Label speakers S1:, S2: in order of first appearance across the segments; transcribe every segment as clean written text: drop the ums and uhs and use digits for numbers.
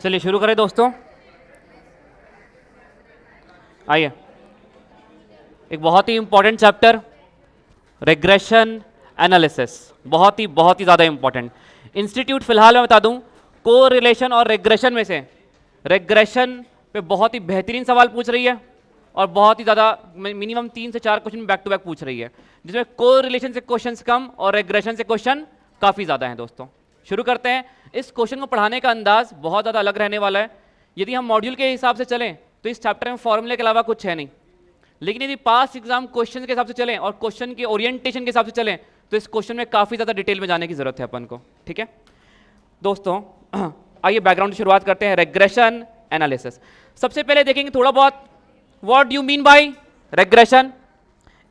S1: चलिए शुरू करें दोस्तों। आइए, एक बहुत ही इंपॉर्टेंट चैप्टर रिग्रेशन एनालिसिस, बहुत ही ज़्यादा इंपॉर्टेंट। इंस्टीट्यूट फिलहाल मैं बता दूं, को रिलेशन और रिग्रेशन में से रिग्रेशन पे बहुत ही बेहतरीन सवाल पूछ रही है और बहुत ही ज़्यादा मिनिमम 3 से 4 क्वेश्चन बैक टू बैक पूछ रही है, जिसमें को रिलेशन से क्वेश्चन कम और रिग्रेशन से क्वेश्चन काफ़ी ज़्यादा हैं। दोस्तों शुरू करते हैं। इस क्वेश्चन को पढ़ाने का अंदाज बहुत ज़्यादा अलग रहने वाला है। यदि हम मॉड्यूल के हिसाब से चलें तो इस चैप्टर में फॉर्मूले के अलावा कुछ है नहीं, लेकिन यदि पास एग्जाम क्वेश्चन के हिसाब से चलें और क्वेश्चन के ओरिएंटेशन के हिसाब से चलें तो इस क्वेश्चन में काफ़ी ज़्यादा डिटेल में जाने की ज़रूरत है अपन को। ठीक है दोस्तों, आइए बैकग्राउंड की शुरुआत करते हैं। रिग्रेशन एनालिसिस, सबसे पहले देखेंगे थोड़ा बहुत what do you mean bye regression.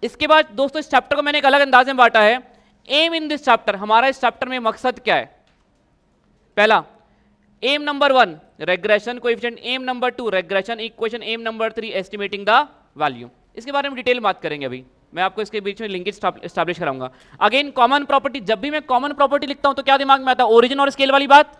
S1: इसके बाद दोस्तों इस चैप्टर को मैंने एक अलग अंदाज में बांटा है। एम इन दिस चैप्टर, हमारा इस चैप्टर में मकसद क्या है। पहला, M number 1 regression coefficient, M number 2 regression equation, M number 3 estimating the value. इसके बारे में डिटेल बात करेंगे अभी, मैं आपको इसके बीच में लिंकेज एस्टैब्लिश कराऊंगा। अगेन कॉमन प्रॉपर्टी, जब भी मैं कॉमन प्रॉपर्टी लिखता हूं तो क्या दिमाग में आता है, ओरिजिन और स्केल वाली बात।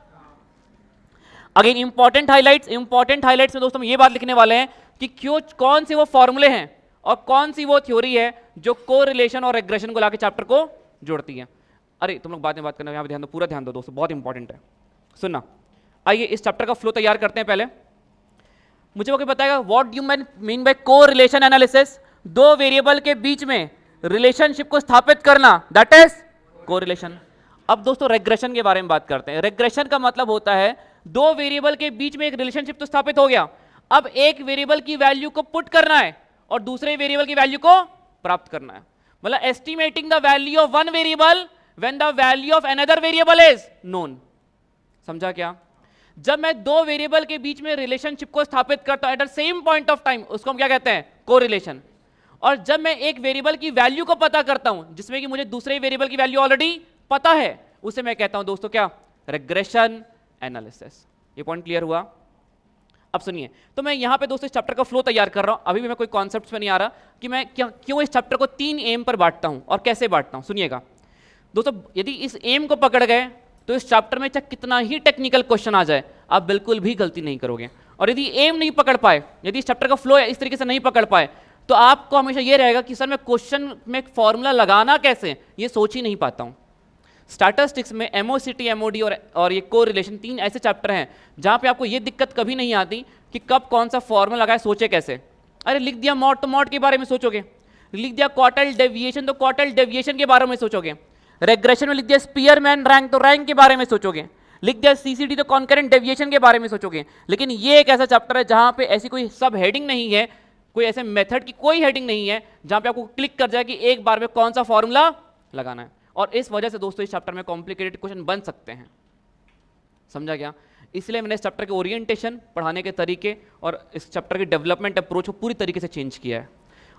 S1: अगेन इंपॉर्टेंट हाइलाइट्स में दोस्तों ये बात लिखने वाले हैं कि क्यों, कौन से वो फॉर्मूले हैं और कौन सी वो थ्योरी है जो को रिलेशन और रिग्रेशन को लाके चैप्टर को जोड़ती है। अरे तुम लोग बाद में बात करना, यहाँ पे ध्यान दो, पूरा ध्यान दो दोस्तों, बहुत इंपॉर्टेंट है, सुनना। आइए इस चैप्टर का फ्लो तैयार करते हैं। पहले मुझे वो बताएगा what do you mean bye को रिलेशन एनालिसिस। दो वेरिएबल के बीच में रिलेशनशिप को स्थापित करना, दैट इज को रिलेशन। अब दोस्तों रिग्रेशन के बारे में बात करते हैं। रिग्रेशन का मतलब होता है दो वेरिएबल के बीच में एक रिलेशनशिप तो स्थापित हो गया, अब एक वेरिएबल की वैल्यू को पुट करना है और दूसरे वेरिएबल की वैल्यू को प्राप्त करना है। मतलब estimating the value of one variable when the value of another variable is known. समझा क्या? जब मैं दो वेरिएबल के बीच में रिलेशनशिप को स्थापित करता हूं at the same point of time, उसको हम क्या कहते हैं, कोरिलेशन। और जब मैं एक वेरिएबल की वैल्यू को पता करता हूं जिसमें कि मुझे दूसरे वेरिएबल की वैल्यू ऑलरेडी पता है, उसे मैं कहता हूं दोस्तों क्या, रिग्रेशन एनालिसिस। ये पॉइंट क्लियर हुआ? अब सुनिए, तो मैं यहां पे दोस्तों इस चैप्टर का फ्लो तैयार कर रहा हूं, अभी भी मैं कोई कॉन्सेप्ट्स में नहीं आ रहा कि मैं क्यों इस चैप्टर को 3 एम पर बांटता हूं और कैसे बांटता हूं। सुनिएगा दोस्तों, यदि इस एम को पकड़ गए तो इस चैप्टर में चाहे कितना ही टेक्निकल क्वेश्चन आ जाए आप बिल्कुल भी गलती नहीं करोगे। और यदि एम नहीं पकड़ पाए, यदि इस चैप्टर का फ्लो इस तरीके से नहीं पकड़ पाए, तो आपको हमेशा ये रहेगा कि सर मैं क्वेश्चन में फॉर्मूला लगाना कैसे, ये सोच ही नहीं पाता हूं। स्टैटिस्टिक्स में एमओसीटी, एमओडी और ये को रिलेशन, 3 ऐसे चैप्टर हैं जहां पे आपको ये दिक्कत कभी नहीं आती कि कब कौन सा फॉर्मूला लगाए, सोचे कैसे। अरे लिख दिया मॉड तो मॉड के बारे में सोचोगे, लिख दिया क्वार्टाइल डेविएशन तो क्वार्टाइल डेविएशन के बारे में सोचोगे, रेग्रेशन में लिख दिया स्पीयरमैन रैंक तो रैंक के बारे में सोचोगे, लिख दिया सीसीडी तो कॉन्करेंट डेविएशन के बारे में सोचोगे। लेकिन ये एक ऐसा चैप्टर है जहां पे ऐसी कोई सब हेडिंग नहीं है, कोई ऐसे मेथड की कोई हेडिंग नहीं है जहां पे आपको क्लिक कर जाए कि एक बार में कौन सा फॉर्मूला लगाना है। और इस वजह से दोस्तों इस चैप्टर में कॉम्प्लिकेटेड क्वेश्चन बन सकते हैं। समझा क्या? इसलिए मैंने इस चैप्टर के ओरिएंटेशन, पढ़ाने के तरीके और इस चैप्टर की डेवलपमेंट अप्रोच को पूरी तरीके से चेंज किया है।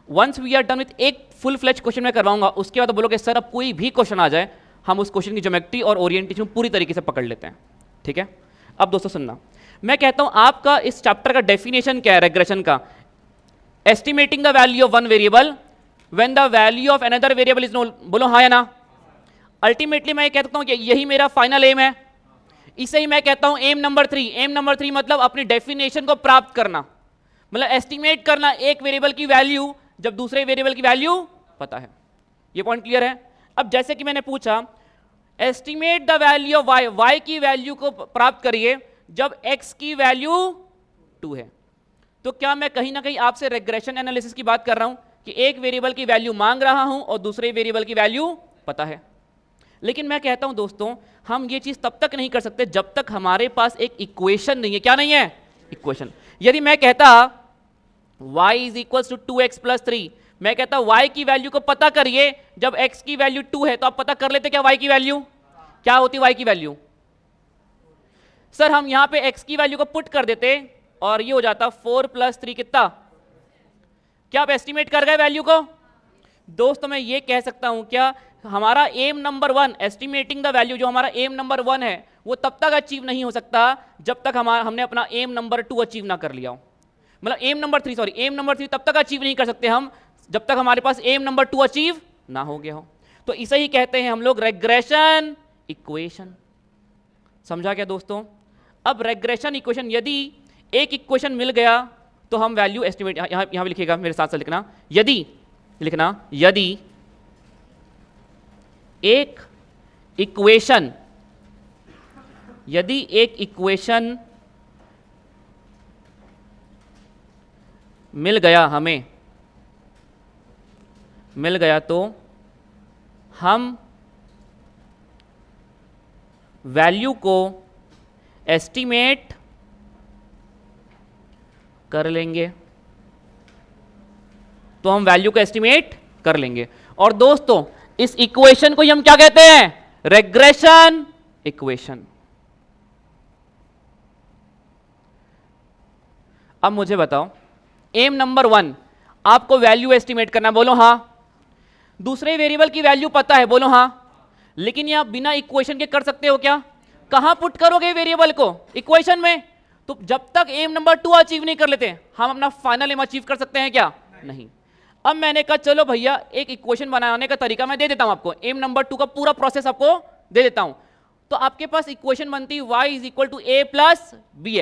S1: Once we are done with एक फुल फ्लेज क्वेश्चन मैं करवाऊंगा, उसके बाद बोलोगे सर अब कोई भी क्वेश्चन आ जाए हम उस क्वेश्चन की ज्योमेट्री और ओरिएंटेशन पूरी तरीके से पकड़ लेते हैं। ठीक है, अब दोस्तों सुनना, मैं कहता हूं आपका इस चैप्टर का डेफिनेशन क्या है रिग्रेशन का, estimating the value of one variable when the value of another variable is known. बोलो हाँ या ना? अल्टीमेटली मैं कहता हूं कि यही मेरा फाइनल एम है, इसे ही मैं कहता हूं एम नंबर 3। एम नंबर 3 मतलब अपनी डेफिनेशन को प्राप्त करना, मतलब एस्टिमेट करना एक वेरिएबल की वैल्यू जब दूसरे वेरिएबल की वैल्यू पता है। ये पॉइंट क्लियर है? अब जैसे कि मैंने पूछा estimate the value of Y, Y की वैल्यू को प्राप्त करिए जब एक्स की वैल्यू 2 है, तो क्या मैं कहीं ना कहीं आपसे रिग्रेशन एनालिसिस की बात कर रहा हूं कि एक वेरिएबल की वैल्यू मांग रहा हूं और दूसरे वेरिएबल की वैल्यू पता है। लेकिन मैं कहता हूं दोस्तों हम ये चीज तब तक नहीं कर सकते जब तक हमारे पास एक इक्वेशन नहीं है। क्या नहीं है? इक्वेशन। यदि मैं कहता y is equal to 2x plus 3, मैं कहता y की वैल्यू को पता करिए जब x की वैल्यू 2 है, तो आप पता कर लेते क्या y की वैल्यू क्या होती? y की वैल्यू, सर हम यहां पे x की वैल्यू को पुट कर देते और ये हो जाता 4 प्लस 3 कितना? क्या आप एस्टिमेट कर गए वैल्यू को? दोस्तों मैं ये कह सकता हूं क्या हमारा M number 1, estimating the value, जो हमारा एम नंबर 1 है वो तब तक अचीव नहीं हो सकता जब तक हमने अपना एम नंबर 2 अचीव ना कर लिया हो। मतलब एम नंबर 3 तब तक अचीव नहीं कर सकते हम जब तक हमारे पास एम नंबर 2 अचीव ना हो गया हो। तो इसे ही कहते हैं हम लोग रिग्रेशन इक्वेशन। समझा क्या दोस्तों? अब रेग्रेशन इक्वेशन, यदि एक इक्वेशन मिल गया तो हम वैल्यू एस्टिमेट, यहां भी लिखिएगा, मेरे साथ साथ लिखना, यदि एक इक्वेशन मिल गया तो हम वैल्यू को एस्टिमेट कर लेंगे। और दोस्तों इस इक्वेशन को हम क्या कहते हैं? Regression equation. अब मुझे बताओ, एम नंबर 1 आपको वैल्यू एस्टिमेट करना, बोलो हां। दूसरे वेरिएबल की वैल्यू पता है, बोलो हां। लेकिन ये आप बिना इक्वेशन के कर सकते हो क्या? कहां पुट करोगे वेरिएबल को? इक्वेशन में। तो जब तक एम नंबर 2 अचीव नहीं कर लेते हम अपना फाइनल एम अचीव कर सकते हैं क्या? नहीं। अब मैंने कहा चलो भैया एक इक्वेशन बनाने का तरीका मैं दे देता हूं आपको, एम नंबर 2 का पूरा प्रोसेस आपको दे देता हूं। तो आपके पास इक्वेशन बनती है y is equal to a plus B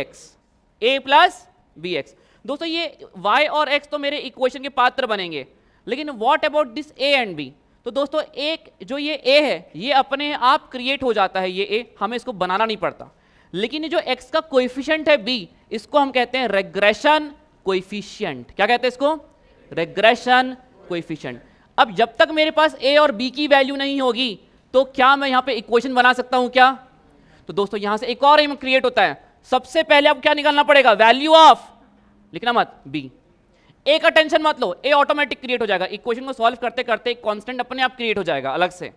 S1: X. दोस्तों ये y और x तो मेरे इक्वेशन के पात्र बनेंगे, लेकिन what about this a and b? तो दोस्तों एक जो ये a है ये अपने आप क्रिएट हो जाता है, ये a हमें इसको बनाना नहीं पड़ता। लेकिन ये जो x का कोएफिशिएंट है b, इसको हम कहते हैं रेग्रेशन कोएफिशिएंट। क्या कहते हैं इसको? Regression coefficient. अब जब तक मेरे पास a और b की वैल्यू नहीं होगी तो क्या मैं यहां पे इक्वेशन बना सकता हूं क्या? तो दोस्तों यहां से एक और एम क्रिएट होता है। सबसे पहले आपको क्या निकालना पड़ेगा? वैल्यू ऑफ, लिखना मत, b। a का टेंशन मत लो, a ऑटोमेटिक क्रिएट हो जाएगा। इक्वेशन को सॉल्व करते करते एक कांस्टेंट अपने आप क्रिएट हो जाएगा अलग से।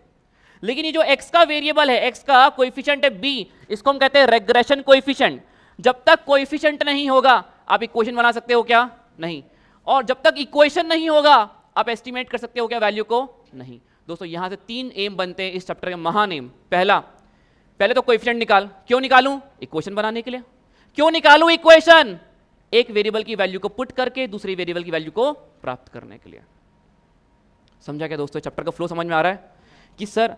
S1: लेकिन ये जो x का वेरिएबल है, x का कोएफिशिएंट है b, इसको हम कहते हैं रेग्रेशन कोएफिशिएंट। जब तक कोएफिशिएंट नहीं होगा आप इक्वेशन बना सकते हो क्या? नहीं। और जब तक इक्वेशन नहीं होगा आप एस्टिमेट कर सकते हो क्या वैल्यू को? नहीं। दोस्तों यहां से 3 एम बनते हैं इस चैप्टर के महान एम। पहले तो कोएफिशिएंट निकाल। क्यों निकालूं? इक्वेशन बनाने के लिए। क्यों निकालूं इक्वेशन? एक वेरिएबल की वैल्यू को पुट करके दूसरी वेरिएबल की वैल्यू को प्राप्त करने के लिए। समझा क्या दोस्तों? चैप्टर का फ्लो समझ में आ रहा है कि सर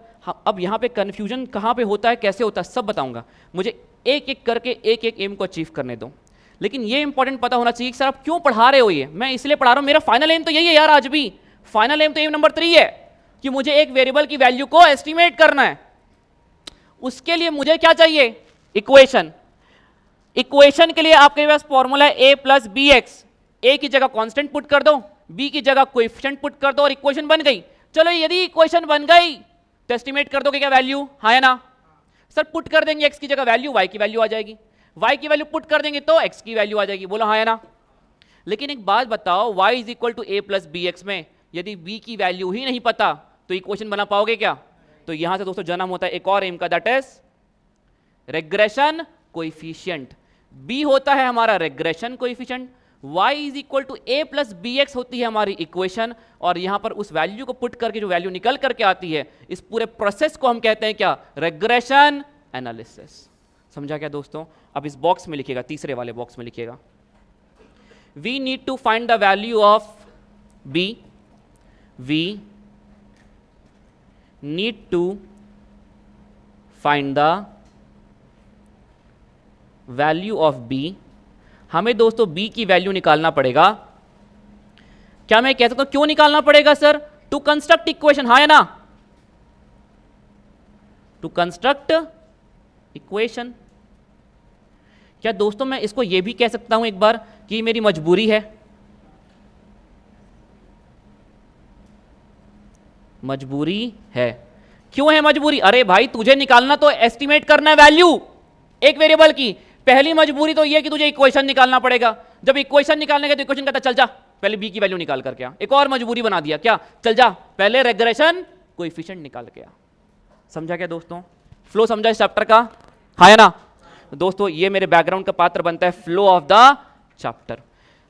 S1: अब यहां पे कंफ्यूजन कहां पे होता है, कैसे होता है, सब बताऊंगा। मुझे एक एक करके एक एक एम को अचीव करने दो। लेकिन ये इंपॉर्टेंट पता होना चाहिए कि सर आप क्यों पढ़ा रहे हो ये। मैं इसलिए पढ़ा रहा हूं, मेरा फाइनल एम तो यही है यार। आज भी फाइनल एम तो एम नंबर 3 है कि मुझे एक वेरिएबल की वैल्यू को एस्टिमेट करना है। उसके लिए मुझे क्या चाहिए? इक्वेशन। इक्वेशन के लिए आपके पास फॉर्मूला है a प्लस बी एक्स। ए की जगह कांस्टेंट पुट कर दो, b की जगह कोएफिशिएंट पुट कर दो और इक्वेशन बन गई। चलो यदि इक्वेशन बन गई तो एस्टिमेट कर दोगे क्या वैल्यू? हाँ या ना? सर पुट कर देंगे x की जगह वैल्यू, y की वैल्यू आ जाएगी। y की वैल्यू पुट कर देंगे तो x की वैल्यू आ जाएगी। बोलो हाँ या ना? लेकिन एक बात बताओ, y is equal to a plus B X में यदि b की वैल्यू ही नहीं पता तो इक्वेशन बना पाओगे क्या? तो यहां से दोस्तों जन्म होता है एक और एम का, that is regression coefficient. b होता है हमारा regression coefficient, y is equal to a plus B X होती है हमारी इक्वेशन। और यहां पर उस वैल्यू को पुट करके जो वैल्यू निकल करके आती है, इस पूरे प्रोसेस को हम कहते हैं क्या? Regression analysis. समझा क्या दोस्तों? अब इस बॉक्स में लिखिएगा, तीसरे वाले बॉक्स में लिखिएगा, we need to find the value of b, we need to find the value of b। हमें दोस्तों b की वैल्यू निकालना पड़ेगा। क्या मैं कह सकता हूं क्यों निकालना पड़ेगा सर? To construct equation. हाँ या ना? To construct equation. क्या दोस्तों मैं इसको यह भी कह सकता हूं एक बार कि मेरी मजबूरी है? मजबूरी है। क्यों है मजबूरी? अरे भाई तुझे निकालना तो एस्टिमेट करना है वैल्यू एक वेरिएबल की। पहली मजबूरी तो ये कि तुझे इक्वेशन निकालना पड़ेगा। जब इक्वेशन निकालने के तो इक्वेशन कहता चल जा पहले b की वैल्यू निकाल करके आ। एक और मजबूरी बना दिया, क्या? चल जा पहले रेग्रेशन कोएफिशिएंट निकाल के आ। समझा क्या दोस्तों? फ्लो समझा इस चैप्टर का? हाँ या ना? दोस्तों ये मेरे बैकग्राउंड का पात्र बनता है फ्लो ऑफ द चैप्टर।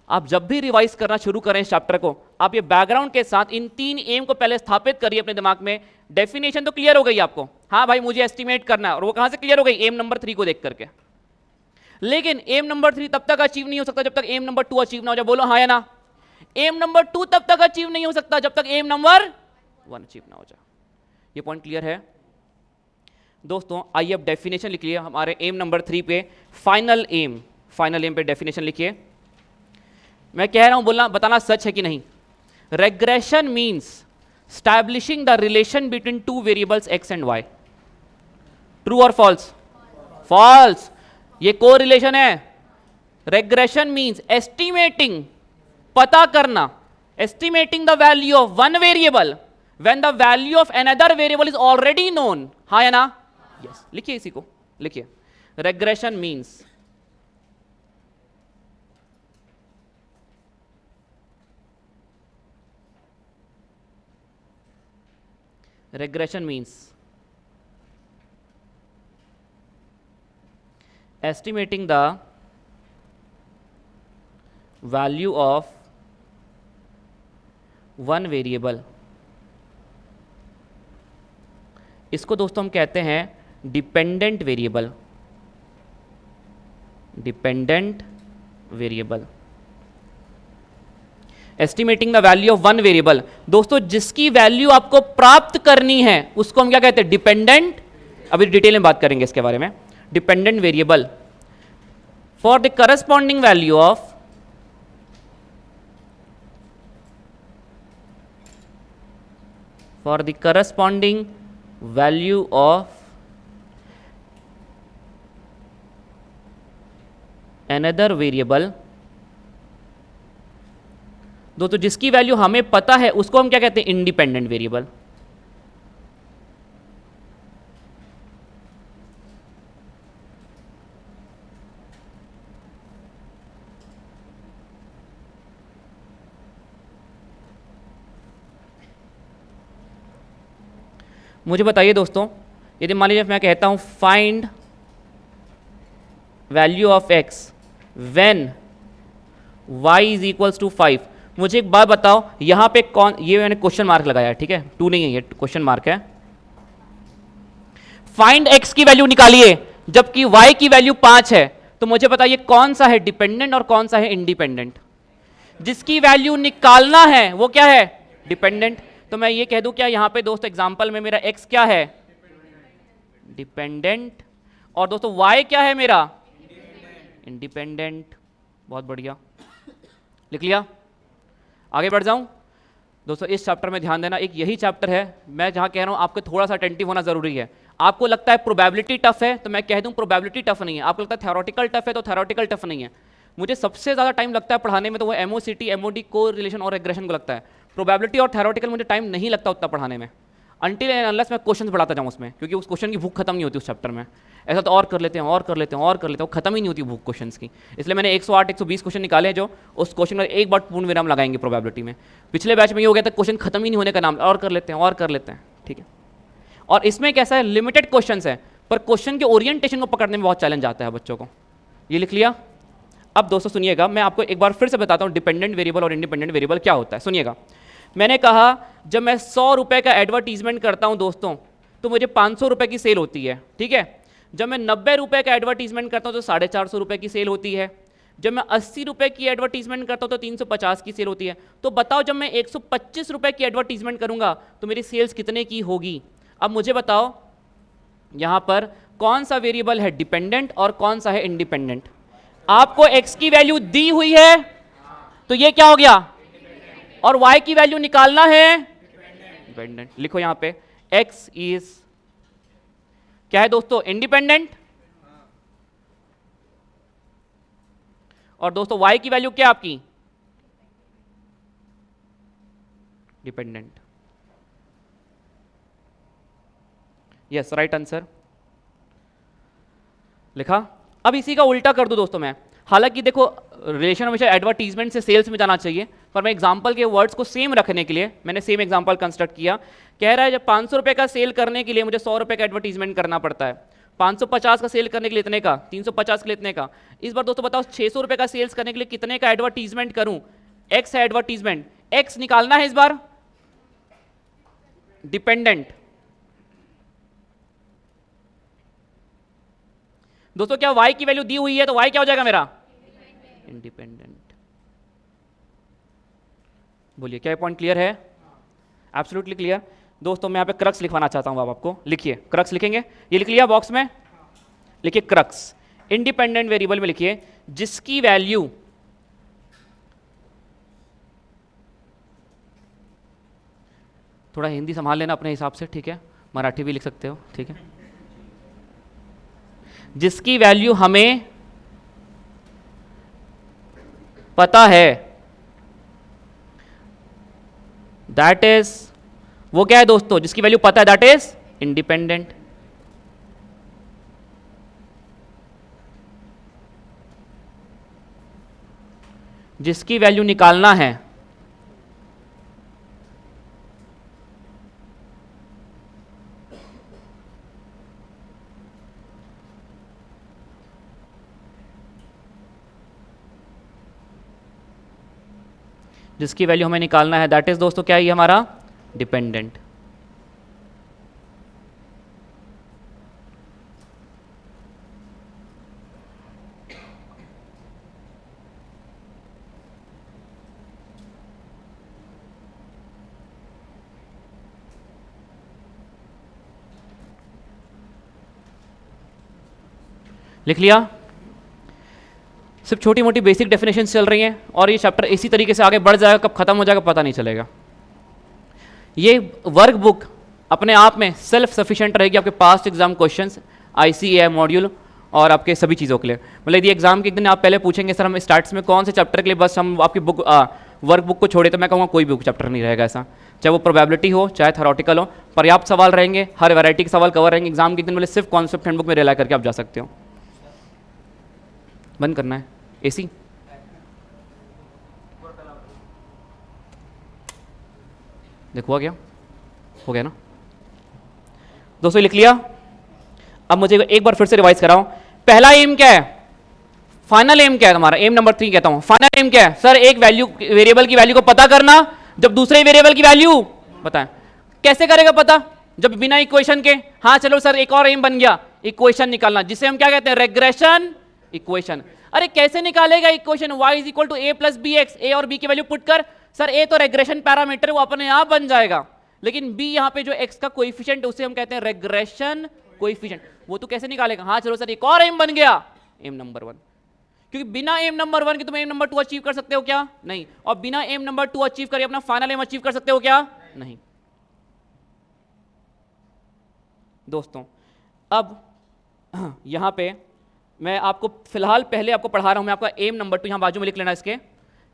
S1: आप जब भी रिवाइज करना शुरू करें इस चैप्टर को, आप ये बैकग्राउंड के साथ इन 3 एम को पहले स्थापित करिए अपने दिमाग में। डेफिनेशन तो क्लियर हो गई आपको, हाँ भाई मुझे एस्टिमेट करना है, और वो कहां से क्लियर हो गई? एम नंबर 3 को देख करके। लेकिन एम नंबर 3 तब तक अचीव नहीं हो सकता जब तक एम नंबर 2 अचीव ना हो जाए। बोलो हाँ या ना? एम नंबर 2 तब तक अचीव नहीं हो सकता जब तक एम नंबर 1 अचीव ना हो जाए। ये पॉइंट क्लियर है? दोस्तों आइए अब डेफिनेशन लिख लिया हमारे एम नंबर 3 पे, फाइनल एम पे डेफिनेशन लिखिए। मैं कह रहा हूं बोलना बताना सच है कि नहीं। Regression means establishing the relation between two variables x and y. True और फॉल्स? फॉल्स। ये को रिलेशन है। रेग्रेशन मींस एस्टिमेटिंग, पता करना, estimating the value of one variable when the value of another variable is already known. हाँ या ना? Yes. लिखिए इसी को, लिखिए regression means estimating the value of one variable। इसको दोस्तों हम कहते हैं dependent variable. Estimating the value of one variable, दोस्तों जिसकी वैल्यू आपको प्राप्त करनी है उसको हम क्या कहते हैं? डिपेंडेंट। अभी डिटेल में बात करेंगे इसके बारे में। Dependent variable for the corresponding value of another variable. दोस्तों जिसकी वैल्यू हमें पता है उसको हम क्या कहते हैं? Independent variable. मुझे बताइए दोस्तों, यदि मान लीजिए मैं कहता हूं find value of x when y is equals to 5, मुझे एक बात बताओ यहां पे कौन, ये मैंने क्वेश्चन मार्क लगाया है, ठीक है, टू नहीं है, ये क्वेश्चन मार्क है। फाइंड x की वैल्यू निकालिए जबकि y की वैल्यू 5 है, तो मुझे बताइए कौन सा है डिपेंडेंट और कौन सा है इंडिपेंडेंट? जिसकी वैल्यू निकालना है वो क्या है? डिपेंडेंट। तो मैं ये कह दूं क्या यहां पे दोस्तों एग्जांपल में मेरा x क्या है? डिपेंडेंट। और दोस्तों y क्या है मेरा? इंडिपेंडेंट। बहुत बढ़िया, लिख लिया। आगे बढ़ जाऊं दोस्तों, इस चैप्टर में ध्यान देना, एक यही चैप्टर है मैं जहां कह रहा हूं आपको थोड़ा सा अटेंटिव होना जरूरी है। आपको लगता है प्रोबेबिलिटी टफ है तो मैं कह दूं प्रोबेबिलिटी टफ नहीं है। आपको लगता है थ्योरेटिकल टफ है तो थ्योरेटिकल टफ नहीं है। मुझे सबसे ज़्यादा टाइम लगता है पढ़ाने में तो वो एमओसीटी, एमओडी, को रिलेशन और एग्रेशन को लगता है। प्रोबेबिलिटी और थ्योरेटिकल मुझे टाइम नहीं लगता उतना पढ़ाने में, अनटिल एंड अनलेस मैं क्वेश्चन बढ़ाता जाऊँ उसमें, क्योंकि उस क्वेश्चन की भूख खत्म नहीं होती उस चैप्टर में। ऐसा तो और कर लेते हैं और कर लेते हैं और कर लेते हैं, खत्म ही नहीं होती भूख क्वेश्चन की। इसलिए मैंने 108 120 क्वेश्चन निकाले जो उस क्वेश्चन में एक बार पूर्ण विराम लगाएंगे प्रोबेबिलिटी में। पिछले बैच में ये हो गया था क्वेश्चन खत्म ही नहीं होने का नाम, और कर लेते हैं और कर लेते हैं, ठीक है। और इसमें कैसा है, लिमिटेड क्वेश्चन है पर क्वेश्चन के ओरिएंटेशन को पकड़ने में बहुत चैलेंज आता है बच्चों को। ये लिख लिया। अब दोस्तों सुनिएगा, मैं आपको एक बार फिर से बताता हूँ डिपेंडेंट वेरिएबल और इंडिपेंडेंट वेरिएबल क्या होता है। सुनिएगा, मैंने कहा जब मैं 100 रुपये का एडवर्टीजमेंट करता हूँ दोस्तों तो मुझे 500 रुपये की सेल होती है, ठीक है। जब मैं 90 रुपये का एडवर्टीजमेंट करता हूँ तो 450 रुपये की सेल होती है। जब मैं 80 रुपये की एडवर्टीजमेंट करता हूँ तो 350 की सेल होती है। तो बताओ जब मैं 125 रुपये की एडवर्टीजमेंट करूँगा तो मेरी सेल्स कितने की होगी? अब मुझे बताओ यहाँ पर कौन सा वेरिएबल है डिपेंडेंट और कौन सा है इंडिपेंडेंट? आपको x की वैल्यू दी हुई है तो ये क्या हो गया, और y की वैल्यू निकालना है डिपेंडेंट। लिखो यहां पे x इज क्या है दोस्तों? इंडिपेंडेंट। और दोस्तों y की वैल्यू क्या आपकी? डिपेंडेंट। यस, राइट आंसर लिखा। अब इसी का उल्टा कर दूं दोस्तों मैं, हालांकि देखो रिलेशन हमेशा एडवर्टीजमेंट से सेल्स में जाना चाहिए, पर मैं एग्जांपल के वर्ड्स को सेम रखने के लिए मैंने सेम एग्जांपल कंस्ट्रक्ट किया। कह रहा है जब 500 रुपये का सेल करने के लिए मुझे 100 रुपये का एडवर्टीजमेंट करना पड़ता है, 550 का सेल करने के लिए इतने का, 350 के लिए इतने का। इस बार दोस्तों बताओ 600 रुपये का सेल्स करने के लिए कितने का एडवर्टीजमेंट करूं? एक्स है एडवर्टीजमेंट, एक्स निकालना है इस बार डिपेंडेंट। दोस्तों क्या y की वैल्यू दी हुई है तो y क्या हो जाएगा मेरा? इंडिपेंडेंट। बोलिए क्या पॉइंट क्लियर है? Absolutely clear. दोस्तों मैं यहाँ पे क्रक्स लिखवाना चाहता हूँ, अब आपको लिखिए, क्रक्स लिखेंगे, ये लिख लिया बॉक्स में, लिखिए क्रक्स, इंडिपेंडेंट वेरिएबल में लिखिए जिसकी वैल्यू थोड़ा हिंदी संभाल लेना अपने हिसाब से, ठीक है, मराठी भी लिख सकते हो, ठीक है, जिसकी वैल्यू हमें पता है, दैट इज, वो क्या है दोस्तों, जिसकी वैल्यू पता है दैट इज इंडिपेंडेंट। जिसकी वैल्यू निकालना है जिसकी वैल्यू हमें निकालना है दैट इज दोस्तों क्या है, ये हमारा डिपेंडेंट। लिख लिया, सिर्फ छोटी मोटी बेसिक डेफिनेशन चल रही हैं और ये चैप्टर इसी तरीके से आगे बढ़ जाएगा, कब खत्म हो जाएगा पता नहीं चलेगा। ये वर्क बुक अपने आप में सेल्फ सफिशिएंट रहेगी आपके past exam questions, ICAI module और आपके सभी चीज़ों के लिए। मतलब यदि एग्जाम के एक दिन आप पहले पूछेंगे सर हम स्टार्ट्स में कौन से चैप्टर के लिए बस हम आपकी बुक वर्क बुक को छोड़े, तो मैं कहूँगा कोई भी चैप्टर नहीं रहेगा ऐसा, चाहे वो प्रोबेबिलिटी हो चाहे थ्योरेटिकल हो, पर्याप्त सवाल रहेंगे, हर वैरायटी के सवाल कवर रहेंगे। एग्जाम के एक दिन पहले सिर्फ कॉन्सेप्ट हैंडबुक में रिलाई करके आप जा सकते हो। बंद करना है AC, देखो हुआ क्या, हो गया ना दोस्तों, लिख लिया। अब मुझे एक बार फिर से रिवाइज कराओ, पहला एम क्या है, फाइनल एम क्या है तुम्हारा, एम नंबर 3 कहता हूं, फाइनल एम क्या है सर, एक वैल्यू वेरिएबल की वैल्यू को पता करना जब दूसरे वेरिएबल की वैल्यू बताएं। कैसे करेगा पता, जब बिना इक्वेशन के, हाँ चलो सर एक और एम बन गया, इक्वेशन निकालना, जिसे हम क्या कहते हैं, रेग्रेशन इक्वेशन। अरे कैसे निकालेगा equation, y is equal to a plus B X, A और b की वैल्यू पुट कर, सर a तो रेग्रेशन पैरामीटर वो अपने आप बन जाएगा, लेकिन b यहाँ पे जो x का कोएफिशिएंट है उसे हम कहते हैं रेग्रेशन कोएफिशिएंट, वो तो कैसे निकालेगा, हाँ चलो सर एक और एम बन गया, एम नंबर 1, क्योंकि बिना एम नंबर 1 के तुम एम नंबर 2 अचीव कर सकते हो क्या, नहीं, और बिना एम नंबर 2 अचीव करे अपना फाइनल एम अचीव कर सकते हो क्या, नहीं। दोस्तों अब यहां पे मैं आपको फिलहाल पहले आपको पढ़ा रहा हूं, मैं आपका एम नंबर 2 यहां बाजू में लिख लेना इसके,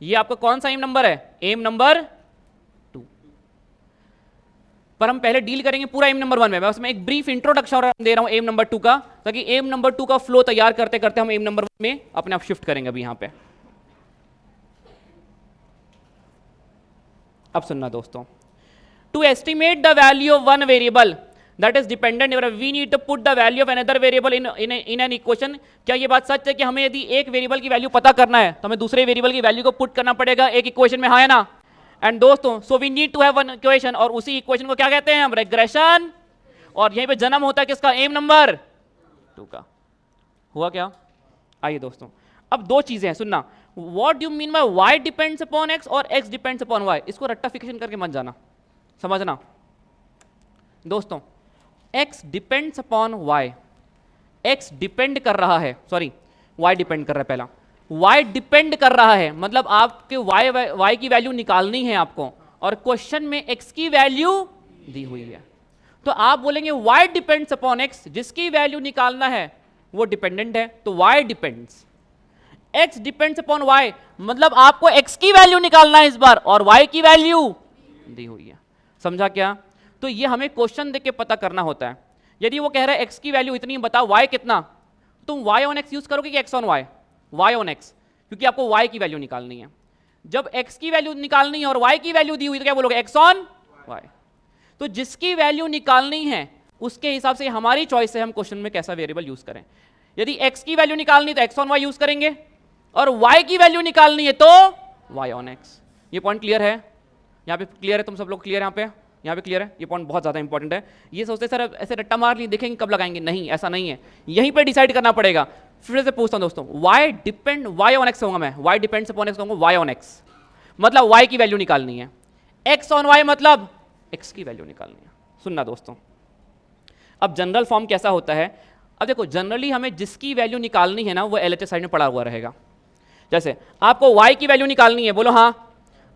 S1: ये आपका कौन सा एम नंबर है, एम नंबर 2, पर हम पहले डील करेंगे पूरा एम नंबर 1 में, मैं उसमें एक ब्रीफ इंट्रोडक्शन दे रहा हूं एम नंबर 2 का, ताकि एम नंबर 2 का फ्लो तैयार करते करते हम एम नंबर 1 में अपने आप शिफ्ट करेंगे। अभी यहां पे अब सुनना दोस्तों, to estimate the value of one variable that is dependent, we need to put the value of another variable in an equation। क्या ये बात सच है कि हमें यदि एक वेरिएबल की वैल्यू पता करना है तो हमें दूसरे वेरिएबल की वैल्यू को पुट करना पड़ेगा एक इक्वेशन में, हाँ है ना। एंड दोस्तों so we need to have one equation, और उसी इक्वेशन को क्या कहते हैं हम, रेग्रेशन, और यहीं पे जन्म होता है किसका, एम नंबर 2 का। हुआ क्या, आइए दोस्तों अब दो चीजें हैं, सुनना, what do you mean by y depends upon x और एक्स डिपेंड्स अपॉन वाई, इसको रट्टाफिकेशन करके मत जाना, समझना दोस्तों। x depends upon y, x depend कर रहा है, सॉरी y डिपेंड कर रहा है, पहला y डिपेंड कर रहा है, मतलब आपके y की वैल्यू निकालनी है आपको, और क्वेश्चन में x की वैल्यू दी हुई है, तो आप बोलेंगे y डिपेंड्स अपॉन x, जिसकी वैल्यू निकालना है वो डिपेंडेंट है, तो y depends, x depends upon y, मतलब आपको x की वैल्यू निकालना है इस बार, और y की वैल्यू दी हुई है, समझा क्या। तो ये हमें क्वेश्चन देख के पता करना होता है, यदि वो कह रहा है x की वैल्यू इतनी बताओ y कितना, तुम y ऑन x यूज करोगे कि x on y, y on x, क्योंकि आपको y की वैल्यू निकालनी है। जब x की वैल्यू निकालनी है और y की वैल्यू दी हुई तो क्या बोलोगे, x ऑन y। तो जिसकी वैल्यू निकालनी है उसके हिसाब से हमारी चॉइस है हम क्वेश्चन में कैसा वेरिएबल यूज करें। यदि x की वैल्यू निकालनी तो x ऑन y यूज करेंगे, और y की वैल्यू निकालनी है तो y ऑन x। ये पॉइंट क्लियर है, यहाँ पे क्लियर है, तुम सब लोग क्लियर, यहाँ पे क्लियर है, ये पॉइंट बहुत ज़्यादा इंपॉर्टेंट है। ये सोचते सर ऐसे रट्टा मार नहीं देखेंगे कब लगाएंगे, नहीं ऐसा नहीं है, यहीं पे डिसाइड करना पड़ेगा। फिर से पूछता हूँ दोस्तों, y ऑन x होगा, मैं y डिपेंड्स अपॉन x कहूँगा, y ऑन x मतलब y की वैल्यू निकालनी है, x ऑन y मतलब x की वैल्यू निकालनी है। सुनना दोस्तों, अब जनरल फॉर्म कैसा होता है। अब देखो जनरली हमें जिसकी वैल्यू निकालनी है ना वो LHS साइड में पड़ा हुआ रहेगा। जैसे आपको y की वैल्यू निकालनी है, बोलो हाँ,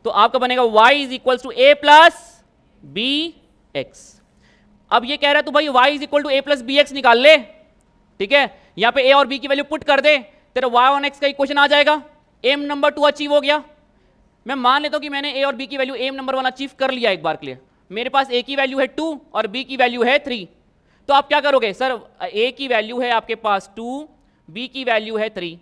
S1: तो आपका बनेगा y is equal to a plus B x. अब ये कह रहा है तो भाई y is equal to a plus B x निकाल ले, ठीक है। यहां पे a और b की वैल्यू पुट कर दे, तेरा y ऑन x का इक्वेशन आ जाएगा, एम नंबर 2 अचीव हो गया। मैं मान लेता हूं कि मैंने a और b की वैल्यू एम नंबर 1 अचीव कर लिया एक बार के लिए। मेरे पास a की वैल्यू है 2 और b की वैल्यू है 3, तो आप क्या करोगे, सर a की वैल्यू है आपके पास 2, b की वैल्यू है 3,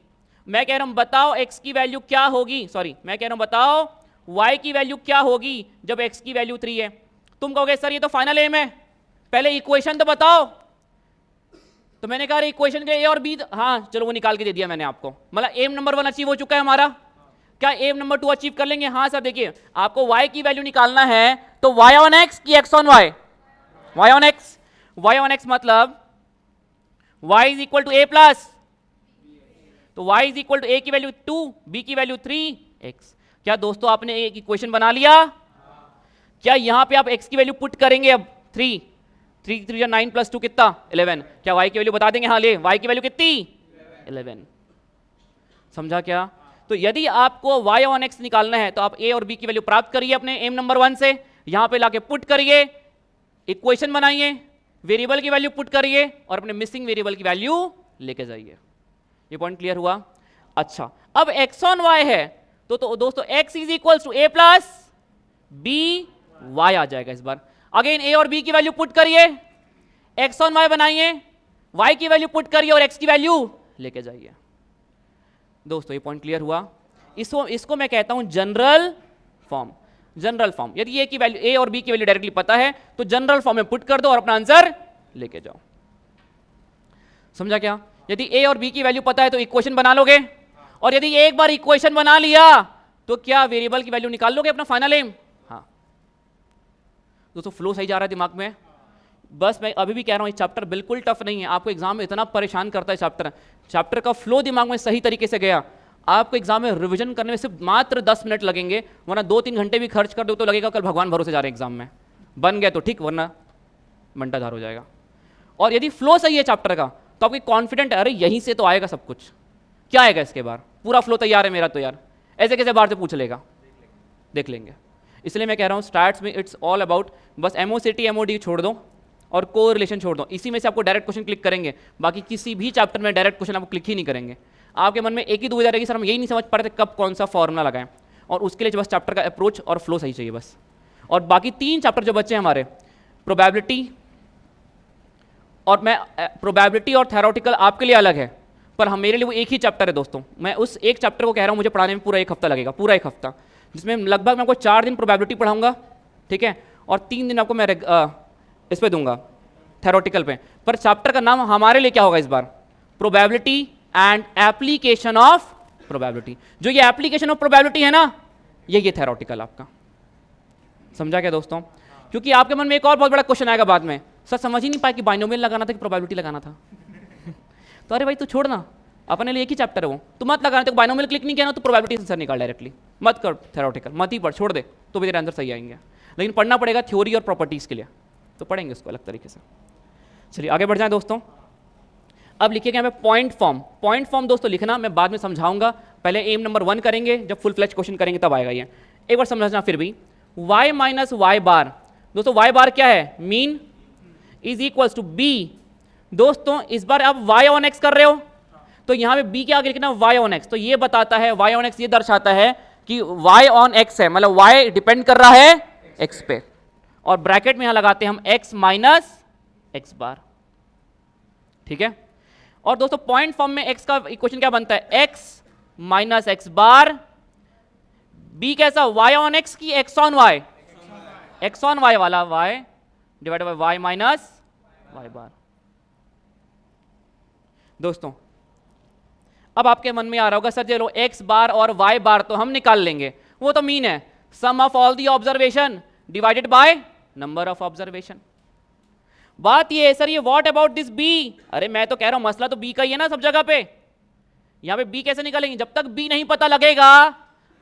S1: मैं कह रहा हूं बताओ x की वैल्यू क्या होगी, सॉरी मैं कह रहा हूं बताओ y की वैल्यू क्या होगी जब x की वैल्यू 3 है। तुम कहोगे सर ये तो फाइनल एम है, पहले इक्वेशन तो बताओ। तो मैंने कहा इक्वेशन के a और b, हाँ चलो वो निकाल के दे दिया मैंने आपको, मतलब एम नंबर 1 अचीव हो चुका है हमारा। क्या एम नंबर 2 अचीव कर लेंगे, हाँ सर। देखिए आपको y की वैल्यू निकालना है तो y ऑन x की x on y, y on x, y on x मतलब y is equal to a plus, तो y is equal to a की वैल्यू 2, b की वैल्यू 3x। क्या दोस्तों आपने एक इक्वेशन बना लिया। क्या यहां पे आप x की वैल्यू पुट करेंगे, अब 3 3 9 प्लस 2 कितना 11, क्या y की वैल्यू बता देंगे, हाँ ले y की वैल्यू कितनी 11, समझा क्या। तो यदि आपको y ऑन x निकालना है तो आप a और b की वैल्यू प्राप्त करिए अपने एम नंबर 1 से, यहां पे लाके पुट करिए, इक्वेशन बनाइए, वेरिएबल की वैल्यू पुट करिए और अपने मिसिंग वेरिएबल की वैल्यू लेके जाइए। ये पॉइंट क्लियर हुआ। अच्छा अब x ऑन y है तो दोस्तों x is equal to a plus B Y आ जाएगा इस बार। अगेन a और b की वैल्यू पुट करिए, x ऑन y बनाइए, y की वैल्यू पुट करिए और x की वैल्यू लेके जाइए। दोस्तों ये पॉइंट क्लियर हुआ। इसको मैं कहता हूं जनरल फॉर्म। जनरल फॉर्म, यदि a की वैल्यू a और b की वैल्यू डायरेक्टली पता है तो जनरल फॉर्म में पुट कर दो और अपना आंसर लेके जाओ। समझा क्या। यदि a और b की वैल्यू पता है तो इक्वेशन बना लोगे, और यदि एक बार इक्वेशन बना लिया तो क्या वेरिएबल की वैल्यू निकाल लोगे अपना फाइनल एम। हाँ दोस्तों फ्लो सही जा रहा है दिमाग में। बस मैं अभी भी कह रहा हूं ये चैप्टर बिल्कुल टफ नहीं है, आपको एग्जाम में इतना परेशान करता है चैप्टर का फ्लो दिमाग में सही तरीके से गया, आपको एग्जाम में रिवीजन करने में सिर्फ मात्र 10 मिनट लगेंगे, वरना 2-3 घंटे भी खर्च कर दो तो लगेगा कल भगवान भरोसे जा रहे हैं एग्जाम में। बन गया तो ठीक, वरना मंटाधार हो जाएगा। और यदि फ्लो सही है चैप्टर का तो आपकी कॉन्फिडेंट है, अरे यहीं से तो आएगा सब कुछ, क्या आएगा इसके बाहर, पूरा फ्लो तैयार है मेरा तो यार, ऐसे कैसे बाहर से पूछ लेगा, देख लेंगे। इसलिए मैं कह रहा हूँ स्टार्ट्स में इट्स ऑल अबाउट बस MOCT MOD छोड़ दो और को रिलेशन छोड़ दो, इसी में से आपको डायरेक्ट क्वेश्चन क्लिक करेंगे, बाकी किसी भी चैप्टर में डायरेक्ट क्वेश्चन आपको क्लिक ही नहीं करेंगे। आपके मन में एक ही दुविधा रहेगी, सर हम यही नहीं समझ पा रहे थे कब कौन सा फॉर्मूला लगाएं, और उसके लिए बस चैप्टर का अप्रोच और फ्लो सही चाहिए बस। और बाकी 3 चैप्टर जो बच्चे हैं हमारे, प्रोबेबिलिटी, और मैं प्रोबेबिलिटी और थ्योरेटिकल आपके लिए अलग है, पर हम मेरे लिए वो एक ही चैप्टर है दोस्तों। मैं उस एक चैप्टर को कह रहा हूँ मुझे पढ़ाने में पूरा 1 हफ्ता लगेगा, पूरा 1 हफ्ता, जिसमें लगभग मैं आपको 4 दिन प्रोबेबिलिटी पढ़ाऊंगा, ठीक है, और 3 दिन आपको मैं इस पे दूंगा थ्योरेटिकल पे। पर चैप्टर का नाम हमारे लिए क्या होगा इस बार, probability and application of probability. जो ये एप्लीकेशन ऑफ प्रोबेबिलिटी है ना, ये थ्योरेटिकल आपका। समझा क्या दोस्तों। क्योंकि आपके मन में एक और बहुत बड़ा क्वेश्चन आएगा बाद में, सर समझ ही नहीं पाया कि बाइनोमियल लगाना था कि प्रोबेबिलिटी लगाना था तो अरे भाई तू छोड़ ना, अपने लिए एक ही चैप्टर है वो, तू मत लगाना, तो बाइनोमियल क्लिक नहीं किया ना तो प्रोबेबिलिटी आंसर निकाल डायरेक्टली, मत कर थ्योरेटिकल, मत ही पढ़, छोड़ दे, तो भी तेरे आंसर सही आएंगे। लेकिन पढ़ना पड़ेगा थ्योरी और प्रॉपर्टीज के लिए, तो पढ़ेंगे उसको अलग तरीके से। चलिए आगे बढ़ जाएं दोस्तों। अब लिखिएगा यहाँ पे पॉइंट फॉर्म। पॉइंट फॉर्म दोस्तों लिखना मैं बाद में समझाऊंगा, पहले एम नंबर 1 करेंगे, जब फुल फ्लैश क्वेश्चन करेंगे तब आएगा ये। एक बार समझना फिर भी, y माइनस वाई बार, दोस्तों y बार क्या है, mean, is equals to b। दोस्तों इस बार आप y ऑन x कर रहे हो तो यहाँ पे b के आगे लिखना y ऑन x, तो ये बताता है y ऑन x, ये दर्शाता है कि y ऑन x है, मतलब y डिपेंड कर रहा है x पे, और ब्रैकेट में यहां लगाते हैं हम x माइनस x बार, ठीक है। और दोस्तों पॉइंट फॉर्म में x का इक्वेशन क्या बनता है, x माइनस x बार, b कैसा, y ऑन x की x on y, x on y वाला y divided bye y minus y bar. दोस्तों अब आपके मन में आ रहा होगा सर चलो x बार और y बार तो हम निकाल लेंगे, वो तो मीन है sum of all the observation divided by number of observation. बात ये है सर ये व्हाट अबाउट दिस b, अरे मैं तो कह रहा हूं मसला तो b का ही है ना सब जगह पे, यहां पे b कैसे निकालेंगे, जब तक b नहीं पता लगेगा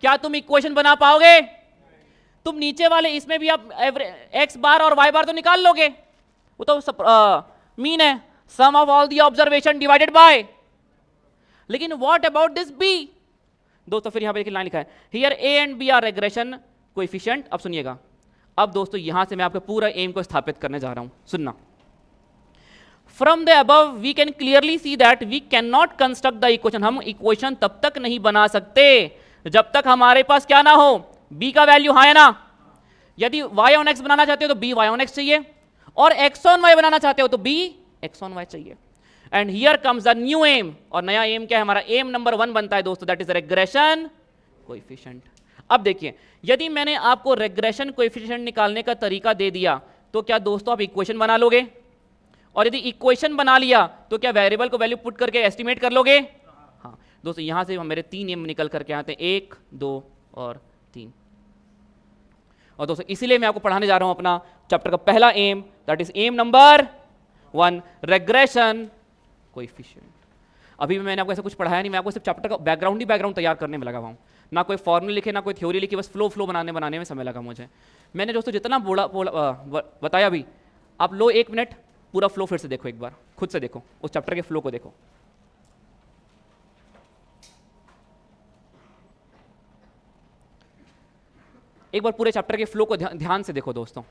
S1: क्या तुम इक्वेशन बना पाओगे। तुम नीचे वाले इसमें भी आप एक्स बार और वाई बार तो निकाल लोगे, वो तो मीन है, sum of all the observation divided by. लेकिन व्हाट अबाउट दिस बी दोस्तों, फिर यहां पे लाइन लिखा है here A and B are regression coefficient. अब सुनिएगा, अब दोस्तों यहां से मैं आपका पूरा एम को स्थापित करने जा रहा हूं, सुनना। From the above we can clearly see that we can not construct the equation. हम इक्वेशन तब तक नहीं बना सकते जब तक हमारे पास क्या ना हो, b का वैल्यू हाँ है ना। यदि y ऑन x बनाना चाहते हो तो b y ऑन x चाहिए, और x ऑन y बनाना चाहते हो तो b x ऑन y चाहिए। And here comes the new aim, और नया एम क्या है हमारा, एम नंबर 1 बनता है दोस्तों, दैट इज रेग्रेशन कोएफिशिएंट। अब देखिए, यदि मैंने आपको रेग्रेशन कोएफिशिएंट निकालने का तरीका दे दिया तो क्या दोस्तों आप इक्वेशन बना लोगे? और यदि इक्वेशन बना लिया तो क्या वेरिएबल को वैल्यू पुट करके एस्टिमेट कर लोगे? हाँ दोस्तों, यहां से मेरे 3 एम निकल करके आते हैं, 1 2 और 3। और दोस्तों इसीलिए मैं आपको पढ़ाने जा रहा हूं अपना चैप्टर का पहला aim, that is M number 1, regression coefficient. अभी भी मैंने आपको ऐसा कुछ पढ़ाया नहीं, मैं आपको सिर्फ चैप्टर का बैकग्राउंड तैयार करने में लगा हुआ हूं, ना कोई फॉर्मूले लिखे ना कोई थ्योरी लिखी, बस फ्लो बनाने में समय लगा मुझे। मैंने दोस्तों जितना बताया भी, आप लो 1 मिनट पूरा फ्लो फिर से देखो, एक बार खुद से देखो, उस चैप्टर के फ्लो को देखो। एक बार पूरे चैप्टर के फ्लो को ध्यान से देखो दोस्तों।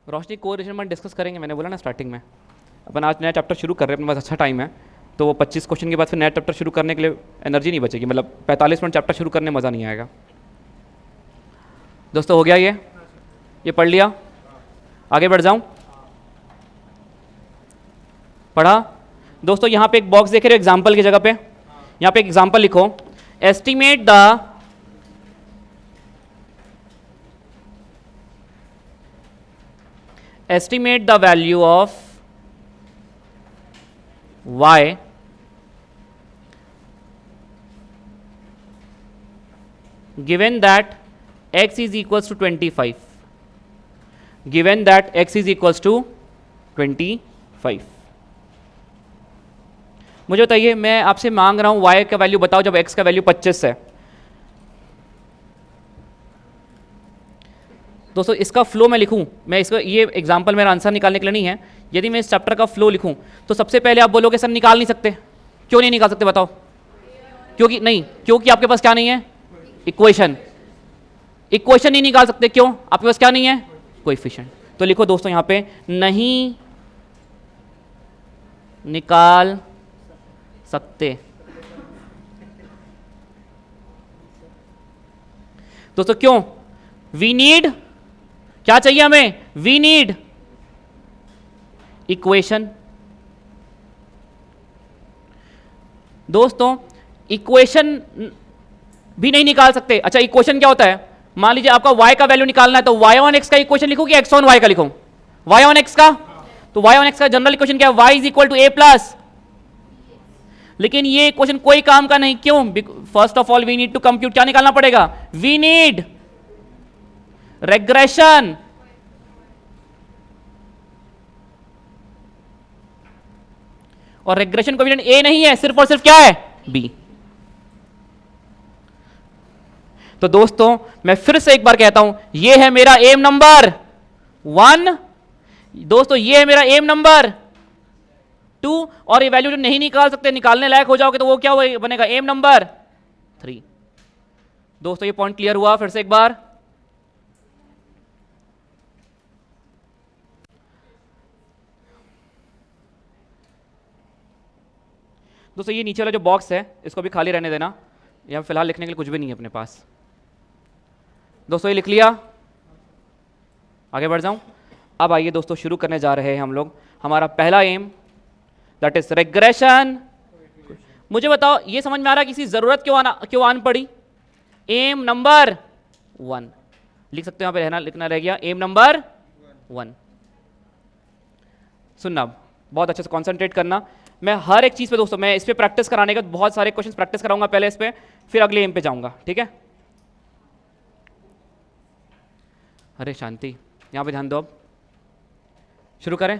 S1: रोशनी कोरिलेशन में डिस्कस करेंगे, मैंने बोला ना स्टार्टिंग में, अपन आज नया चैप्टर शुरू कर रहे हैं, अपने पास अच्छा टाइम है, तो वो 25 क्वेश्चन के बाद फिर नया चैप्टर शुरू करने के लिए एनर्जी नहीं बचेगी, मतलब 45 मिनट चैप्टर शुरू करने में मज़ा नहीं आएगा। दोस्तों हो गया ये पढ़ लिया, आगे बढ़ जाऊं? पढ़ा? दोस्तों यहाँ पे एक बॉक्स देख रहे हो एग्जाम्पल की जगह पे, यहाँ पे एग्जाम्पल लिखो, estimate the value of y given that x is equals to 25, given that x is equals to 25। मुझे बताइए, मैं आपसे मांग रहा हूं y का वैल्यू बताओ जब x का वैल्यू 25 है। दोस्तों इसका फ्लो मैं लिखूं, मैं इसका ये एग्जांपल मेरा आंसर निकालने के लिए नहीं है, यदि मैं इस चैप्टर का फ्लो लिखूं तो सबसे पहले आप बोलोगे सर निकाल नहीं सकते, क्यों नहीं निकाल सकते बताओ? क्योंकि आपके पास क्या नहीं है, इक्वेशन नहीं निकाल सकते। क्यों? आपके पास क्या नहीं है, कोएफिशिएंट। तो लिखो दोस्तों यहां पे, नहीं निकाल सकते। दोस्तों क्यों? वी नीड, क्या चाहिए हमें, वी नीड इक्वेशन। दोस्तों इक्वेशन भी नहीं निकाल सकते। अच्छा इक्वेशन क्या होता है, मान लीजिए आपका y का वैल्यू निकालना है तो y ऑन x का इक्वेशन लिखो कि x ऑन y का लिखो, y ऑन x का, तो y ऑन x का जनरल इक्वेशन क्या है, y is equal to a plus. लेकिन ये इक्वेशन कोई काम का नहीं, क्यों? First of all we need to compute, क्या निकालना पड़ेगा, वी नीड रेग्रेशन। और रेग्रेशन कोएफिशिएंट a नहीं है, सिर्फ और सिर्फ क्या है, b। तो दोस्तों मैं फिर से एक बार कहता हूं, ये है मेरा एम नंबर 1, दोस्तों ये है मेरा एम नंबर 2, और ये वैल्यू जो नहीं निकाल सकते, निकालने लायक हो जाओगे तो वो क्या बनेगा, एम नंबर 3। दोस्तों ये पॉइंट क्लियर हुआ? फिर से एक बार, दोस्तों ये नीचे वाला जो बॉक्स है इसको भी खाली रहने देना, यहाँ फिलहाल लिखने के लिए कुछ भी नहीं है अपने पास। दोस्तों ये लिख लिया, आगे बढ़ जाऊं? अब आइए दोस्तों शुरू करने जा रहे हैं हम लोग हमारा पहला एम, दैट इज रेग्रेशन। मुझे बताओ ये समझ में आ रहा है किसी जरूरत क्यों आन पड़ी, एम नंबर 1 लिख सकते हो, यहाँ पे लिखना रह गया एम नंबर 1। सुनना बहुत अच्छे से कॉन्सेंट्रेट करना, मैं हर एक चीज़ पे दोस्तों, मैं इस पे प्रैक्टिस कराने के बहुत सारे क्वेश्चंस प्रैक्टिस कराऊंगा पहले इस पे, फिर अगले एम पे जाऊंगा, ठीक है। अरे शांति, यहाँ पे ध्यान दो। अब शुरू करें।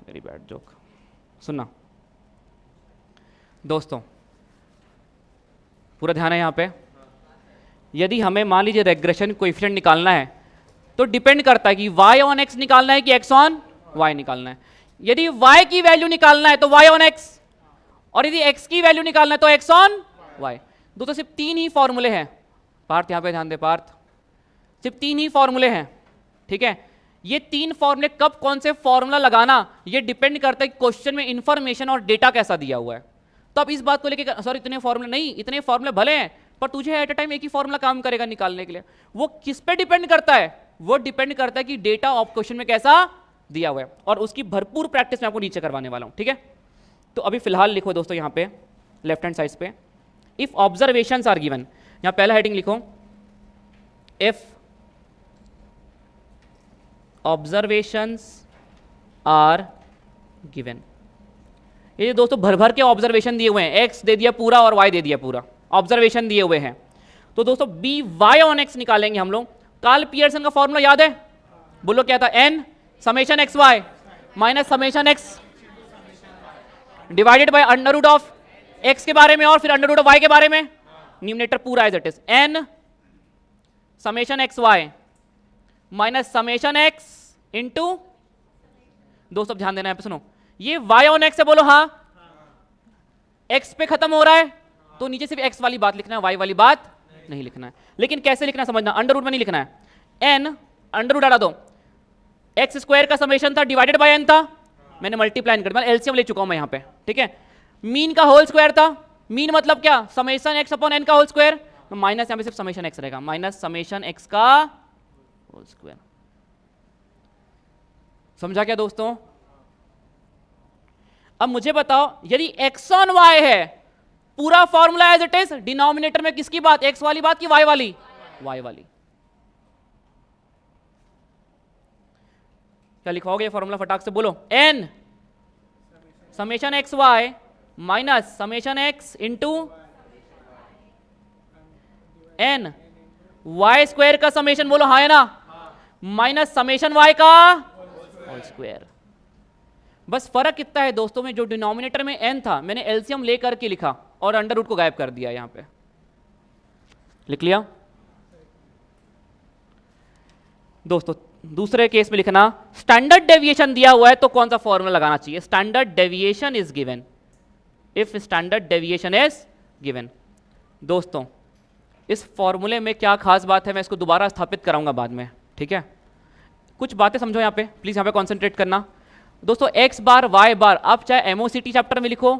S1: Very bad joke. सुनना दोस्तों, पूरा ध्यान है यहाँ पे। यदि हमें मान लीजिए रेग्रेशन कोएफिशिएंट निकालना है तो डिपेंड करता है कि y ऑन x निकालना है कि x ऑन y निकालना है। यदि y की वैल्यू निकालना है तो y ऑन x, और यदि x की वैल्यू निकालना है तो x ऑन y। दोस्तों सिर्फ 3 ही फॉर्मूले हैं। पार्थ यहाँ पे ध्यान दे, पार्थ, सिर्फ 3 ही फॉर्मूले हैं, ठीक है। ये 3 फॉर्मूले कब कौन से फॉर्मूला लगाना ये डिपेंड करता है कि क्वेश्चन में इंफॉर्मेशन और डेटा कैसा दिया हुआ है। तो अब इस बात को लेकर सॉरी इतने फॉर्मूले नहीं, इतने फॉर्मूले भले हैं पर तुझे एट अ टाइम एक ही फॉर्मूला काम करेगा निकालने के लिए। वो किस पे डिपेंड करता है? वो डिपेंड करता है कि डेटा ऑफ क्वेश्चन में कैसा दिया हुआ है, और उसकी भरपूर प्रैक्टिस मैं आपको नीचे करवाने वाला हूं, ठीक है। तो अभी फिलहाल लिखो दोस्तों यहाँ पे लेफ्ट हैंड साइड पे, इफ ऑब्जर्वेशंस आर गिवन, यहाँ पहला हेडिंग लिखो, इफ ऑब्जर्वेशंस आर गिवन। ये दोस्तों भर भर के ऑब्जर्वेशन दिए हुए हैं, एक्स दे दिया पूरा और वाई दे दिया पूरा, ऑब्जर्वेशन दिए हुए हैं। तो दोस्तों बी वाई ऑन एक्स निकालेंगे हम लोग। कार्ल पियर्सन का फॉर्मूला याद है? बोलो क्या था? N summation x Y minus summation x divided by under root of x के बारे में और फिर अंडर रूट ऑफ वाई के बारे में, न्यूमरेटर पूरा as it is, n summation x Y minus summation x into, दोस्तों ध्यान देना है पे, सुनो, ये y ऑन x है, बोलो हाँ। x पे खत्म हो रहा है तो नीचे सिर्फ x वाली बात लिखना है, y वाली बात नहीं लिखना है। लेकिन कैसे लिखना है समझना, अंडर रूट में नहीं लिखना है। n अंडर रूट हटा दो, एक्स स्क्वायर का समेशन था डिवाइडेड बाय n था, मैंने मल्टीप्लाई कर दिया, एलसीएम ले चुका हूं मैं यहाँ पे, ठीक है। मीन का होल स्क्वायर था, मीन मतलब क्या, समेशन x अपॉन n का होल स्क्वायर, तो माइनस यहाँ पे सिर्फ समेशन x रहेगा, माइनस समेशन x का होल स्क्वायर। समझा क्या दोस्तों? अब मुझे बताओ यदि x ऑन y है, पूरा formula as it is, denominator में किसकी बात, x वाली बात की y वाली? y वाली। क्या लिखोगे फॉर्मूला फटाक से बोलो, n summation x Y minus summation x into n y square का समेशन, बोलो हाँ है ना, माइनस समेशन y का होल स्क्वायर। बस फर्क कितना है दोस्तों में, जो डिनोमिनेटर में n था मैंने एलसीएम लेकर के लिखा और अंडर रूट को गायब कर दिया, यहां पे लिख लिया। दोस्तों दूसरे केस में लिखना, स्टैंडर्ड डेविएशन दिया हुआ है तो कौन सा फॉर्मूला लगाना चाहिए, standard deviation is given, if standard deviation is given. दोस्तों इस फॉर्मूले में क्या खास बात है मैं इसको दोबारा स्थापित कराऊंगा बाद में, ठीक है। कुछ बातें समझो यहाँ पे प्लीज, यहाँ पे कॉन्सेंट्रेट करना। दोस्तों एक्स बार वाई बार आप चाहे एमओसीटी चैप्टर में लिखो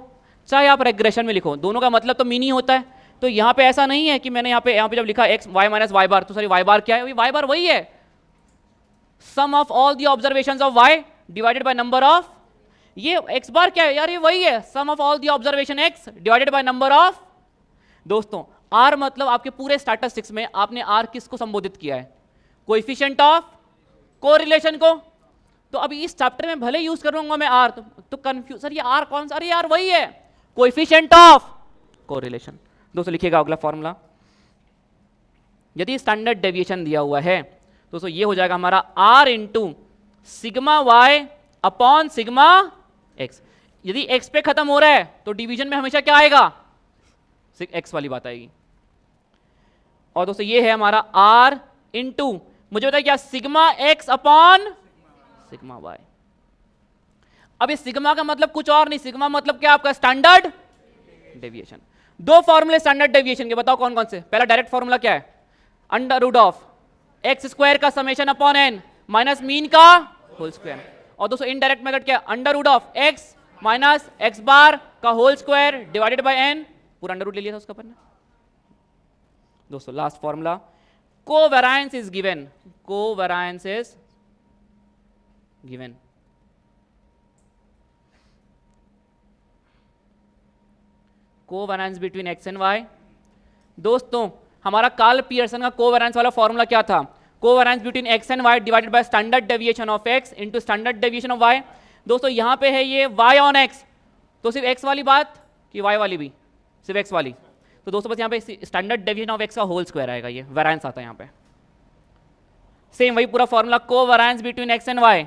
S1: चाहे आप रेग्रेशन में लिखो, दोनों का मतलब तो मीन ही होता है। तो यहाँ पे ऐसा नहीं है कि मैंने यहाँ पे जब लिखा एक्स वाई माइनस वाई बार, तो सॉरी वाई बार क्या है, वाई बार वही है, sum of all the observations of Y divided by number of, ये एक्स बार क्या है यार, ये वही है, sum of all the observation X divided by number of. दोस्तों आर मतलब आपके पूरे स्टैटिस्टिक्स में आपने आर किसको संबोधित किया है, कोएफिशिएंट ऑफ कोरिलेशन को। तो अभी इस चैप्टर में भले यूज करूंगा मैं आर, तो कंफ्यूज, सर ये आर कौन सा, अरे यार वही है, कोएफिशिएंट ऑफ कोरिलेशन। दोस्तों लिखिएगा अगला फॉर्मूला, यदि स्टैंडर्ड डेविएशन दिया हुआ है दोस्तों ये हो जाएगा हमारा r into sigma y upon sigma x. यदि एक्स पे खत्म हो रहा है तो डिवीजन में हमेशा क्या आएगा, एक्स वाली बात आएगी। और दोस्तों ये है हमारा आर इंटू, मुझे बताइए क्या, sigma x upon sigma y. अब इस सिग्मा का मतलब कुछ और नहीं, सिग्मा मतलब क्या आपका स्टैंडर्ड डेविएशन। दो फॉर्मूले स्टैंडर्ड डेविएशन के, बताओ कौन कौन से। पहला डायरेक्ट फॉर्मूला क्या है, under root of X square का summation upon N minus mean का होल स्क्वायर। और दोस्तों इनडायरेक्ट मेथड क्या है, under root of x minus x bar का whole square divided by N, पूरा अंडर रूट ले लिया था उसका अपन ने। दोस्तों last formula, covariance is given, covariance is given. Covariance between x and Y. दोस्तों हमारा कार्ल पियर्सन का कोवेरिएंस वाला फॉर्मूला क्या था, covariance between x and y divided by standard deviation of x into standard deviation of y. दोस्तों यहाँ पे है ये y ऑन x, तो सिर्फ x वाली बात कि y वाली भी, सिर्फ x वाली, तो दोस्तों बस यहाँ पे स्टैंडर्ड डेविएशन ऑफ x का होल स्क्वायर आएगा, ये वेरिएंस आता है यहाँ पे। सेम वही पूरा फॉर्मूला, को variance between x and y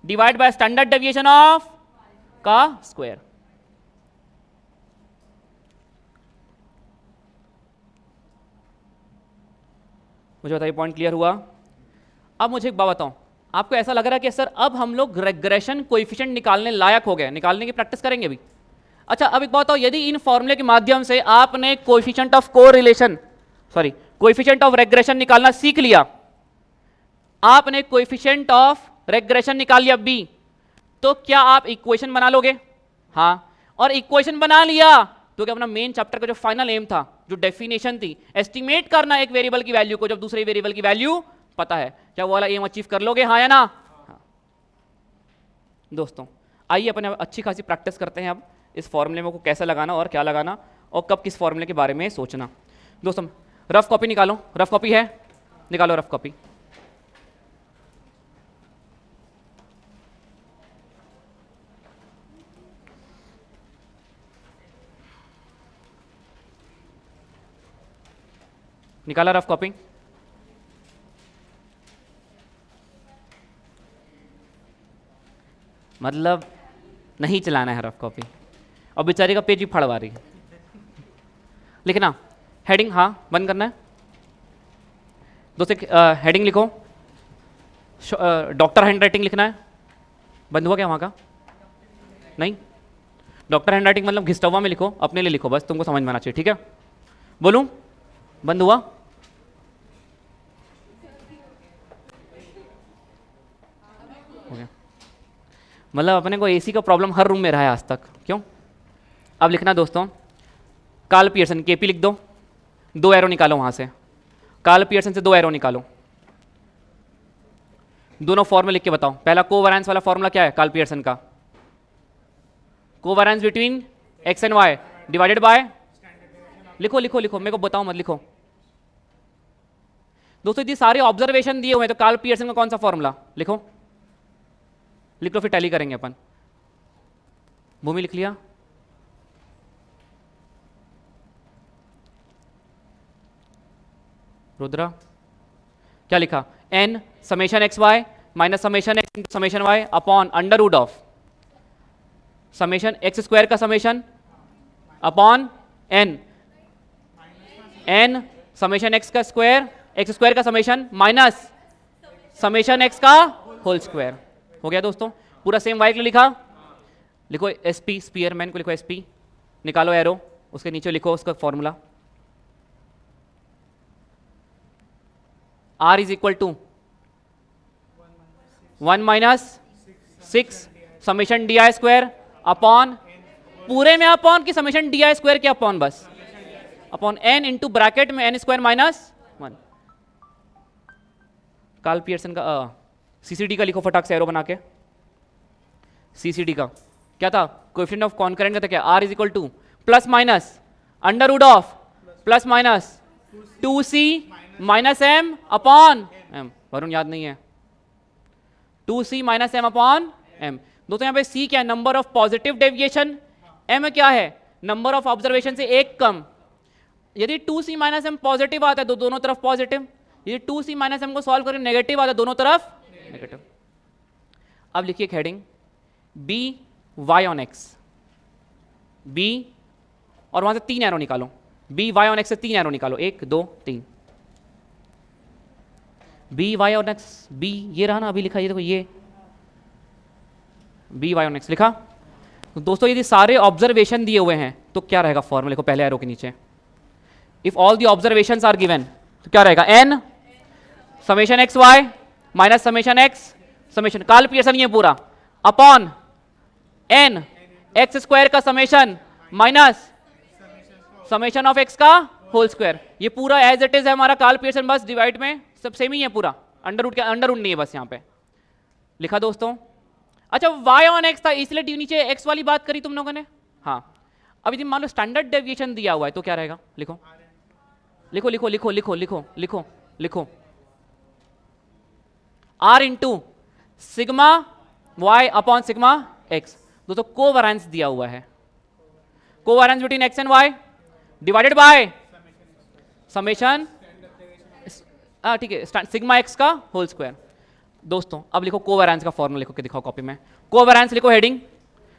S1: divide by standard deviation of का स्क्वायर। मुझे बताइए पॉइंट क्लियर हुआ? अब मुझे एक बात बताओ, आपको ऐसा लग रहा है कि सर अब हम लोग रेग्रेशन कोएफिशिएंट निकालने लायक हो गए, निकालने की प्रैक्टिस करेंगे अभी? अच्छा अब एक बात बताओ, यदि इन फॉर्मूले के माध्यम से आपने coefficient of correlation, sorry coefficient of regression निकालना सीख लिया, आपने कोएफिशिएंट ऑफ रेग्रेशन निकाल लिया b, तो क्या आप इक्वेशन बना लोगे? हाँ, और इक्वेशन बना लिया तो क्या अपना मेन चैप्टर का जो फाइनल एम था, जो डेफिनेशन थी, एस्टिमेट करना एक वेरिएबल की वैल्यू को जब दूसरे वेरिएबल की वैल्यू पता है, क्या वो वाला एम अचीव कर लोगे? हाँ या ना? हाँ। दोस्तों आइए अपने अच्छी खासी प्रैक्टिस करते हैं अब इस फॉर्मूले में को कैसे लगाना और क्या लगाना और कब किस फॉर्मूले के बारे में सोचना। दोस्तों रफ कॉपी निकालो, रफ कॉपी है, निकालो रफ कॉपी। निकाला रफ कॉपी? मतलब नहीं चलाना है रफ कॉपी, और बेचारी का पेज भी फड़वा रही है। लिखना हेडिंग, हाँ बंद करना है दोस्तों, हेडिंग लिखो, डॉक्टर हैंड राइटिंग लिखना है। बंद हुआ क्या वहाँ का? नहीं, डॉक्टर हैंड राइटिंग मतलब घिस्टवा में लिखो, अपने लिए लिखो, बस तुमको समझ में आना चाहिए, ठीक है? बोलूं बंद हुआ? मतलब अपने को एसी का प्रॉब्लम हर रूम में रहा है आज तक, क्यों? अब लिखना दोस्तों, कार्ल पियर्सन, केपी लिख दो, 2 एरो निकालो वहां से, कार्ल पियर्सन से 2 एरो निकालो, दोनों फॉर्मूला लिख के बताओ। पहला कोवेरिएंस वाला फॉर्मूला क्या है कार्ल पियर्सन का? Covariance between x and y divided by, लिखो लिखो लिखो, मेरे को बताओ मत, लिखो दोस्तों। यदि सारे ऑब्जर्वेशन दिए हुए हैं तो कार्ल पियर्सन का कौन सा फॉर्मूला? लिखो, लिख लो, फिर टैली करेंगे अपन। भूमि लिख लिया? रुद्रा क्या लिखा? n summation x Y minus summation x into summation Y upon under root of summation x square का summation upon n, n summation x का स्क्वायर, एक्स स्क्वायर का समेशन माइनस समेशन एक्स का whole square. हो गया दोस्तों, पूरा same Y के लिए लिखा। लिखो एसपी, स्पीयरमैन को लिखो एसपी, निकालो एरो, उसके नीचे लिखो उसका formula, R is equal to 1 minus 6 summation d i square upon, पूरे में अपॉन की समेशन डी आई स्क्वायर के अपॉन, बस अपॉन n इंटू ब्रैकेट में n square minus 1। Karl Pearson का सीसीडी का लिखो फटाक से एरो बना के। सीसीडी का क्या था? कोएफिशिएंट ऑफ कॉन्करेंट का था क्या? R is equal to plus minus under root of plus minus 2c minus m upon m। Varun याद नहीं है? 2c minus m upon m। दोस्तों यहाँ पे c क्या है? Number of positive deviation, m क्या है? नंबर ऑफ ऑब्जर्वेशन से एक कम। यदि 2c माइनस m पॉजिटिव आता है तो दोनों तरफ पॉजिटिव, यदि 2c माइनस m को सॉल्व करें नेगेटिव आता है दोनों तरफ नेगेटिव। अब लिखिए एक heading, b y on x, b और वहां से 3 एरो निकालो, b y ऑन x से 3 एरो निकालो, 1 2 3, b y on x, b ये रहा ना, अभी लिखा, ये देखो ये b y ऑन x लिखा। तो दोस्तों यदि सारे ऑब्जर्वेशन दिए हुए हैं तो क्या रहेगा फॉर्मूला? को पहले एरो के नीचे, if all the observations are given तो क्या रहेगा? n summation x Y minus summation x summation Karl Pearson ये पूरा अपॉन n एक्स स्क्वायर का summation minus summation of x का होल स्क्वायर। ये पूरा एज इट इज है हमारा कार्ल पियर्सन, बस डिवाइड में सब सेम ही है पूरा, अंडर रूट, अंडर रूट नहीं है बस यहाँ पे लिखा दोस्तों। अच्छा y ऑन x था इसलिए नीचे x वाली बात करी तुम लोगों ने। हाँ, अब यदि मान लो स्टैंडर्ड डेविएशन दिया हुआ है तो क्या रहेगा? लिखो लिखो लिखो लिखो लिखो लिखो लिखो लिखो, R into sigma y upon sigma x. दोस्तों कोवेरिएंस दिया हुआ है, covariance between x and y divided by summation, ठीक है, सिग्मा एक्स का होल स्क्वायर। दोस्तों अब लिखो कोवेरिएंस का फॉर्मूला, लिखो के दिखाओ कॉपी में। कोवेरिएंस लिखो, हेडिंग,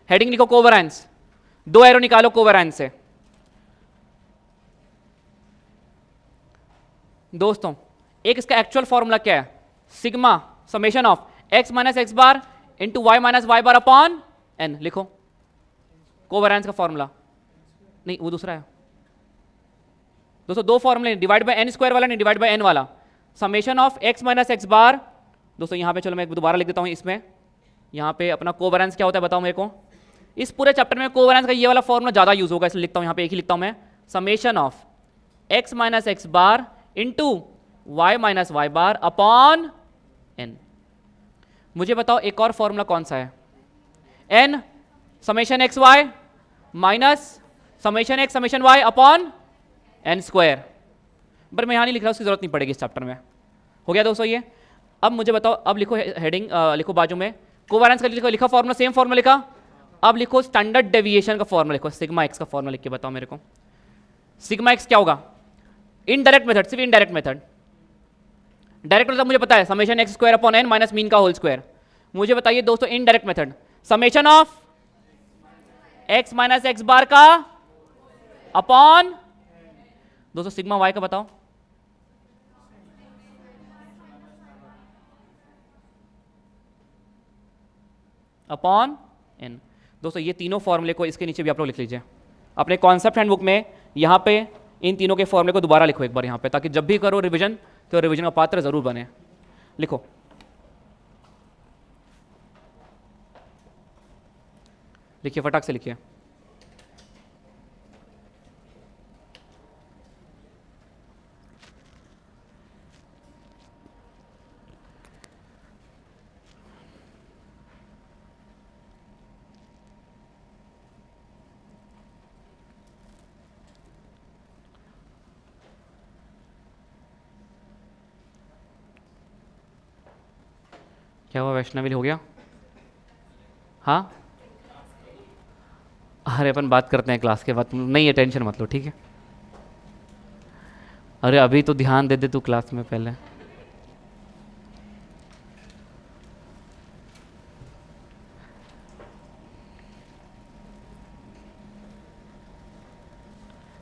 S1: हेडिंग लिखो कोवेरिएंस, 2 एरो निकालो कोवेरिएंस से। दोस्तों एक इसका एक्चुअल फॉर्मूला क्या है, sigma summation of x minus x bar into Y minus Y bar upon n. लिखो कोवेरिएंस का फॉर्मूला, नहीं वो दूसरा है दोस्तों, 2 फॉर्मूले, डिवाइड बाय एन स्क्वायर वाला नहीं, डिवाइड बाय एन वाला। Summation of x minus x bar, दोस्तों यहाँ पे चलो मैं दोबारा लिख देता हूँ इसमें, यहाँ पे अपना कोवेरिएंस क्या होता है बताओ मेरे को। इस पूरे चैप्टर में कोवेरिएंस का ये वाला फॉर्मूला ज़्यादा यूज होगा, इसलिए लिखता हूँ यहाँ पे, एक ही लिखता हूँ मैं, summation of x minus x bar into Y minus Y bar upon n. मुझे बताओ एक और फॉर्मूला कौन सा है, n summation x Y minus summation x summation Y upon n square. पर मैं यहाँ नहीं लिख रहा, उसकी जरूरत नहीं पड़ेगी इस चैप्टर में। हो गया दोस्तों ये। अब मुझे बताओ, अब लिखो हेडिंग, लिखो बाजू में कोवेरिएंस का लिखा फॉर्मूला, सेम फॉर्मूला लिखा। अब लिखो स्टैंडर्ड डेविएशन का फॉर्मूला, लिखो सिग्मा एक्स का फॉर्मूला लिख के बताओ मेरे को। सिग्मा एक्स क्या होगा, इनडायरेक्ट मेथड, सिर्फ इनडायरेक्ट मेथड। डायरेक्ट मतलब मुझे पता है summation x square upon N minus mean का होल स्क्वायर। मुझे बताइए दोस्तों indirect method, summation of x minus x bar का अपॉन, दोस्तों सिग्मा वाई का बताओ, अपॉन एन। दोस्तों ये तीनों फॉर्मूले को इसके नीचे भी आप लोग लिख लीजिए अपने कॉन्सेप्ट हैंडबुक में, यहाँ पे इन तीनों के फॉर्मूले को दोबारा लिखो एक बार यहाँ पे, ताकि जब भी करो रिवीजन तो रिवीजन का पात्र जरूर बने। लिखो लिखिए, फटाक से लिखिए। क्या हुआ वैष्णवी, हो गया? हाँ अरे अपन बात करते हैं क्लास के बाद, तुम नहीं है टेंशन मत लो, ठीक है? अरे अभी तो ध्यान दे दे तू क्लास में पहले।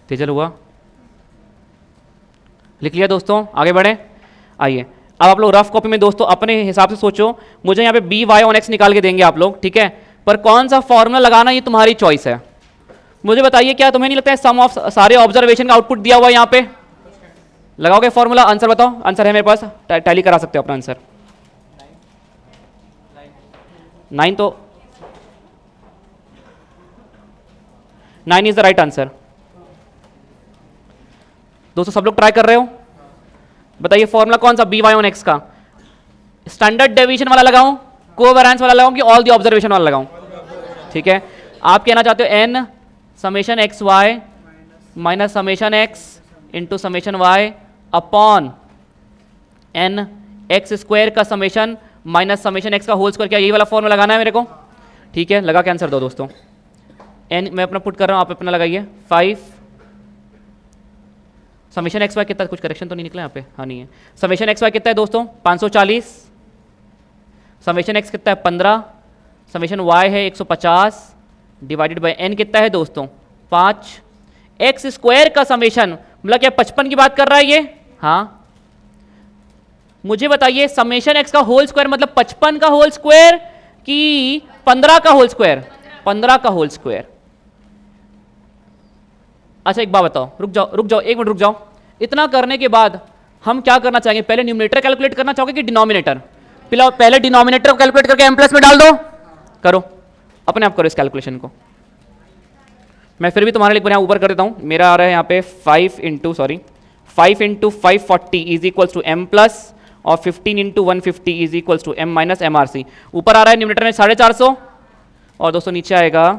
S1: तेजल हुआ? लिख लिया दोस्तों, आगे बढ़े। आइए अब आप लोग रफ कॉपी में दोस्तों अपने हिसाब से सोचो। मुझे यहाँ पे बी वाई ऑन एक्स निकाल के देंगे आप लोग, ठीक है? पर कौन सा फॉर्मूला लगाना ये तुम्हारी चॉइस है। मुझे बताइए क्या तुम्हें नहीं लगता है सम ऑफ सारे ऑब्जर्वेशन का आउटपुट दिया हुआ है यहाँ पे? लगाओगे फॉर्मूला? आंसर बताओ, आंसर है मेरे पास, टैली करा सकते हो अपना आंसर। 9 तो 9 इज द राइट आंसर। दोस्तों सब लोग ट्राई कर रहे हो? बताइए फॉर्मूला कौन सा बी वाई ऑन एक्स का? स्टैंडर्ड डेविएशन वाला लगाऊं, कोवेरिएंस वाला लगाऊं कि ऑल द ऑब्जर्वेशन वाला लगाऊं? ठीक है, आप कहना चाहते हो n summation x Y minus summation x into summation Y upon N x square का समेशन माइनस समेशन एक्स का होल स्क्वायर। क्या यही वाला फॉर्मूला लगाना है मेरे को? ठीक है, लगा के आंसर दो दोस्तों। एन मैं अपना पुट कर रहा हूं, आप अपना लगाइए। 5 समेशन एक्स वाई कितना, कुछ करेक्शन तो नहीं निकला यहाँ पे? हाँ नहीं है। समेशन एक्स वाई कितना है दोस्तों? 540। समेशन एक्स कितना है? 15। समेशन वाई है 150 डिवाइडेड बाय एन कितना है दोस्तों? 5। एक्स स्क्वायर का समेशन मतलब क्या 55 की बात कर रहा है ये? हाँ। मुझे बताइए समेशन एक्स का होल स्क्वायर मतलब 55 का होल स्क्वायर कि 15 का होल स्क्वायर? 15 का होल स्क्वायर। अच्छा एक बात बताओ, रुक जाओ 1 मिनट रुक जाओ। इतना करने के बाद हम क्या करना चाहेंगे? पहले न्यूमरेटर कैलकुलेट करना चाहोगे कि डिनोमिनेटर? पहले डिनोमिनेटर को कैलकुलेट करके एम प्लस में डाल दो। करो, अपने आप करो इस कैलकुलेशन को। मैं फिर भी तुम्हारे लिए यहाँ ऊपर कर देता हूँ। मेरा आ रहा है यहाँ पे 5 into 540 is equals to m plus और 15 into 150 is equals to m minus m r c. ऊपर आ रहा है न्यूमरेटर में 450 और दोस्तों नीचे आएगा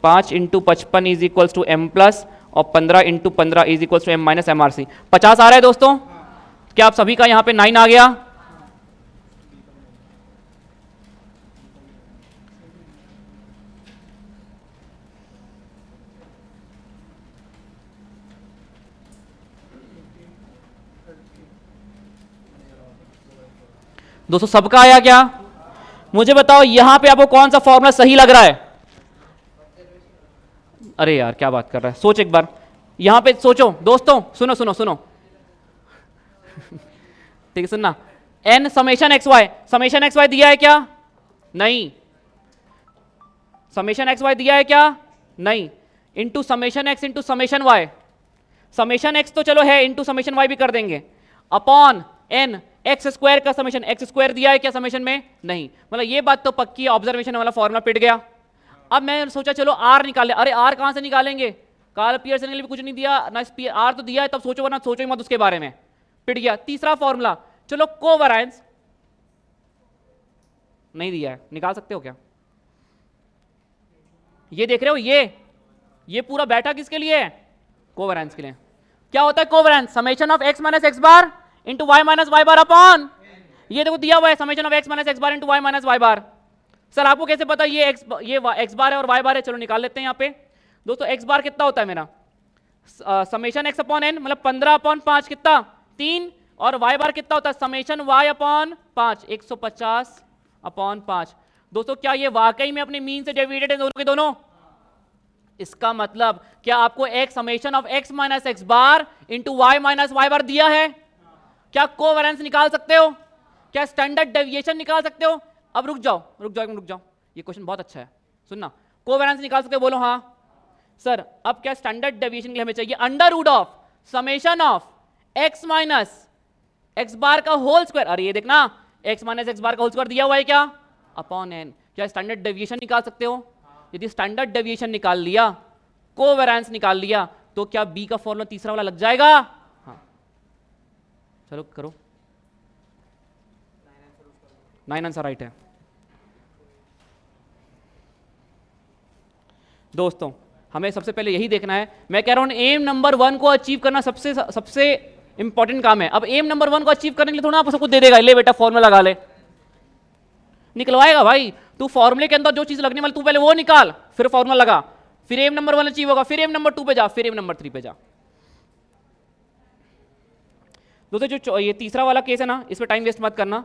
S1: 5 into 55 is equals to m plus और 15 into 15 is equals to m minus m r c. 50 आ रहा है दोस्तों। क्या आप सभी का यहाँ पे 9 आ गया? दोस्तों सबका आया क्या? मुझे बताओ यहां पे आपको कौन सा फॉर्मूला सही लग रहा है? अरे यार क्या बात कर रहा है, सोच एक बार, यहां पे सोचो दोस्तों, सुनो सुनो सुनो ठीक है सुनना, एन समेशन एक्स वाई दिया है क्या? नहीं। समेशन एक्स वाई दिया है क्या? नहीं। Into summation x into summation y, summation x तो चलो है, इंटू समेशन वाई भी कर देंगे, अपॉन एन एक्स स्क्वायर का समेशन एक्स स्क्वायर दिया है क्या समेशन में? नहीं। मतलब ये बात तो पक्की है, ऑब्जर्वेशन वाला फॉर्मूला पिट गया। अब मैं सोचा चलो आर निकाले, अरे आर कहां से निकालेंगे, कार्ल पियर्सन ने भी कुछ नहीं दिया ना, आर तो दिया है, तब सोचो वरना सोचो ही मत उसके बारे में, पिट गया। तीसरा फॉर्मूला, चलो कोवेरिएंस नहीं दिया है, निकाल सकते हो क्या? ये देख रहे हो, ये पूरा बैठा किसके लिए है? कोवेरिएंस के लिए। क्या होता है covariance? Summation of x minus x bar into Y minus Y bar upon, ये देखो दिया हुआ है summation of x minus x bar into Y minus Y bar. Sir आपको कैसे पता ये एक्स बार है और वाई बार है? चलो निकाल लेते हैं यहाँ पे। दोस्तों एक्स बार कितना होता है मेरा, समेशन एक्स अपॉन एन, मतलब 15 अपॉन 5 कितना 3, और वाई बार कितना होता है समेशन वाई अपॉन 5 150 अपॉन 5। दोस्तों क्या ये वाकई में अपने मीन से डेविएटेड है दोनों के दोनों? इसका मतलब क्या आपको एक summation of x minus x bar into Y minus Y bar दिया है? क्या कोवेरिएंस निकाल सकते हो? क्या स्टैंडर्ड डेविएशन निकाल सकते हो? अब रुक जाओ, ये क्वेश्चन बहुत अच्छा है, सुनना। कोवेरिएंस निकाल सकते हो? बोलो हाँ। सर अब क्या स्टैंडर्ड डेविएशन के लिए हमें चाहिए under root of summation of x minus x bar का होल स्क्वायर, अरे ये देखना एक्स माइनस एक्स बार का होल स्क्वायर दिया हुआ है क्या, अपॉन एन। क्या स्टैंडर्ड डेविएशन निकाल सकते हो? यदि स्टैंडर्ड डेविएशन निकाल लिया, कोवेरिएंस निकाल लिया, तो क्या बी का फॉर्मूला तीसरा वाला लग जाएगा? हाँ चलो करो, 9 आंसर राइट है। दोस्तों हमें सबसे पहले यही देखना है, मैं कह रहा हूं एम नंबर 1 को अचीव करना सबसे इंपॉर्टेंट काम है। अब एम नंबर 1 को अचीव करने के लिए थोड़ा आप सबको दे देगा, ले बेटा फॉर्मूला लगा ले, निकलवाएगा भाई। तू फॉर्मूले के अंदर जो चीज लगने वाली तू पहले वो निकाल, फिर फॉर्मूला लगा, फिर एम नंबर 1 अचीव होगा, फिर एम नंबर 2 पे जा, फिर एम नंबर 3 पे जा। दोस्तों जो ये तीसरा वाला केस है ना, इसमें टाइम वेस्ट मत करना,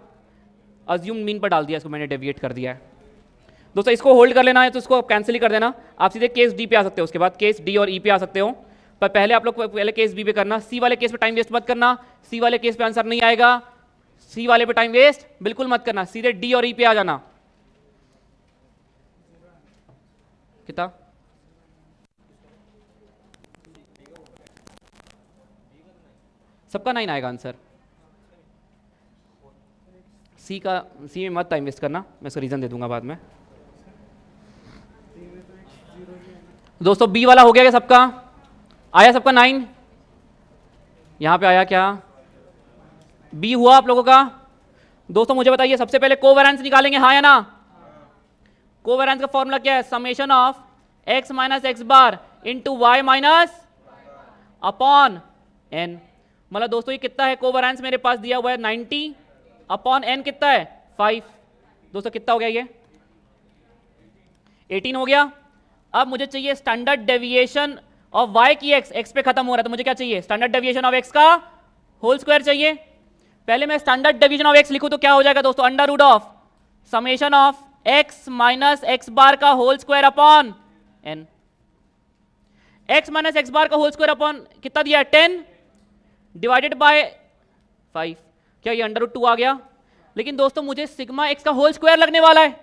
S1: अज्यूम मीन पर डाल दिया इसको मैंने, डेविएट कर दिया है। दोस्तों इसको होल्ड कर लेना है तो इसको कैंसिल ही कर देना, आप सीधे केस डी पे आ सकते हो, उसके बाद केस डी और ई पे आ सकते हो, पर पहले आप लोग पहले केस बी पे करना। सी वाले केस पे टाइम वेस्ट मत करना, सी वाले केस पे आंसर नहीं आएगा, सी वाले पे टाइम वेस्ट बिल्कुल मत करना, सीधे डी और ई पे आ जाना। कितना सबका 9 आएगा आंसर, सी में मत टाइम वेस्ट करना, मैं इसका रीजन दे दूंगा बाद में। दोस्तों बी वाला हो गया क्या सबका? आया सबका 9? यहां पे आया क्या? बी हुआ आप लोगों का? दोस्तों मुझे बताइए सबसे पहले कोवेरिएंस निकालेंगे, हाँ या ना? कोवेरिएंस का फॉर्मूला क्या है? Summation of x minus x bar into Y minus upon n. मतलब दोस्तों ये कितना है कोवेरिएंस मेरे पास दिया हुआ है 90 अपॉन एन कितना है 5। दोस्तों कितना हो गया ये? 18 हो गया। अब मुझे चाहिए स्टैंडर्ड डेविएशन ऑफ वाई की एक्स पे खत्म हो रहा है, तो मुझे क्या चाहिए? स्टैंडर्ड डेविएशन ऑफ एक्स का होल स्क्वायर चाहिए। पहले मैं स्टैंडर्ड डेविएशन ऑफ एक्स लिखूं तो क्या हो जाएगा दोस्तों? Under root of summation of x minus x bar का whole square upon N. X minus x bar का होल स्क्वायर अपॉन कितना दिया है? 10 डिवाइडेड बाय 5। क्या ये अंडर रूट 2 आ गया? लेकिन दोस्तों मुझे सिग्मा एक्स का होल स्क्वायर लगने वाला है,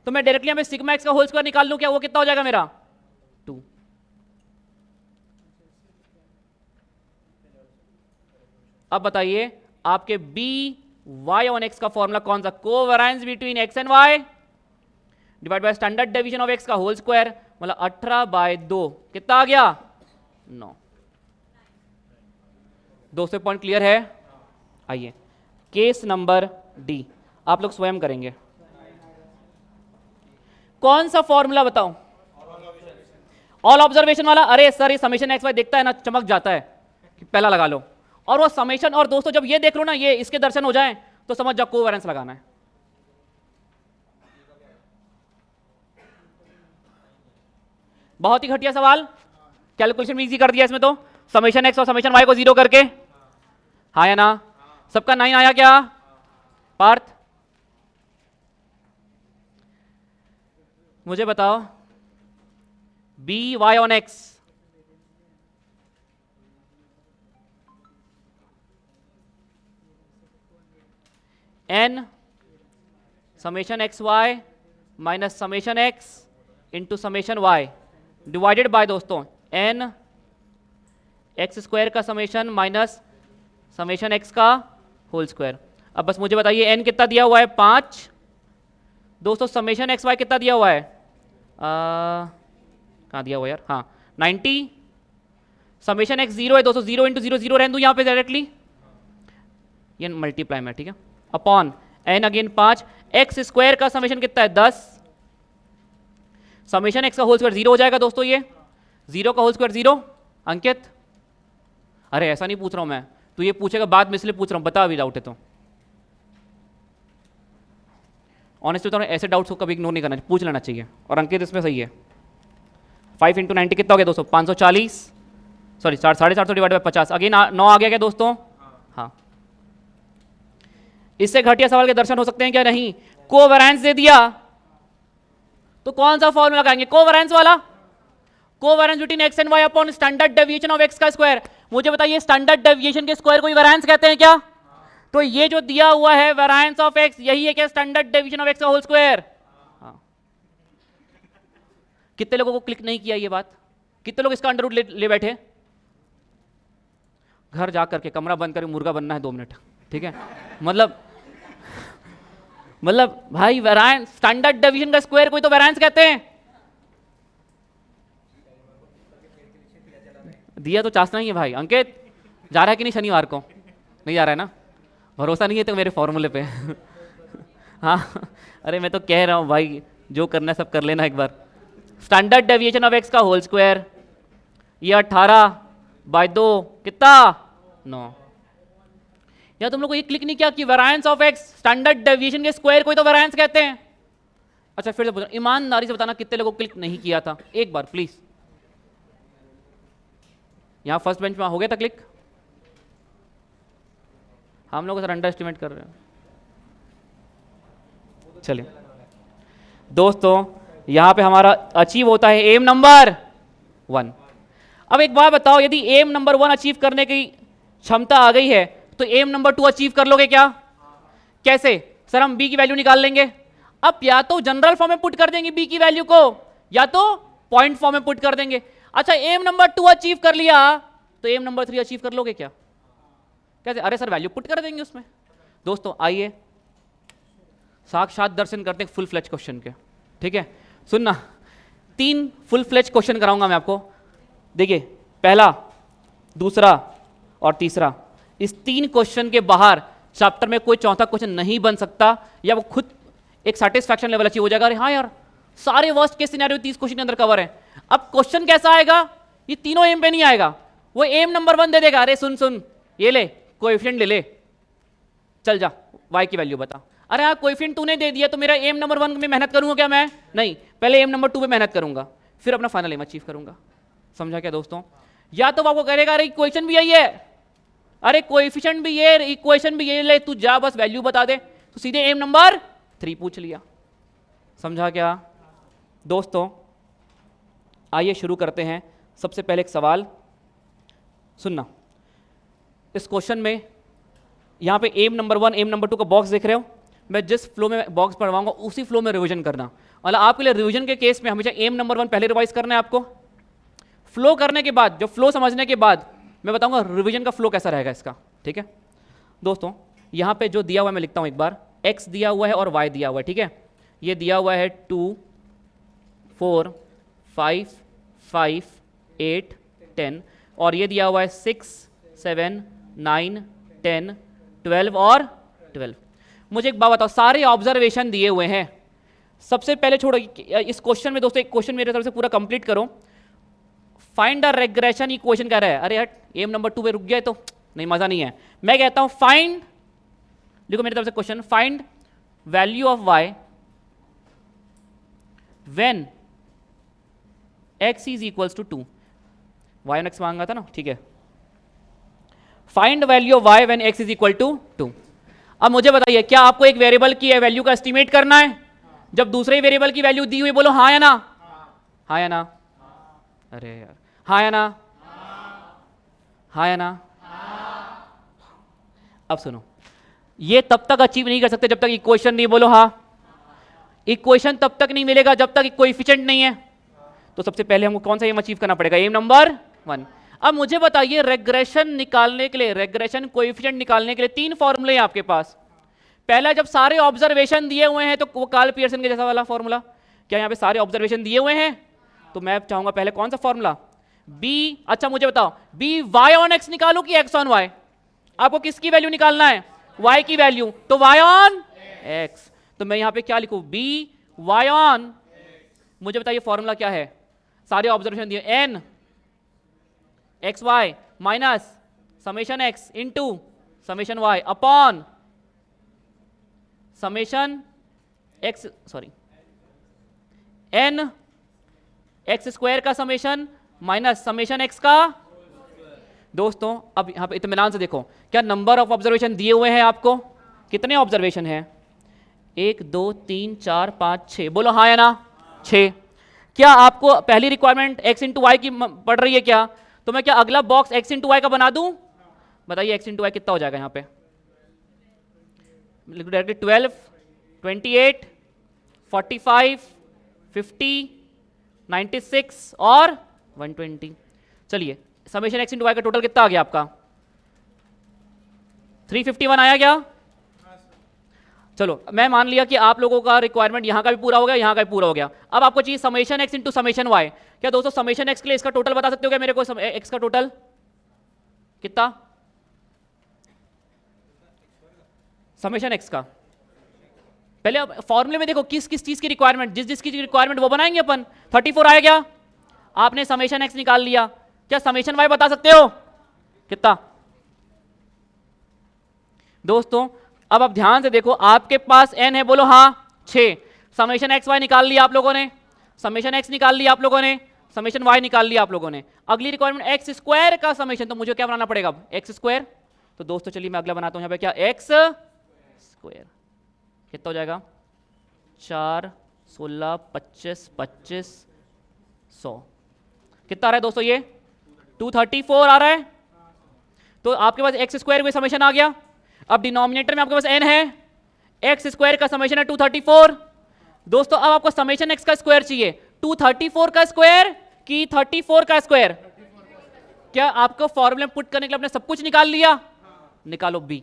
S1: तो मैं डायरेक्टली यहाँ पे सिग्मा एक्स का होल स्क्वायर निकाल लूं, क्या वो कितना हो जाएगा मेरा? 2। अब बताइए आपके बी वाई ऑन एक्स का फॉर्मूला कौन सा? Covariance between x and y divide by standard deviation of x का होल स्क्वायर, मतलब 18/2 कितना आ गया? 9। दोस्तों पॉइंट क्लियर है? आइए केस नंबर डी आप लोग स्वयं करेंगे। कौन सा फॉर्मूला बताओ? ऑल ऑब्जर्वेशन वाला। अरे सर ये समेशन एक्स वाई देखता है ना, चमक जाता है कि पहला लगा लो, और वो समेशन, और दोस्तों जब ये देख लो ना, ये इसके दर्शन हो जाएं तो समझ जाओ कोवेरिएंस लगाना है। बहुत ही घटिया सवाल, कैलकुलेशन भी इजी कर दिया इसमें तो, समेशन एक्स और समेशन वाई को 0 करके। हाँ या ना? सबका 9 आया क्या? पार्थ मुझे बताओ b y on x, n summation x Y minus summation x into summation y divided by दोस्तों एन एक्स स्क्वायर का समेशन माइनस समेशन एक्स का होल स्क्वायर। अब बस मुझे बताइए एन कितना दिया हुआ है 5, दोस्तों समेशन एक्स वाई कितना दिया हुआ है, कहाँ दिया हुआ यार, हाँ 90, समेशन एक्स 0 है दोस्तों, 0 इंटू 0 0 रहने दूँ यहाँ पे डायरेक्टली, ये मल्टीप्लाई में, ठीक है, upon n again 5, x square का समेशन कितना है 10, समेशन एक्स का होल स्क्वायर 0 हो जाएगा दोस्तों, ये 0 का होल स्क्वायर 0। अंकित अरे ऐसा नहीं पूछ रहा हूं मैं, तू ये पूछेगा बाद में इसलिए पूछ रहा हूं, बता अभी डाउट है तो। ऑनेस्टली बताऊं ऐसे डाउट्स को कभी इग्नोर नहीं करना, पूछ लेना चाहिए। और अंकित इसमें सही है। 5 इंटू 90 कितना हो गया दोस्तों 540, सॉरी 450 डिवाइड बाय 50, अगेन 9 आ गया क्या दोस्तों, हाँ। इससे घटिया सवाल के दर्शन हो सकते हैं क्या, नहीं। कोवेरिएंस दे दिया तो कौन सा फॉर्मूला लगाएंगे, कोवेरिएंस वाला, covariance between x and y upon standard deviation of x का स्क्वायर। मुझे बताइए स्टैंडर्ड डेविएशन के स्क्वायर को ही वेरिएंस कहते हैं क्या, तो ये जो दिया हुआ है वेरिएंस ऑफ एक्स यही है क्या स्टैंडर्ड डेविएशन ऑफ एक्स का होल स्क्वायर। हाँ, कितने लोगों को क्लिक नहीं किया ये बात, कितने लोग इसका अंडर रूट ले बैठे, घर जा करके कमरा बंद करके मुर्गा बनना है 2 मिनट, ठीक है। मतलब भाई वेरिएंस स्टैंडर्ड डेविएशन का स्क्वायर कोई तो वेरिएंस कहते हैं। दिया तो चासना ही है भाई। अंकित जा रहा है कि नहीं शनिवार को, नहीं जा रहा है ना, भरोसा नहीं है तो मेरे फॉर्मूले पे हाँ अरे मैं तो कह रहा हूँ भाई जो करना है सब कर लेना एक बार। स्टैंडर्ड डेविएशन ऑफ एक्स का होल स्क्वायर, ये 18/2 कितना 9। या तुम लोग को ये क्लिक नहीं किया कि variance of x standard deviation के स्क्वायर को ही तो वेरिएंस कहते हैं। अच्छा फिर से पूछो, ईमानदारी से बताना कितने लोगों को क्लिक नहीं किया था एक बार प्लीज। यहां फर्स्ट बेंच में हो गया था क्लिक, हम लोग सर अंडर एस्टिमेट कर रहे हैं। चलिए दोस्तों यहां पे हमारा अचीव होता है एम नंबर 1। अब एक बात बताओ, यदि एम नंबर 1 अचीव करने की क्षमता आ गई है तो एम नंबर 2 अचीव कर लोगे क्या, कैसे सर, हम बी की वैल्यू निकाल लेंगे। अब या तो जनरल फॉर्म में पुट कर देंगे बी की वैल्यू को, या तो पॉइंट फॉर्म में पुट कर देंगे। अच्छा एम नंबर 2 अचीव कर लिया तो एम नंबर 3 अचीव कर लोगे क्या, कैसे, अरे सर वैल्यू पुट कर देंगे उसमें। दोस्तों आइए साक्षात दर्शन करते हैं फुल फ्लेज क्वेश्चन के, ठीक है। सुनना 3 फुल फ्लेज क्वेश्चन कराऊंगा मैं आपको। देखिए पहला, दूसरा और तीसरा, इस 3 क्वेश्चन के बाहर चैप्टर में कोई चौथा क्वेश्चन नहीं बन सकता, या वो खुद एक सेटिस्फैक्शन लेवल अचीव हो जाएगा, अरे हाँ यार सारे वर्स्ट केस सिनेरियो 30 क्वेश्चन के अंदर कवर है। अब क्वेश्चन कैसा आएगा, ये तीनों एम पे नहीं आएगा, वो एम नंबर 1 दे देगा, अरे सुन ये ले कोएफिशिएंट ले ले, चल जा y की वैल्यू बता। अरे हाँ कोएफिशिएंट तूने दे दिया तो मेरा एम नंबर 1 में मेहनत करूंगा क्या मैं, नहीं, पहले एम नंबर 2 पे मेहनत करूंगा फिर अपना फाइनल एम अचीव करूंगा। समझा क्या दोस्तों। या तो आपको करेगा अरे इक्वेशन भी यही है, अरे कोएफिशिएंट भी ये, इक्वेशन भी ये, ले तू जा बस वैल्यू बता दे, तो सीधे एम नंबर 3 पूछ लिया। समझा क्या दोस्तों। आइए शुरू करते हैं। सबसे पहले एक सवाल सुनना, इस क्वेश्चन में यहाँ पे एम नंबर 1 एम नंबर 2 का बॉक्स देख रहे हो, मैं जिस फ्लो में बॉक्स पढ़वाऊंगा उसी फ्लो में रिवीजन करना। मतलब आपके लिए रिवीजन के केस में हमेशा एम नंबर 1 पहले रिवाइज करना है आपको, फ्लो करने के बाद, जो फ्लो समझने के बाद मैं बताऊंगा रिवीजन का फ्लो कैसा रहेगा इसका, ठीक है। दोस्तों यहाँ पे जो दिया हुआ है मैं लिखता हूँ एक बार, x दिया हुआ है और y दिया हुआ है, ठीक है। ये दिया हुआ है 2 4 5 5 8 10, और ये दिया हुआ है 6 7 9 10 12 और 12। मुझे एक बात बताओ, सारे ऑब्जर्वेशन दिए हुए हैं। सबसे पहले छोड़ो इस क्वेश्चन में दोस्तों, एक क्वेश्चन मेरे तरफ से पूरा कंप्लीट करो। फाइंड द रेग्रेशन इक्वेशन कह रहा है, अरे हट एम नंबर 2 पे रुक गया तो नहीं, मजा नहीं है। मैं कहता हूं फाइंड, देखो मेरी तरफ से question, find value of y when x is equals to 2। y और x मांगा था ना, ठीक है। Find value of y when x is equal to 2। अब मुझे बताइए क्या आपको एक वेरिएबल की वैल्यू का एस्टिमेट करना है, जब दूसरे वेरिएबल की वैल्यू दी हुई, बोलो हाँ या ना, हाँ या ना, अरे यार, हाँ या ना, हाँ या ना। अब सुनो, ये तब तक अचीव नहीं कर सकते जब तक इक्वेशन नहीं, बोलो हाँ, इक्वेशन तब तक नहीं मिलेगा जब तक कोएफिशिएंट नहीं है। तो सबसे पहले हमको कौन सा एम अचीव करना पड़ेगा, एम नंबर 1। अब मुझे बताइए, रेग्रेशन निकालने के लिए, रेग्रेशन कोएफिशिएंट निकालने के लिए 3 फॉर्मूले हैं आपके पास। पहला, जब सारे ऑब्जर्वेशन दिए हुए हैं तो वो कार्ल पियर्सन के जैसा वाला फॉर्मूला। क्या यहाँ पे सारे ऑब्जर्वेशन दिए हुए हैं? तो मैं चाहूंगा पहले कौन सा फॉर्मूला, बी। अच्छा मुझे बताओ, बी वाई ऑन एक्स निकालू कि एक्स ऑन वाई? आपको किसकी वैल्यू निकालना है? वाई की वैल्यू, तो वाई ऑन एक्स। तो मैं यहाँ पे क्या लिखूं, बी वाई ऑन, मुझे बताइए फॉर्मूला क्या है? सारे ऑब्जर्वेशन दिए, n x Y minus summation x into summation Y upon summation x, sorry n x square का समेशन माइनस समेशन एक्स का। दोस्तों अब यहां पे इत्मीनान से देखो, क्या नंबर ऑफ ऑब्जर्वेशन दिए हुए हैं आपको? कितने ऑब्जर्वेशन हैं? 1 2 3 4 5 6, बोलो हाँ या ना, 6। क्या आपको पहली रिक्वायरमेंट एक्स इंटू वाई की पड़ रही है क्या? तो मैं क्या अगला बॉक्स एक्स इंटू वाई का बना दूं? बताइए एक्स इंटू वाई कितना हो जाएगा यहाँ पे? डायरेक्टली 12 28 45 50 96 और 120। चलिए समेशन एक्स इंटू वाई का टोटल कितना आ गया आपका? 351 आया क्या? चलो मैं मान लिया कि आप लोगों का रिक्वायरमेंट यहां का भी पूरा हो गया, यहां का भी पूरा हो गया। अब आपको चाहिए summation x into summation y. क्या दोस्तों समेशन एक्स के लिए इसका टोटल बता सकते हो क्या मेरे को? एक्स का टोटल कितना? समेशन एक्स का पहले अब फॉर्मूले में देखो किस किस चीज की रिक्वायरमेंट, जिस जिस की रिक्वायरमेंट वो बनाएंगे अपन। 34 आया क्या? आपने समेशन एक्स निकाल लिया, क्या समेशन वाई बता सकते हो कितना? दोस्तों अब आप ध्यान से देखो, आपके पास n है, बोलो हाँ 6। समेशन एक्स वाई निकाल लिया आप लोगों ने, समेशन एक्स निकाल लिया आप लोगों ने, समेशन वाई निकाल लिया आप लोगों ने। अगली रिक्वायरमेंट एक्स स्क्वायर का समेशन, तो मुझे क्या बनाना पड़ेगा अब? X square. तो दोस्तों चलिए मैं अगला बनाता हूं यहाँ पे, क्या एक्स स्क्वायर कितना हो जाएगा? 4 16 25 25 100 कितना आ रहा है दोस्तों? ये 234 आ रहा है। तो आपके पास एक्स स्क्वायर में समेशन आ गया। अब डिनोमिनेटर में आपके पास n है, एक्स स्क्वायर का समेशन है 234। दोस्तों अब आपको समेशन एक्स का स्क्वायर चाहिए, 234 का स्क्वायर कि 34 का स्क्वायर? क्या आपको फॉर्मूले में पुट करने के लिए आपने सब कुछ निकाल लिया? निकालो बी।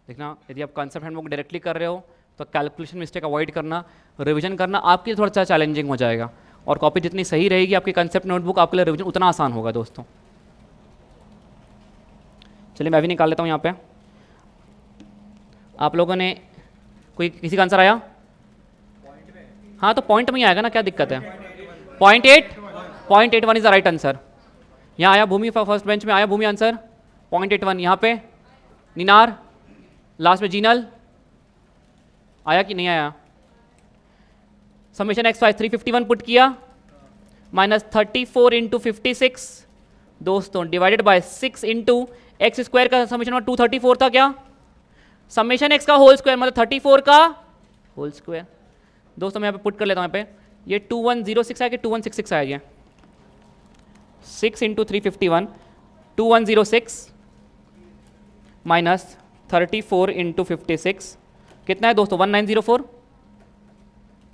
S1: देखना, यदि आप कॉन्सेप्ट हैंडबुक डायरेक्टली कर रहे हो तो कैलकुलेशन मिस्टेक अवॉइड करना, रिवीजन करना आपके लिए थोड़ा सा चैलेंजिंग हो जाएगा, और कॉपी जितनी सही रहेगी आपकी कंसेप्ट नोटबुक, आपके लिए रिवीजन उतना आसान होगा दोस्तों। चलिए मैं भी निकाल लेता हूँ यहाँ पे। आप लोगों ने कोई किसी का आंसर आया? हाँ तो पॉइंट में ही आएगा ना, क्या दिक्कत है? 0.81 इज द राइट आंसर। यहाँ आया भूमि, फर्स्ट बेंच में आया भूमि आंसर 0.81। यहाँ पे निनार, लास्ट में जीनल आया कि नहीं आया? समेशन एक्स वाई 351 पुट किया, माइनस 34 इंटू 56 दोस्तों divided by 6 into x square का समेशन 234 था क्या? समेशन एक्स का होल स्क्वायर मतलब 34 का होल स्क्वायर। दोस्तों मैं यहाँ पे पुट कर लेता हूँ, यहाँ पे ये 2106 आया कि 2166 आया? 6 इंटू 351 2106 माइनस 34 इंटू 56 कितना है दोस्तों? 1904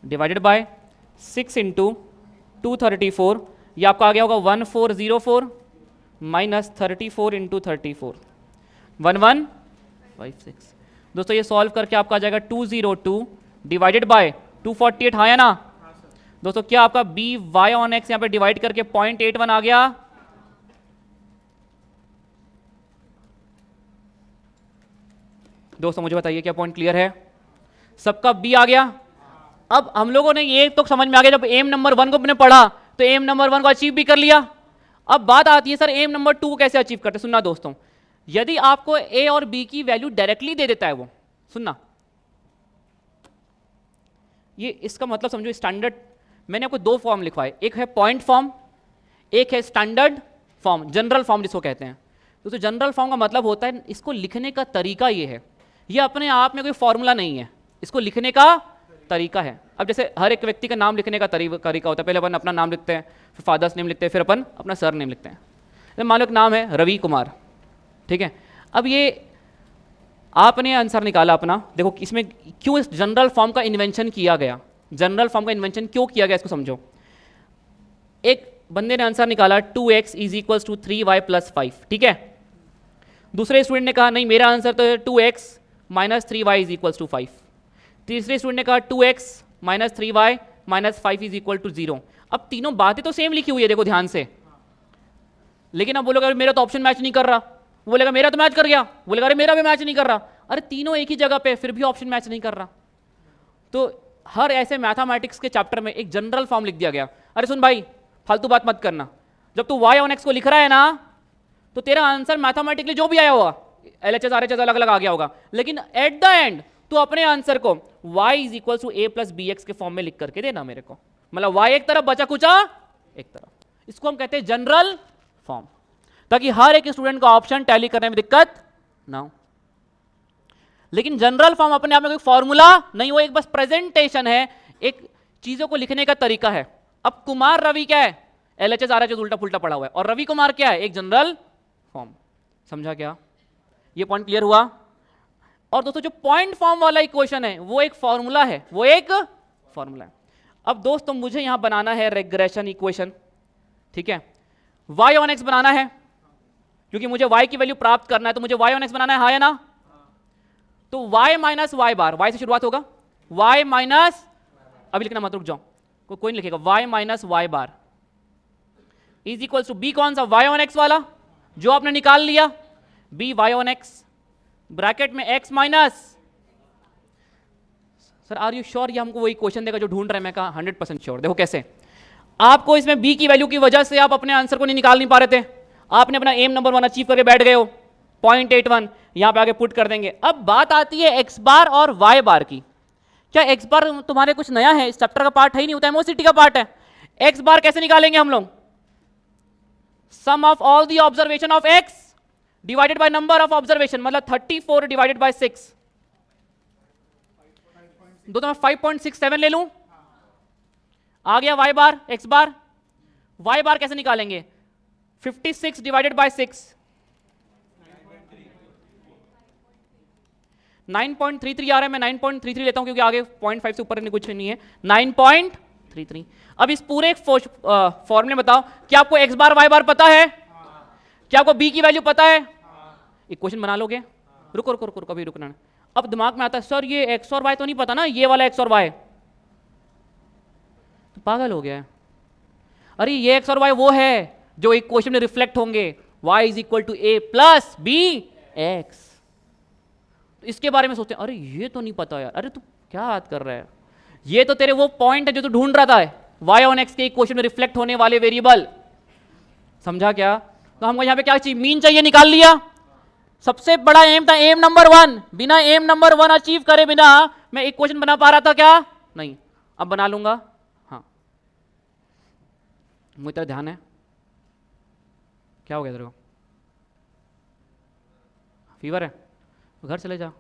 S1: डिवाइडेड बाय 6 इंटू 234, ये आपका आ गया होगा 1404 माइनस 34 इंटू 34 1156। दोस्तों ये सॉल्व करके आपका आ जाएगा 202 डिवाइडेड बाय 248, हाँ या ना? दोस्तों क्या आपका बी वाई ऑन एक्स यहाँ पे डिवाइड करके 0.81 आ गया? दोस्तों मुझे बताइए क्या पॉइंट क्लियर है? सबका बी आ गया। अब हम लोगों ने ये तो समझ में आ गया, जब एम नंबर 1 को हमने पढ़ा तो एम नंबर 1 को अचीव भी कर लिया। अब बात आती है सर एम नंबर 2 को कैसे अचीव करते? सुनना दोस्तों, यदि आपको ए और बी की वैल्यू डायरेक्टली दे देता है वो, सुनना, ये इसका मतलब समझो स्टैंडर्ड, मैंने आपको दो फॉर्म लिखवाए, एक है पॉइंट फॉर्म, एक है स्टैंडर्ड फॉर्म, जनरल फॉर्म जिसको कहते हैं। तो जनरल फॉर्म का मतलब होता है इसको लिखने का तरीका ये है, ये अपने आप में कोई फॉर्मूला नहीं है, इसको लिखने का तरीका है। अब जैसे हर एक व्यक्ति का नाम लिखने का तरीका होता है, पहले अपन अपना नाम लिखते हैं, फिर फादर्स नेम लिखते हैं, फिर अपन अपना सर नेम लिखते हैं। मान लो एक नाम है रवि कुमार, ठीक है। अब ये आपने आंसर निकाला अपना, देखो इसमें क्यों इस जनरल फॉर्म का इन्वेंशन किया गया, जनरल फॉर्म का इन्वेंशन क्यों किया गया इसको समझो। एक बंदे ने आंसर निकाला 2x is equal to 3y plus 5, ठीक है। दूसरे स्टूडेंट ने कहा नहीं मेरा आंसर तो है 2x minus 3y is equal to 5। तीसरे स्टूडेंट ने कहा 2x minus 3y minus 5 is equal to 0। अब तीनों बातें तो सेम लिखी हुई है, देखो ध्यान से, लेकिन अब बोलोगे मेरा तो ऑप्शन मैच नहीं कर रहा, वो बोलेगा मेरा तो मैच कर गया, बोलेगा अरे मेरा भी मैच नहीं कर रहा, अरे तीनों एक ही जगह पे फिर भी ऑप्शन मैच नहीं कर रहा। तो हर ऐसे मैथमेटिक्स के चैप्टर में एक जनरल फॉर्म लिख दिया गया, अरे सुन भाई फालतू बात मत करना, जब तू y ऑन x को लिख रहा है ना तो तेरा आंसर मैथमेटिकली जो भी आया होगा LHS RHS अलग अलग आ गया होगा, लेकिन एट द एंड तू अपने आंसर को y is equal to a plus bx के फॉर्म में लिख करके देना मेरे को, मतलब y एक तरफ बचा कुचा एक तरफ, इसको हम कहते हैं जनरल फॉर्म, ताकि हर एक स्टूडेंट का ऑप्शन टैली करने में दिक्कत ना हो। लेकिन जनरल फॉर्म अपने आप में कोई फॉर्मूला नहीं, वो एक बस प्रेजेंटेशन है, एक चीजों को लिखने का तरीका है। अब कुमार रवि क्या है, LHS RHS उल्टा पुल्टा पड़ा हुआ है, और रवि कुमार क्या है, एक जनरल फॉर्म। समझा क्या? ये पॉइंट क्लियर हुआ? और दोस्तों जो पॉइंट फॉर्म वाला इक्वेशन है वो एक फॉर्मूला है, वो एक फॉर्मूला है। अब दोस्तों मुझे यहां बनाना है रेग्रेशन इक्वेशन, ठीक है, y ऑन x बनाना है, क्योंकि मुझे y की वैल्यू प्राप्त करना है, तो मुझे y ऑन x बनाना है, हाँ या ना? तो y माइनस वाई बार, y से शुरुआत होगा, y माइनस, अभी लिखना मत, रुक जाओ, कोई नहीं लिखेगा, y minus Y bar is equal to b, कौन सा, y ऑन x वाला जो आपने निकाल लिया, b y on x bracket में x minus, sir are you sure ये हमको वही क्वेश्चन देगा जो ढूंढ रहे हैं? मैं कहा 100% श्योर। देखो कैसे, आपको इसमें b की वैल्यू की वजह से आप अपने आंसर को नहीं निकाल नहीं पा रहे थे, आपने अपना एम नंबर 1 अचीव करके बैठ गए हो, 0.81 यहां पे आगे पुट कर देंगे। अब बात आती है x बार और y बार की। क्या x बार तुम्हारे कुछ नया है, इस चैप्टर का पार्ट है ही नहीं, होता है एमओसीटी का पार्ट है। x बार कैसे निकालेंगे हम लोग, sum of all the observation of x divided by number of observation, मतलब 34 डिवाइडेड बाय 6, दो तो मैं 5.67 ले लूं, आ गया y बार, x बार। y बार कैसे निकालेंगे, 56 डिवाइडेड बाय 6, 9.33 आ रहा है, मैं 9.33 लेता हूं क्योंकि आगे 0.5 से ऊपर कुछ नहीं है, 9.33। अब इस पूरे फॉर्मूले में बताओ, क्या आपको x बार y बार पता है? क्या आपको b की वैल्यू पता है? इक्वेशन बना लोगे? रुको रुको रुको, कभी रुकना। अब दिमाग में आता है सर ये x और y तो नहीं पता ना, ये वाला x और y, तो पागल हो गया है। अरे ये x और y वो है जो एक क्वेश्चन में रिफ्लेक्ट होंगे, y is equal to a plus B x. इसके बारे में सोचते हैं अरे ये तो नहीं पता यार, अरे तू क्या बात कर रहा है, ये तो तेरे वो पॉइंट है जो तू ढूंढ रहा था, y ऑन x के इक्वेशन में रिफ्लेक्ट होने वाले वेरिएबल। समझा क्या? तो हमको यहाँ पे क्या चाहिए, मीन चाहिए, निकाल लिया। सबसे बड़ा एम था एम नंबर 1, बिना एम नंबर 1 अचीव करे बिना मैं इक्वेशन बना पा रहा था क्या? नहीं। अब बना लूंगा। हाँ मुझे तेरा ध्यान है, क्या हो गया तेरे को, फीवर है तो घर चले जा।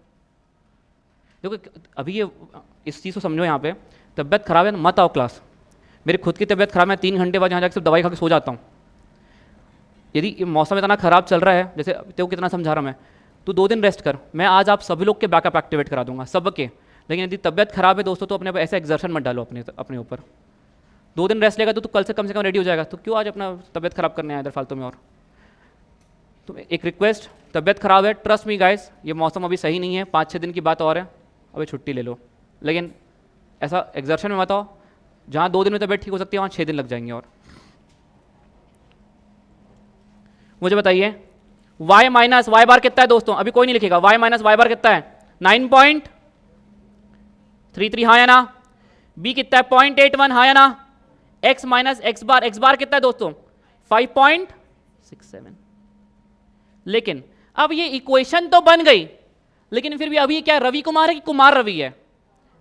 S1: देखो अभी ये इस चीज़ को समझो, यहाँ पे तबीयत खराब है मत आओ क्लास। मेरी खुद की तबीयत खराब है, मैं 3 घंटे बाद यहाँ जाकर सिर्फ दवाई खा के सो जाता हूँ। यदि ये मौसम इतना ख़राब चल रहा है, जैसे तेरे कितना समझा रहा मैं, तू 2 दिन रेस्ट कर, मैं आज आप सभी लोग के बैकअप एक्टिवेट करा दूंगा सबके। लेकिन यदि तबीयत खराब है दोस्तों तो अपने ऐसा एक्सर्शन मत डालो अपने ऊपर। 2 दिन रेस्ट लेगा तो तू कल से कम रेडी हो जाएगा, तो क्यों आज अपना तबीयत खराब करने आया इधर फालतू में। और तो एक रिक्वेस्ट, तबीयत खराब है, ट्रस्ट मी गाइस, ये मौसम अभी सही नहीं है, 5-6 दिन की बात और है, अभी छुट्टी ले लो। लेकिन ऐसा एक्सर्शन में मत आओ, जहाँ 2 दिन में तबीयत ठीक हो सकती है वहाँ 6 दिन लग जाएंगे। और मुझे बताइए y माइनस वाई बार कितना है दोस्तों, अभी कोई नहीं लिखेगा, y माइनस वाई बार कितना है, 9.33 हाँ या ना, बी कितना है 0.81 हाँ या ना, x माइनस एक्स बार कितना है दोस्तों 5.67। लेकिन अब ये इक्वेशन तो बन गई, लेकिन फिर भी अभी क्या रवि कुमार है कि कुमार रवि है,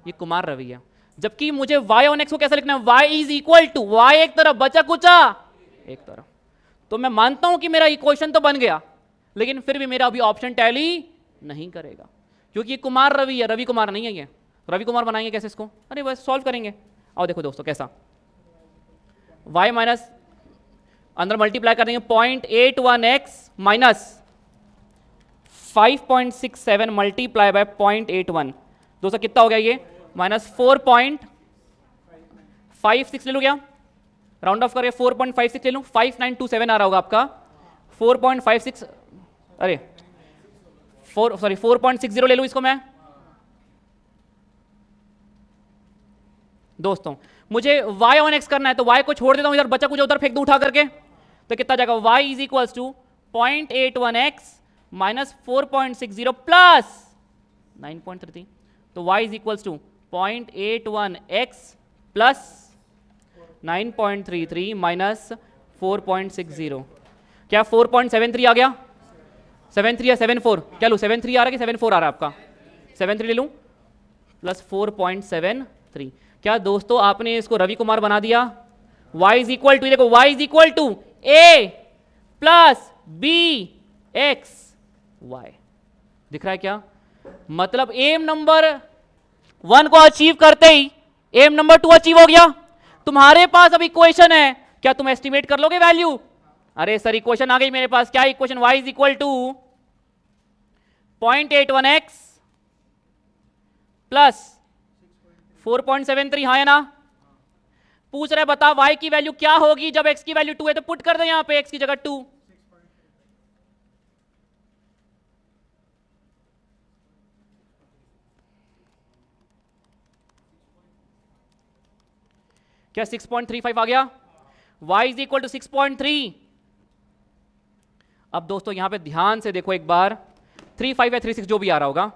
S1: ये कुमार रवि है। जबकि मुझे y ऑन x को कैसे लिखना है, y is equal to, y एक तरफ बचा कुचा एक तरफ। तो मैं मानता हूं कि मेरा इक्वेशन तो बन गया, लेकिन फिर भी मेरा अभी ऑप्शन टैली नहीं करेगा, क्योंकि ये कुमार रवि है, रवि कुमार नहीं है ये। रवि कुमार बनाएंगे कैसे इसको, अरे बस सॉल्व करेंगे। और देखो दोस्तों कैसा, y माइनस अंदर मल्टीप्लाई कर देंगे 0.81x माइनस 5.67 मल्टीप्लाई बाय 0.81, दोस्तों कितना हो गया ये माइनस 4.56 ले लूँ क्या, राउंड ऑफ करके 4.56 ले लूँ, 5927 आ रहा होगा आपका, 4.56 अरे 4.60 ले लूँ इसको मैं। दोस्तों मुझे y ऑन x करना है, तो y को छोड़ देता हूं इधर, बचा कुछ उधर फेंक दूं उठा करके, तो कितना जाएगा y is equals to 0.81x minus 4.60 plus 9.33, तो y is equals to 0.81x plus 9.33 minus 4.60, क्या 4.73 आ गया, 73 या 74 क्या लूँ, 73 आ रहा है कि 74 आ रहा है आपका, 73 ले लूँ प्लस 4.73। क्या दोस्तों आपने इसको रवि कुमार बना दिया, y इज इक्वल टू, देखो y is equal to a plus B x y, दिख रहा है क्या, मतलब एम नंबर 1 को अचीव करते ही एम नंबर 2 अचीव हो गया। तुम्हारे पास अब इक्वेशन है, क्या तुम एस्टिमेट कर लोगे वैल्यू, अरे सर इक्वेशन आ गई मेरे पास, क्या equation, y is equal to 0.81x plus 4.73 हाँ है ना, पूछ रहे बता y की वैल्यू क्या होगी जब x की वैल्यू 2 है, तो पुट कर दे यहां पे x की जगह 2, क्या 6.35 आ गया, y इज इक्वल टू 6.3। अब दोस्तों यहां पे ध्यान से देखो एक बार, 35 या 36 जो भी आ रहा होगा,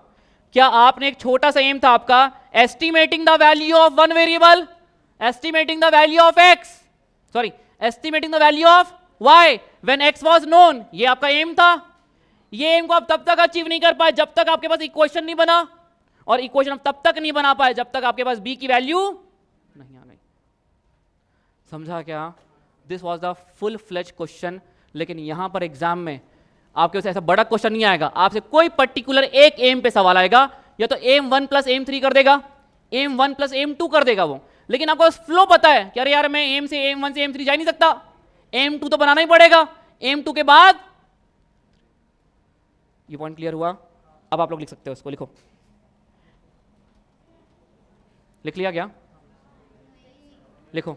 S1: क्या आपने एक छोटा सा एम था आपका, estimating the value of one variable, estimating the value of x, sorry estimating the value of y when x was known, ये आपका एम था। ये एम को आप तब तक अचीव नहीं कर पाए जब तक आपके पास इक्वेशन नहीं बना, और इक्वेशन आप तब तक नहीं बना पाए जब तक आपके पास b की वैल्यू नहीं आ गई। समझा क्या, this was the full fledge question. लेकिन यहां पर एग्जाम में आपके पास ऐसा बड़ा क्वेश्चन नहीं आएगा, आपसे कोई पर्टिकुलर एक एम पे सवाल आएगा, या तो m1 प्लस m3 कर देगा, m1 प्लस m2 कर देगा वो, लेकिन आपको फ्लो पता है कि अरे यार मैं m से m1 से m3 जा नहीं सकता, m2 तो बनाना ही पड़ेगा, m2 के बाद ये पॉइंट क्लियर हुआ। अब आप लोग लिख सकते हो उसको, लिखो, लिख लिया क्या, लिखो,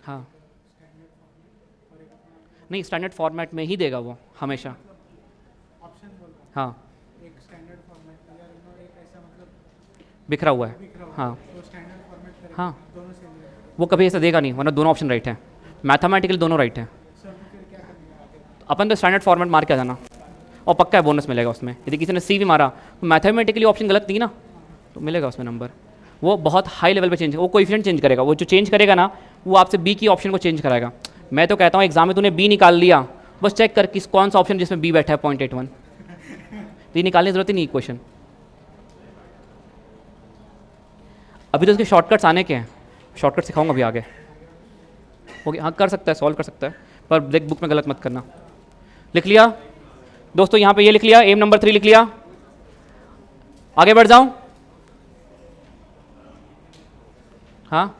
S1: हाँ नहीं स्टैंडर्ड फॉर्मेट में ही देगा वो हमेशा, हाँ बिखरा हुआ है, हाँ हाँ वो कभी ऐसा देगा नहीं, वरना दोनों ऑप्शन राइट है, मैथमेटिकली दोनों राइट है। अपन तो स्टैंडर्ड फॉर्मेट मार के आ जाना, और पक्का है बोनस मिलेगा उसमें, यदि किसी ने सी भी मारा तो मैथमेटिकली ऑप्शन गलत नहीं ना, तो मिलेगा उसमें नंबर। वो बहुत हाई लेवल पे चेंज, वो कोएफिशिएंट चेंज करेगा, वो जो चेंज करेगा ना वो आपसे बी की ऑप्शन को चेंज कराएगा। मैं तो कहता हूँ एग्जाम में तूने बी निकाल लिया, बस चेक कर किस कौन सा ऑप्शन जिसमें बी बैठा है 0.81, तो ये निकालने की जरूरत ही नहीं इक्वेशन। अभी तो उसके शॉर्टकट्स आने के हैं, शॉर्टकट सिखाऊंगा अभी आगे, ओके हाँ कर सकता है, सॉल्व कर सकता है, पर देख बुक में गलत मत करना। लिख लिया दोस्तों, यहाँ पे ये लिख लिया, एम नंबर 3 लिख लिया, आगे बढ़ जाऊं, हाँ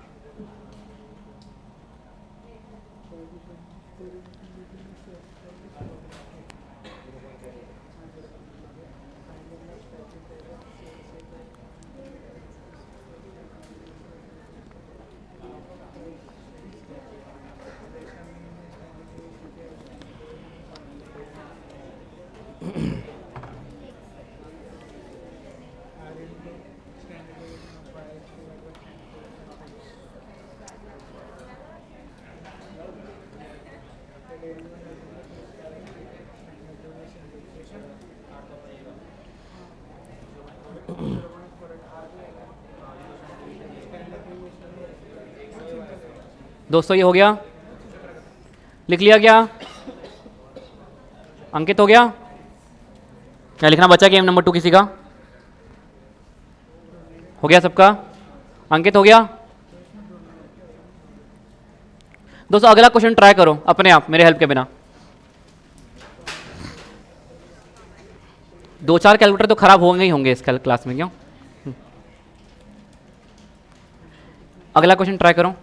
S1: दोस्तों ये हो गया, लिख लिया क्या? अंकित हो गया? क्या लिखना बचा गेम नंबर 2 किसी का? हो गया सबका? अंकित हो गया? दोस्तों अगला क्वेश्चन ट्राई करो अपने आप, मेरे हेल्प के बिना। 2-4 कैलकुलेटर तो खराब होंगे ही होंगे इस क्लास में, क्यों? अगला क्वेश्चन ट्राई करो।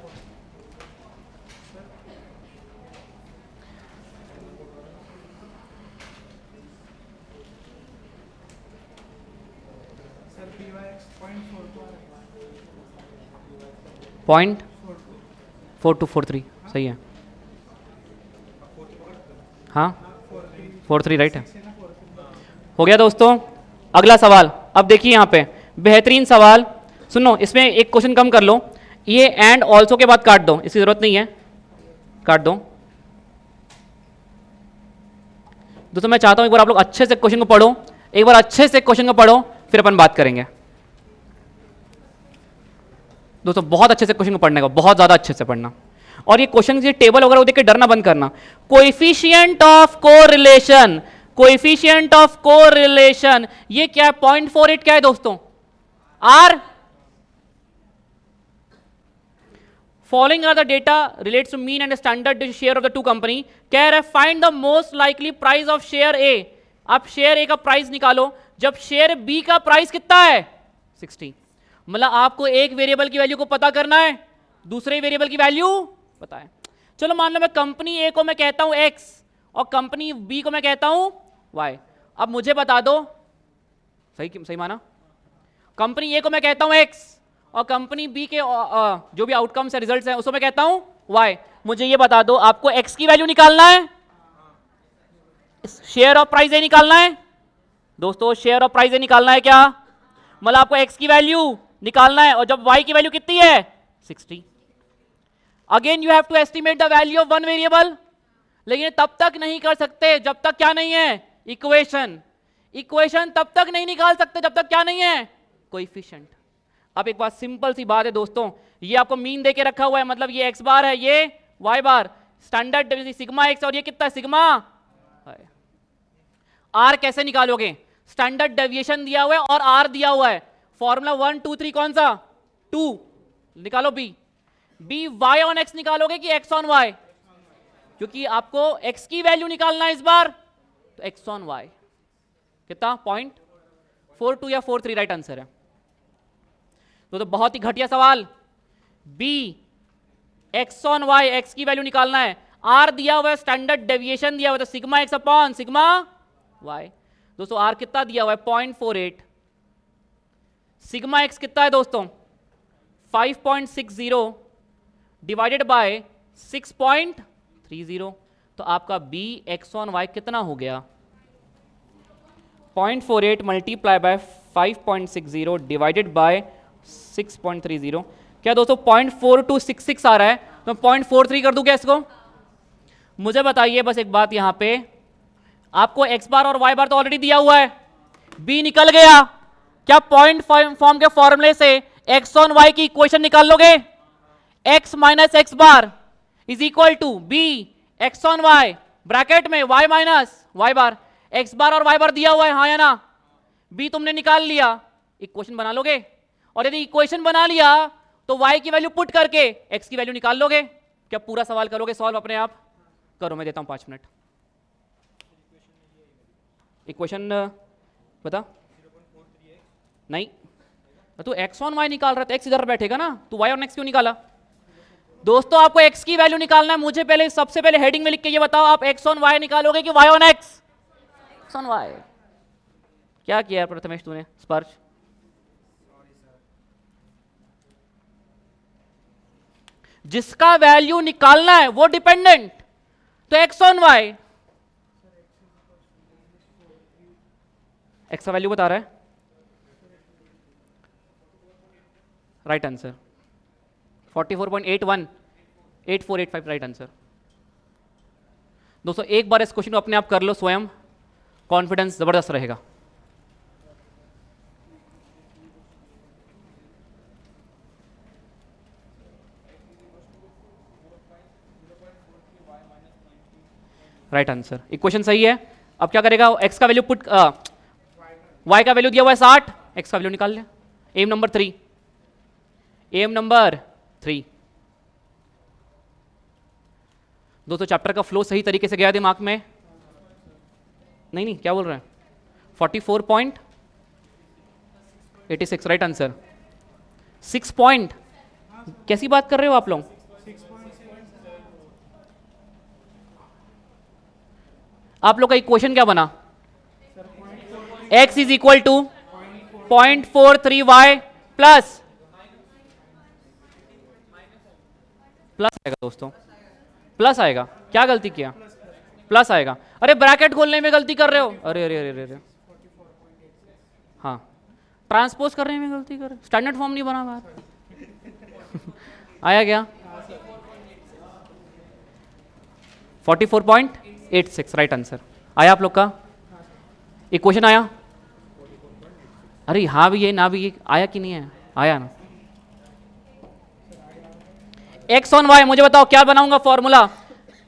S1: पॉइंट 4243 सही है। हाँ 43 राइट है। हो गया दोस्तों। अगला सवाल, अब देखिए यहाँ पे बेहतरीन सवाल सुनो, इसमें एक क्वेश्चन कम कर लो, ये एंड ऑल्सो के बाद काट दो, इसकी जरूरत नहीं है, काट दो। दोस्तों मैं चाहता हूं एक बार आप लोग अच्छे से क्वेश्चन को पढ़ो, एक बार अच्छे से क्वेश्चन को पढ़ो, फिर अपन बात करेंगे। दोस्तों बहुत अच्छे से क्वेश्चन को पढ़ने का, बहुत ज्यादा अच्छे से पढ़ना, और ये क्वेश्चन की टेबल वगैरह देख के डरना बंद करना। Coefficient of correlation, coefficient of correlation ये क्या है? 0.48 क्या है दोस्तों? R. Following are the data relates to mean and standard share of the two company. कह रहा है find the most likely price of share A. आप शेयर ए का प्राइस निकालो जब शेयर बी का प्राइस कितना है? 60। मतलब आपको एक वेरिएबल की वैल्यू को पता करना है, दूसरे वेरिएबल की वैल्यू पता है। चलो मान लो मैं कंपनी ए को मैं कहता हूं एक्स और कंपनी बी को मैं कहता हूं वाई। अब मुझे बता दो, सही माना? कंपनी ए को मैं कहता हूं एक्स और कंपनी बी के जो भी आउटकम्स है, रिजल्ट्स हैं, उसको मैं कहता हूं वाई। मुझे ये बता दो आपको एक्स की वैल्यू निकालना है, शेयर ऑफ प्राइस ए निकालना है। दोस्तों शेयर ऑफ प्राइस ए निकालना है क्या? मतलब आपको एक्स की वैल्यू निकालना है, और जब वाई की वैल्यू कितनी है? 60। Again you have to estimate the value of one variable, लेकिन तब तक नहीं कर सकते जब तक क्या नहीं है? इक्वेशन। इक्वेशन तब तक नहीं निकाल सकते जब तक क्या नहीं है? कोएफिशिएंट। अब एक बात सिंपल सी बात है दोस्तों, ये आपको मीन देके रखा हुआ है, मतलब ये एक्स बार है, ये y bar, standard sigma x, और ये कितना है? Sigma r. कैसे निकालोगे? स्टैंडर्ड डेविएशन दिया हुआ है और आर दिया हुआ है, फॉर्मूला 1 2 3 कौन सा? 2। निकालो b. B y on x निकालोगे कि एक्स ऑन वाई? क्योंकि आपको एक्स की वैल्यू निकालना है इस बार, तो एक्स ऑन वाई कितना? 0.42 या 43 राइट आंसर है। तो बहुत ही घटिया सवाल। B x on y, x की वैल्यू निकालना है, आर दिया हुआ है, स्टैंडर्ड डेविएशन दिया हुआ है, तो sigma x upon sigma y. दोस्तों आर कितना दिया हुआ है? 0.48। सिग्मा एक्स कितना है दोस्तों? 5.60 डिवाइडेड बाय 6.30, तो आपका बी एक्स ऑन वाई कितना हो गया? 0.48 मल्टीप्लाई बाय 5.60 डिवाइडेड बाय 6.30। क्या दोस्तों 0.4266 आ रहा है, तो 0.43 कर दूं क्या इसको? मुझे बताइए बस एक बात, यहां पे आपको एक्स बार और वाई बार तो ऑलरेडी दिया हुआ है, बी निकल गया। क्या पॉइंट फॉर्म के फॉर्मूले से एक्स ऑन वाई की इक्वेशन निकाल लोगे? X minus x bar is equal to b x on y bracket में y minus Y bar. X bar और वाई बार दिया हुआ है, हाँ या ना? बी तुमने निकाल लिया, इक्वेशन बना लोगे, और यदि इक्वेशन बना लिया तो y की वैल्यू पुट करके x की वैल्यू निकाल लोगे। क्या पूरा सवाल करोगे सॉल्व अपने आप? करो, मैं देता हूं 5 मिनट। इक्वेशन बता। नहीं तो x ऑन y निकाल रहा था, x इधर बैठेगा ना, तो y ऑन x क्यों निकाला? दोस्तों आपको x की वैल्यू निकालना है, मुझे पहले सबसे पहले हेडिंग में लिख के ये बताओ, आप x ऑन y निकालोगे कि y on x? x on y। क्या किया प्रथमेश तूने? स्पर्श जिसका वैल्यू निकालना है वो डिपेंडेंट, तो एक्स ऑन वाई। एक्स का वैल्यू बता रहा है, राइट आंसर 44.81 8485 राइट आंसर। दोस्तों एक बार इस क्वेश्चन को अपने आप कर लो स्वयं, कॉन्फिडेंस जबरदस्त रहेगा। राइट आंसर, इक्वेशन सही है। अब क्या करेगा, x का वैल्यू पुट, y का वैल्यू दिया हुआ है 60, x का वैल्यू निकाल ले। M number 3, m number 3। दोस्तों चैप्टर का फ्लो सही तरीके से गया दिमाग में? नहीं नहीं, क्या बोल रहे हैं? 44.86 राइट आंसर। 6 पॉइंट, कैसी बात कर रहे हो आप लोग? आप लोग का इक्वेशन क्या बना? x is equal to 0.43y plus आएगा दोस्तों, प्लस आएगा। क्या गलती किया? प्लस आएगा। अरे ब्रैकेट खोलने में गलती कर रहे हो। अरे अरे अरे अरे, हाँ ट्रांसपोज करने में गलती कर रहे हो, स्टैंडर्ड फॉर्म नहीं बना बात। आया क्या? 44.86 राइट आंसर आया आप लोग का। इक्वेशन आया? अरे हाँ भी ये ना भी ये, आया कि नहीं है? आया ना। x ऑन y, मुझे बताओ क्या बनाऊंगा formula?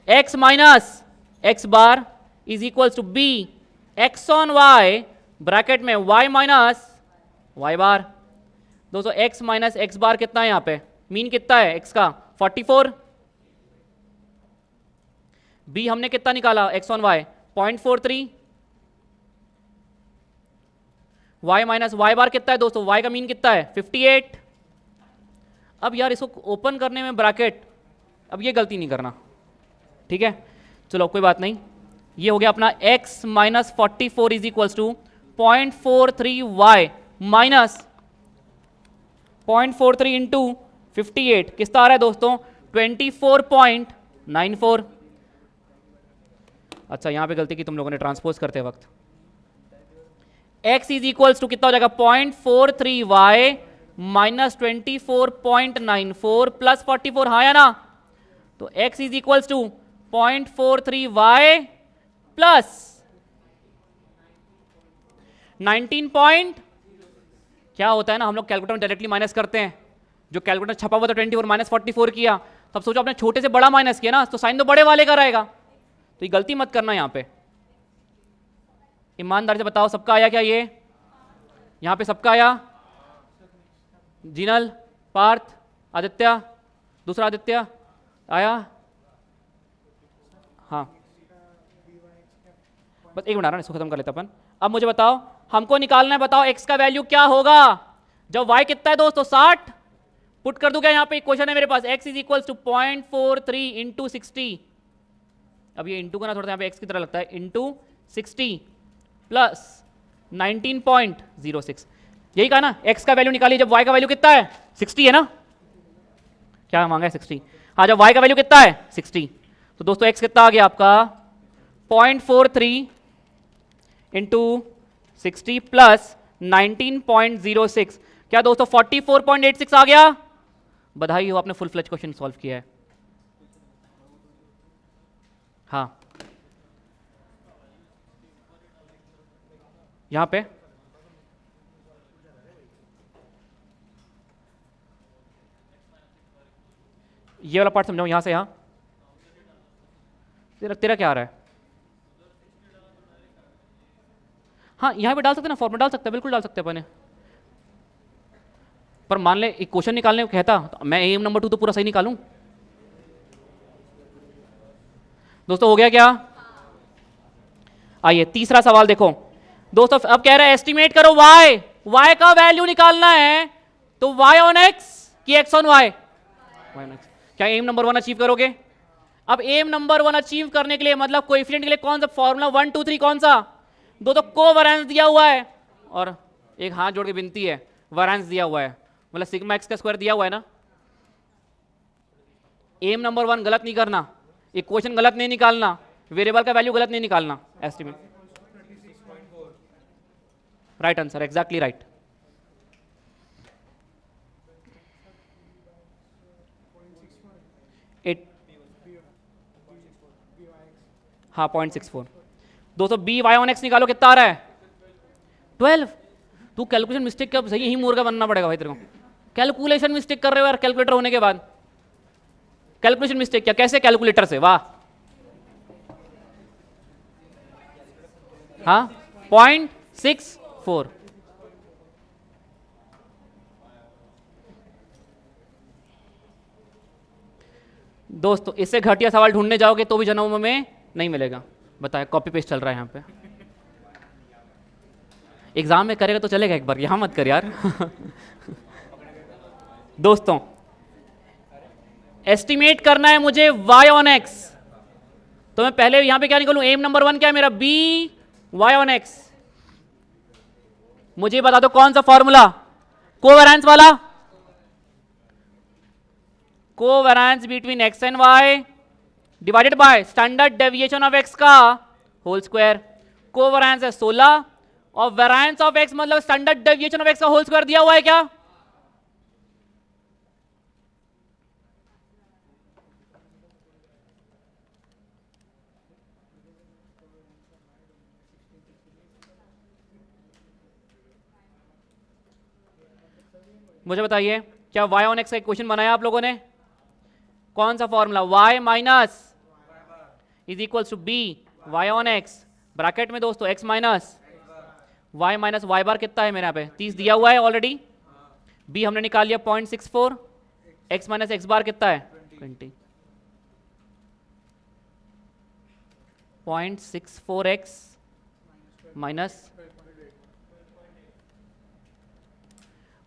S1: x minus x bar is equals to b x on y bracket में y माइनस y बार। दोस्तों x माइनस एक्स बार कितना है यहाँ पे? मीन कितना है x का? 44। b हमने कितना निकाला x on y? 0.43। y minus y बार कितना है दोस्तों? y का मीन कितना है? 58। अब यार इसको ओपन करने में ब्रैकेट, अब ये गलती नहीं करना, ठीक है? चलो कोई बात नहीं। ये हो गया अपना x minus 44 is equals to 0.43y minus 0.43 into 58 कितना आ रहा है दोस्तों? 24.94। अच्छा यहाँ पे गलती की तुम लोगों ने ट्रांसपोज करते वक्त। x इज इक्वल्स टू कितना हो जाएगा? 0.43y माइनस 24.94 प्लस 44, हाँ या ना? तो x is equals to 0.43y plus 19 point, क्या होता है ना, हम लोग कैलकुलेटर में डायरेक्टली माइनस करते हैं। जो कैलकुलेटर छपा हुआ था 24 माइनस 44 किया, तब सोचो आपने छोटे से बड़ा माइनस किया ना, तो साइन तो बड़े वाले का रहेगा। तो ये गलती मत करना यहां पे। ईमानदारी से बताओ सबका आया क्या? ये यहां पे सबका आया? जिनल, पार्थ, आदित्य, दूसरा आदित्य आया? हाँ बस एक मिनट आ रहा है, इसको खत्म कर लेते अपन। अब मुझे बताओ हमको निकालना है, बताओ x का वैल्यू क्या होगा जब y कितना है दोस्तों? 60। पुट कर दूं क्या यहाँ पे? क्वेश्चन है मेरे पास, x is equal to 0.43 into 60। अब ये इंटू का ना थोड़ा सा यहाँ पे x की तरह लगता है, इंटू 60 प्लस 19.06। यही कहा ना, x का वैल्यू निकालिए जब y का वैल्यू कितना है? 60 है ना? क्या मांगा है? 60। हाँ जब y का वैल्यू कितना है? 60। तो दोस्तों x कितना आ गया आपका? 0.43 इंटू 60 प्लस 19.06। क्या दोस्तों 44.86 आ गया? बधाई हो, आपने फुल फ्लेज क्वेश्चन सॉल्व किया है। हाँ यहां पे ये वाला पार्ट समझाओ, यहां से यहां। तेरा क्या आ रहा है? हाँ यहां पे डाल सकते ना, फॉर्मूला डाल सकते हैं, बिल्कुल डाल सकते हैं अपने। पर मान ले एक क्वेश्चन निकालने को कहता तो मैं एम नंबर 2 तो पूरा सही निकालूं। दोस्तों हो गया क्या? आइए तीसरा सवाल देखो दोस्तों। अब कह रहा है एस्टिमेट करो y का वैल्यू निकालना है, तो y ऑन x की x ऑन y। क्या एम नंबर 1 अचीव करोगे? अब एम नंबर 1 अचीव करने के लिए मतलब कोएफिशिएंट के लिए कौन सा फॉर्मूला? 1 2 3 कौन सा? दो तो कोवेरिएंस दिया हुआ है और एक हाथ जोड़ के विनती है, वेरिएंस दिया हुआ है, मतलब सिग्मा एक्स का स्क्वायर दिया हुआ है ना। एम नंबर 1 गलत नहीं करना, इक्वेशन गलत नहीं निकालना, वेरिएबल का वैल्यू गलत नहीं निकालना। Estimate right answer, exactly right. हाँ 0.64। दोस्तों बी वाई ऑन एक्स निकालो, कितना आ रहा है? 12। तू कैलकुलेशन मिस्टेक का सही ही मुर्गा बनना पड़ेगा भाई तेरे को। कैलकुलेशन मिस्टेक कर रहे हो यार, कैलकुलेटर होने के बाद कैलकुलेशन मिस्टेक क्या? कैसे कैलकुलेटर से? वाह हाँ 0.64। दोस्तों इससे घटिया सवाल ढूंढने जाओगे तो भी जन्म में नहीं मिलेगा। बताए कॉपी पेस्ट चल रहा है यहाँ पे। एग्जाम में करेगा तो चलेगा, एक बार यहाँ मत कर यार। दोस्तों एस्टिमेट करना है मुझे y ऑन x, तो मैं पहले यहां पे क्या निकालूं? एम नंबर 1 क्या है मेरा? b y on x। मुझे बता दो कौन सा फॉर्मूला? कोवेरिएंस वाला, covariance between x and y divided by standard deviation of x का होल स्क्वायर। कोवेरिएंस है 16 और वेरिएंस ऑफ x मतलब स्टैंडर्ड डेविएशन ऑफ x का होल स्क्वायर दिया हुआ है क्या? मुझे बताइए क्या y ऑन x का इक्वेशन बनाया आप लोगों ने? कौन सा formula? y minus is equals to b y on x bracket में दोस्तों x minus y minus y बार कितना है मेरे यहाँ पे? 30 दिया हुआ है ऑलरेडी। b हमने निकाल लिया 0.64, x माइनस x बार कितना है? 20। 0.64x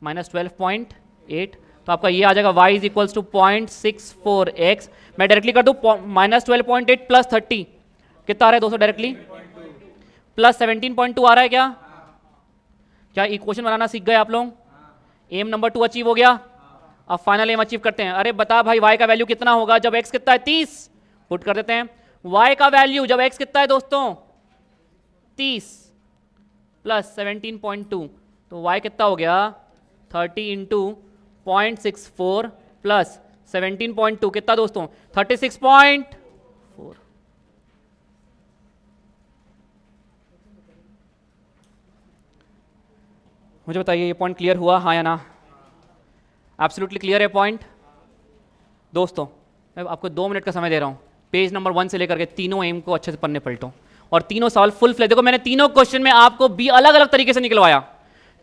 S1: माइनस 12.8, तो आपका ये आ जाएगा y is equals to 0.64x। मैं डायरेक्टली कर दूं माइनस 12.8 प्लस 30 कितना आ रहा है दोस्तों? डायरेक्टली प्लस 17.2 आ रहा है क्या? क्या इक्वेशन बनाना सीख गए आप लोग? एम नंबर 2 अचीव हो गया। अब फाइनल एम अचीव करते हैं। अरे बता भाई y का वैल्यू कितना होगा जब x कितना है? 30 पुट कर देते हैं। y का वैल्यू जब x कितना है दोस्तों? 30 प्लस 17.2, तो y कितना हो गया? 30 इंटू 0.64 प्लस 17.2 कितना दोस्तों? 36.4। मुझे बताइए ये पॉइंट क्लियर हुआ हाँ या ना? एब्सोल्युटली क्लियर है पॉइंट। दोस्तों मैं आपको 2 मिनट का समय दे रहा हूँ, पेज नंबर 1 से लेकर के तीनों एम को अच्छे से पढ़ने पलटो और तीनों सवाल फुल फ्लैश। देखो मैंने तीनों क्वेश्चन में आपको भी अलग अलग तरीके से निकलवाया।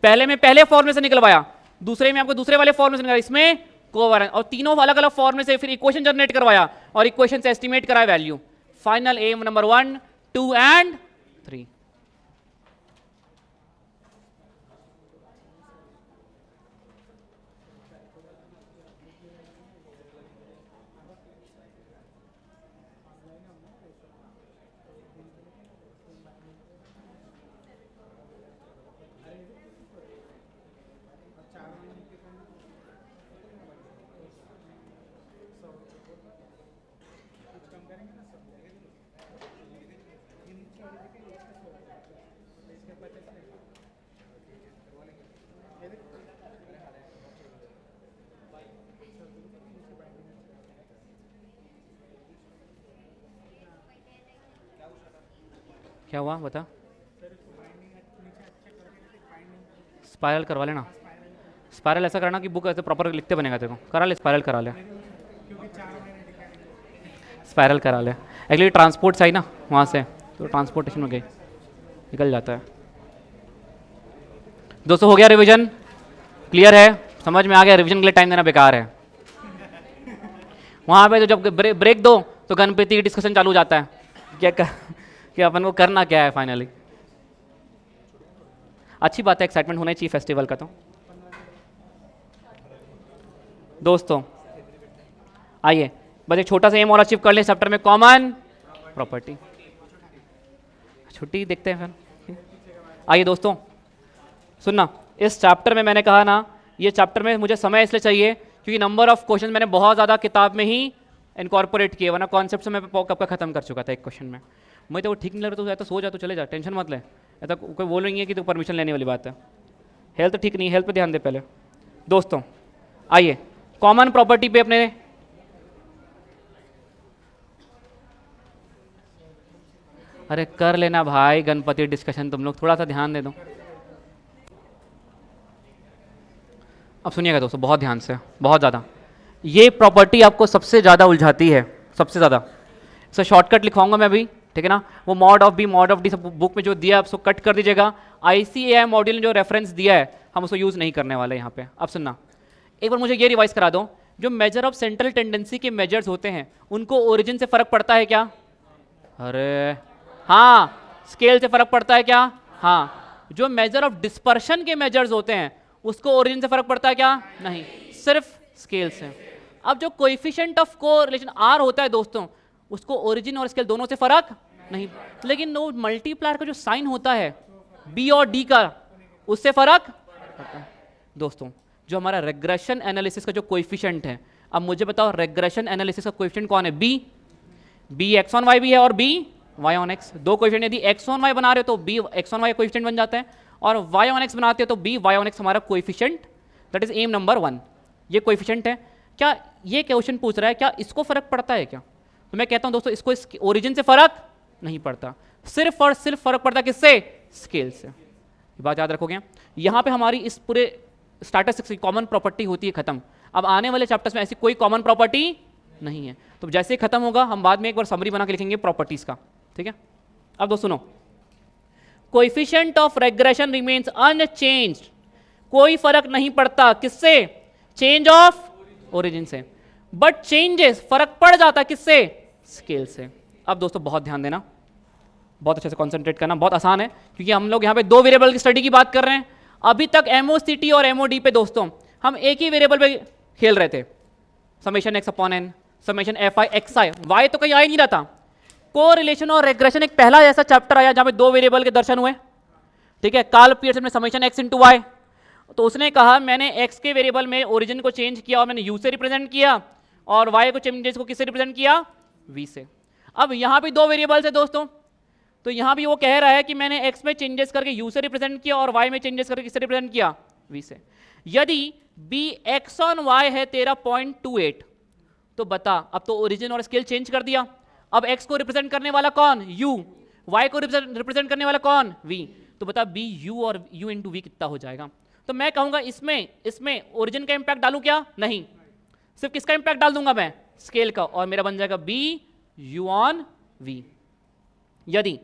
S1: पहले में पहले फॉर्मूले से निकलवाया, दूसरे में आपको दूसरे वाले फॉर्मूले से निकलवाया, इसमें कोवेरिएंस, और तीनों अलग अलग फॉर्मूले से फिर इक्वेशन जनरेट करवाया और इक्वेशन से एस्टिमेट कराया वैल्यू। Final m number 1, 2 and 3। क्या हुआ बता? स्पाइरल करवा लेना। स्पाइरल ऐसा करना कि बुक ऐसे प्रॉपर लिखते बनेगा। देखो करा ले, स्पाइरल करा ले, स्पाइरल करा ले। एक्चुअली ट्रांसपोर्ट से आई ना वहाँ से, तो ट्रांसपोर्टेशन में गई, निकल जाता है। दोस्तों हो गया रिवीजन? क्लियर है? समझ में आ गया? रिवीजन के लिए टाइम देना बेकार है। वहाँ पे तो जब ब्रेक दो तो गणपति की डिस्कशन चालू हो जाता है कि अपन को करना क्या है फाइनली। अच्छी बात है, एक्साइटमेंट होना चाहिए फेस्टिवल का। तो दोस्तों आइए बस एक छोटा सा एम और अचीव कर ले चैप्टर में, कॉमन प्रॉपर्टी। छुट्टी देखते हैं फिर। आइए दोस्तों सुनना, इस चैप्टर में मैंने कहा ना, ये चैप्टर में मुझे समय इसलिए चाहिए क्योंकि नंबर ऑफ क्वेश्चन मैंने बहुत ज़्यादा किताब में ही इनकॉर्पोरेट किए, वरना कॉन्सेप्ट से मैं कब का ख़त्म कर चुका था एक क्वेश्चन में। मुझे तो वो ठीक नहीं लग रहा तो सो जा, तो चले जा, टेंशन मत ले। ऐसा कोई बोल रही है कि तो परमिशन लेने वाली बात है। हेल्थ ठीक नहीं, हेल्थ पे ध्यान दे पहले। दोस्तों आइए कॉमन प्रॉपर्टी पे अपने अरे कर लेना भाई गणपति डिस्कशन, तुम लोग थोड़ा सा ध्यान दे दो। अब सुनिएगा दोस्तों बहुत ध्यान से, बहुत ज़्यादा ये प्रॉपर्टी आपको सबसे ज़्यादा उलझाती है, सबसे ज़्यादा। इसका शॉर्टकट लिखवाऊंगा मैं अभी, ठीक है ना। वो मॉड ऑफ डी सब बुक में जो दिया है उसको कट कर दीजिएगा। ICAI मॉड्यूल ने जो रेफरेंस दिया है हम उसको यूज़ नहीं करने वाले यहाँ पे। अब सुनना, एक बार मुझे ये रिवाइज करा दो, जो मेजर ऑफ सेंट्रल टेंडेंसी के मेजर्स होते हैं उनको ओरिजिन से फर्क पड़ता है क्या? अरे हाँ। स्केल से फर्क पड़ता है क्या? हाँ। जो मेजर ऑफ डिस्पर्शन के मेजर्स होते हैं उसको ओरिजिन से फर्क पड़ता है क्या? नहीं, सिर्फ स्केल से। अब जो कोएफिशिएंट ऑफ कोरिलेशन R होता है दोस्तों, उसको ओरिजिन और स्केल दोनों से फर्क नहीं, लेकिन वो मल्टीप्लायर का जो साइन होता है B और D का, उससे फर्क पड़ता है। दोस्तों जो हमारा रेग्रेशन एनालिसिस का जो कोएफिशिएंट है, अब मुझे बताओ रेग्रेशन एनालिसिस का कोएफिशिएंट कौन है? B x ऑन y भी है और B y ऑन x। दो कोएफिशिएंट, यदि x ऑन y बना रहे हो तो B x on y coefficient बन जाता है, और y ऑन x बनाते हो तो B y ऑन x हमारा coefficient, that is M number 1। ये कोएफिशिएंट है। क्या ये क्वेश्चन पूछ रहा है क्या इसको फर्क पड़ता है क्या? तो मैं कहता हूं दोस्तों इसको ओरिजिन से फर्क नहीं पड़ता, सिर्फ और सिर्फ फर्क पड़ता है किससे? स्केल से। ये बात याद रखोगे। यहां पे हमारी इस पूरे स्टैटिस्टिक्स की कॉमन प्रॉपर्टी होती है खत्म। अब आने वाले चैप्टर्स में ऐसी कोई कॉमन प्रॉपर्टी नहीं है, तो जैसे ही खत्म होगा हम बाद में एक बार समरी बना के लिखेंगे प्रॉपर्टीज का, ठीक है। अब दोस्तों सुनो, coefficient of regression remains unchanged, कोई फर्क नहीं पड़ता किससे? चेंज ऑफ ओरिजिन से, बट चेंजेस फर्क पड़ जाता किससे? स्केल से। अब दोस्तों बहुत ध्यान देना, बहुत अच्छे से कंसंट्रेट करना, बहुत आसान है क्योंकि हम लोग यहाँ पे दो वेरिएबल की स्टडी की बात कर रहे हैं। अभी तक MOCT और MOD पे दोस्तों हम एक ही वेरिएबल पे खेल रहे थे, summation x upon n, summation fi xi, y तो कहीं आ ही नहीं रहा था। कोरिलेशन और रेग्रेशन एक पहला ऐसा चैप्टर आया जहां पे दो वेरिएबल के दर्शन हुए, ठीक है। कार्ल पियर्सन ने समेशन x इंटू वाई, तो उसने कहा मैंने x के वेरिएबल में ओरिजिन को चेंज किया और मैंने u से रिप्रेजेंट किया, और y को चेंजेस को किससे रिप्रेजेंट किया? v से। अब यहाँ भी दो वेरिएबल्स है दोस्तों, तो यहाँ भी वो कह रहा है कि मैंने x में चेंजेस करके u से रिप्रेजेंट किया और y में चेंजेस करके किससे रिप्रेजेंट किया? v से। यदि b x ऑन y है तेरा 0.28, तो बता अब तो ओरिजिन और स्केल चेंज कर दिया। अब x को रिप्रेजेंट करने वाला कौन? u, y को रिप्रेजेंट करने वाला कौन? v। तो बता b u और u इंटू v कितना हो जाएगा? तो मैं कहूंगा इसमें ओरिजिन का इंपैक्ट डालूं क्या? नहीं, सिर्फ किसका इंपैक्ट डाल दूंगा मैं? स्केल का, और मेरा बन जाएगा b u ऑन v। यदि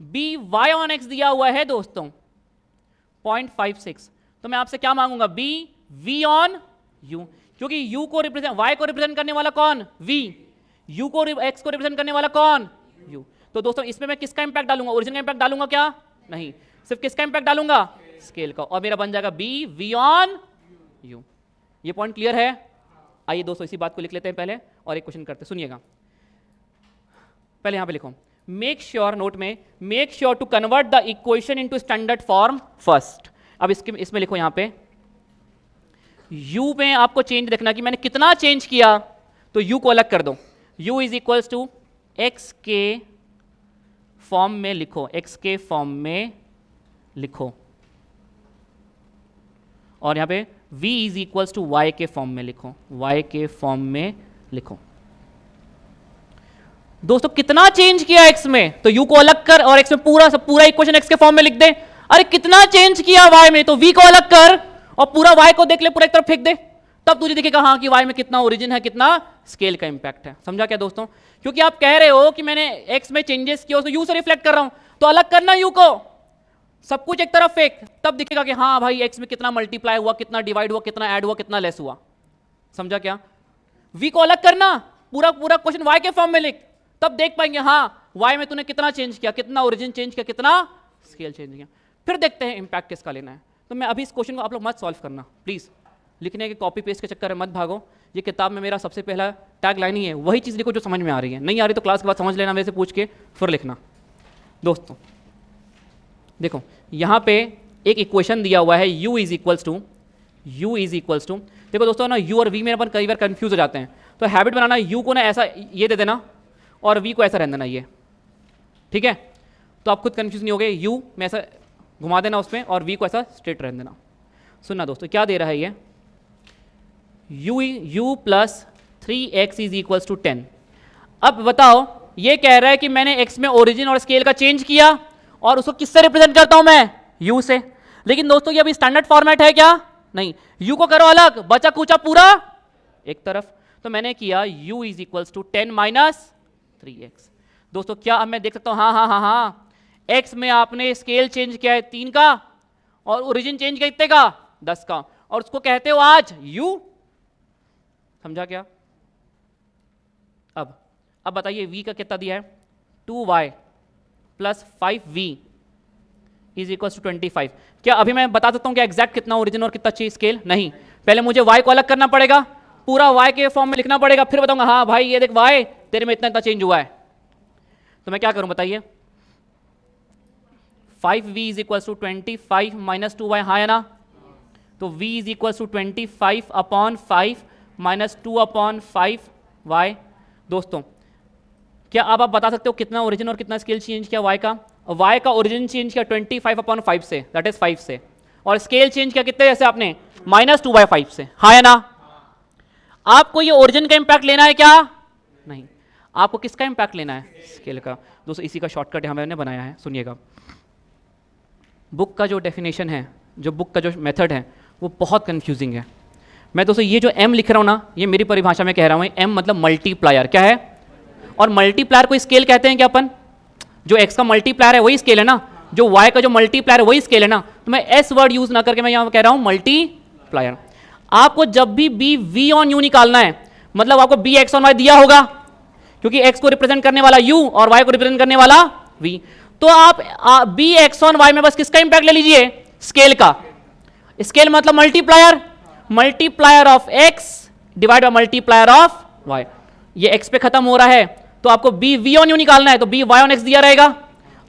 S1: b y ऑन x दिया हुआ है दोस्तों 0.56, तो मैं आपसे क्या मांगूंगा? b v ऑन u, क्योंकि u को रिप्रेजेंट, y को रिप्रेजेंट करने वाला कौन? v, u को x को रिप्रेजेंट करने वाला कौन? u। तो दोस्तों इसमें मैं किसका इंपैक्ट डालूंगा? ओरिजिन का इंपैक्ट डालूंगा क्या? नहीं, सिर्फ किसका इंपैक्ट डालूंगा? स्केल का, और मेरा बन जाएगा b v ऑन u। ये पॉइंट क्लियर है? आइए दोस्तों इसी बात को लिख लेते हैं पहले और एक क्वेश्चन करते, सुनिएगा। पहले यहां पे लिखो, मेक श्योर, नोट में make sure to convert the equation into standard form first. अब इसमें लिखो यहां पे u में आपको चेंज देखना कि मैंने कितना चेंज किया, तो u को अलग कर दो। u is equals to x के फॉर्म में लिखो, x के फॉर्म में लिखो, और यहां पे v is equals to y के फॉर्म में लिखो, y के फॉर्म में लिखो। दोस्तों कितना चेंज किया x में, तो u को अलग कर, और x में पूरा इक्वेशन x के फॉर्म में लिख दे। अरे कितना चेंज किया y में, तो v को अलग कर और पूरा y को देख ले, पूरा एक तरफ फेंक दे, तब तुझे दिखेगा हाँ कि y में कितना ओरिजिन है, कितना स्केल का इंपैक्ट है। समझा क्या दोस्तों? क्योंकि आप कह रहे हो कि मैंने x में चेंजेस किया, उसको u से रिफ्लेक्ट कर रहा हूं, तो अलग करना u को, सब कुछ एक तरफ फेंक, तब दिखेगा कि हाँ भाई x में कितना मल्टीप्लाई हुआ, कितना डिवाइड हुआ, कितना ऐड हुआ, कितना लेस हुआ। समझा क्या? v को अलग करना, पूरा क्वेश्चन y के फॉर्म में लिख, तब देख पाएंगे हाँ y में तूने कितना चेंज किया, कितना ओरिजिन चेंज किया, कितना स्केल चेंज किया। फिर देखते हैं इंपैक्ट किसका लेना है। तो मैं अभी इस क्वेश्चन को आप लोग मत सॉल्व करना प्लीज, लिखने के कॉपी पेस्ट के चक्कर में मत भागो। ये किताब में मेरा सबसे पहला टैग लाइन ही है, वही चीज़ लिखो जो समझ में आ रही है, नहीं आ रही तो क्लास के बाद समझ लेना, मेरे से पूछ के फिर लिखना। दोस्तों देखो यहाँ पे एक इक्वेशन दिया हुआ है u इज इक्वल्स टू, देखो दोस्तों ना u और v में अपन कई बार कंफ्यूज हो जाते हैं, तो हैबिट बनाना u को ना ऐसा ये दे देना और v को ऐसा रहने देना, ये ठीक है, तो आप खुद कंफ्यूज नहीं होगे। u में ऐसा घुमा देना उसमें और v को ऐसा स्ट्रेट रहने देना। सुनना दोस्तों क्या दे रहा है ये, u plus 3x is equals to 10। अब बताओ ये कह रहा है कि मैंने x में ओरिजिन और स्केल का चेंज किया और उसको किससे रिप्रेजेंट करता हूं मैं? u से। लेकिन दोस्तों ये अभी स्टैंडर्ड फॉर्मेट है क्या? नहीं, u को करो अलग, बचा कुचा पूरा एक तरफ। तो मैंने किया u is equals to 10 minus 3x। दोस्तों क्या अब मैं देख सकता हूँ, हाँ हाँ हाँ हाँ, एक्स में आपने स्केल चेंज किया है 3 का और ओरिजिन चेंज किया कितने का, 10 का, और उसको कहते हो आज यू। समझा क्या? अब बताइए v का कितना दिया है, 2y plus 5v is equal to 25। क्या अभी मैं बता सकता हूं कि एग्जैक्ट कितना ओरिजिन और कितना चाहिए स्केल? नहीं, पहले मुझे y को अलग करना पड़ेगा, पूरा y के फॉर्म में लिखना पड़ेगा, फिर बताऊंगा हाँ भाई ये देख y तेरे में इतना इतना चेंज हुआ है। तो मैं क्या करूं बताइए, 5v is equal to 25 minus 2y, हाँ है ना? तो v is equal to 25 upon 5 minus 2 upon 5y। दोस्तों क्या अब आप बता सकते हो कितना ओरिजिन और कितना स्केल चेंज किया y का? y का ओरिजिन चेंज किया 25 अपॉन 5 से, दैट इज 5 से, और स्केल चेंज किया कितने जैसे आपने, माइनस 2/5 से, हाँ है ना? आपको ये ओरिजिन का इंपैक्ट लेना है क्या? नहीं, आपको किसका इंपैक्ट लेना है? स्केल का। दोस्तों इसी का शॉर्टकट यहाँ मैंने बनाया है, सुनिएगा। बुक का जो डेफिनेशन है, जो बुक का जो मेथड है वो बहुत कंफ्यूजिंग है। मैं दोस्तों ये जो m लिख रहा हूँ ना, ये मेरी परिभाषा में कह रहा हूँ, m मतलब मल्टीप्लायर। क्या है? और मल्टीप्लायर को स्केल कहते हैं क्या अपन? जो x का मल्टीप्लायर है वही स्केल है ना, जो y का जो मल्टीप्लायर है वही स्केल है ना। तो मैं s वर्ड यूज ना करके मैं यहाँ कह रहा हूँ मल्टीप्लायर। आपको जब भी b v ऑन u निकालना है, मतलब आपको b x ऑन y दिया होगा, क्योंकि x को रिप्रेजेंट करने वाला u और y को रिप्रेजेंट करने वाला v। तो आप b x ऑन y में बस किसका इंपैक्ट ले लीजिए? स्केल का। स्केल मतलब multiplier, multiplier of x divide by multiplier of y। ये x पे खत्म हो रहा है तो आपको b v ऑन u निकालना है, तो b y ऑन x दिया रहेगा।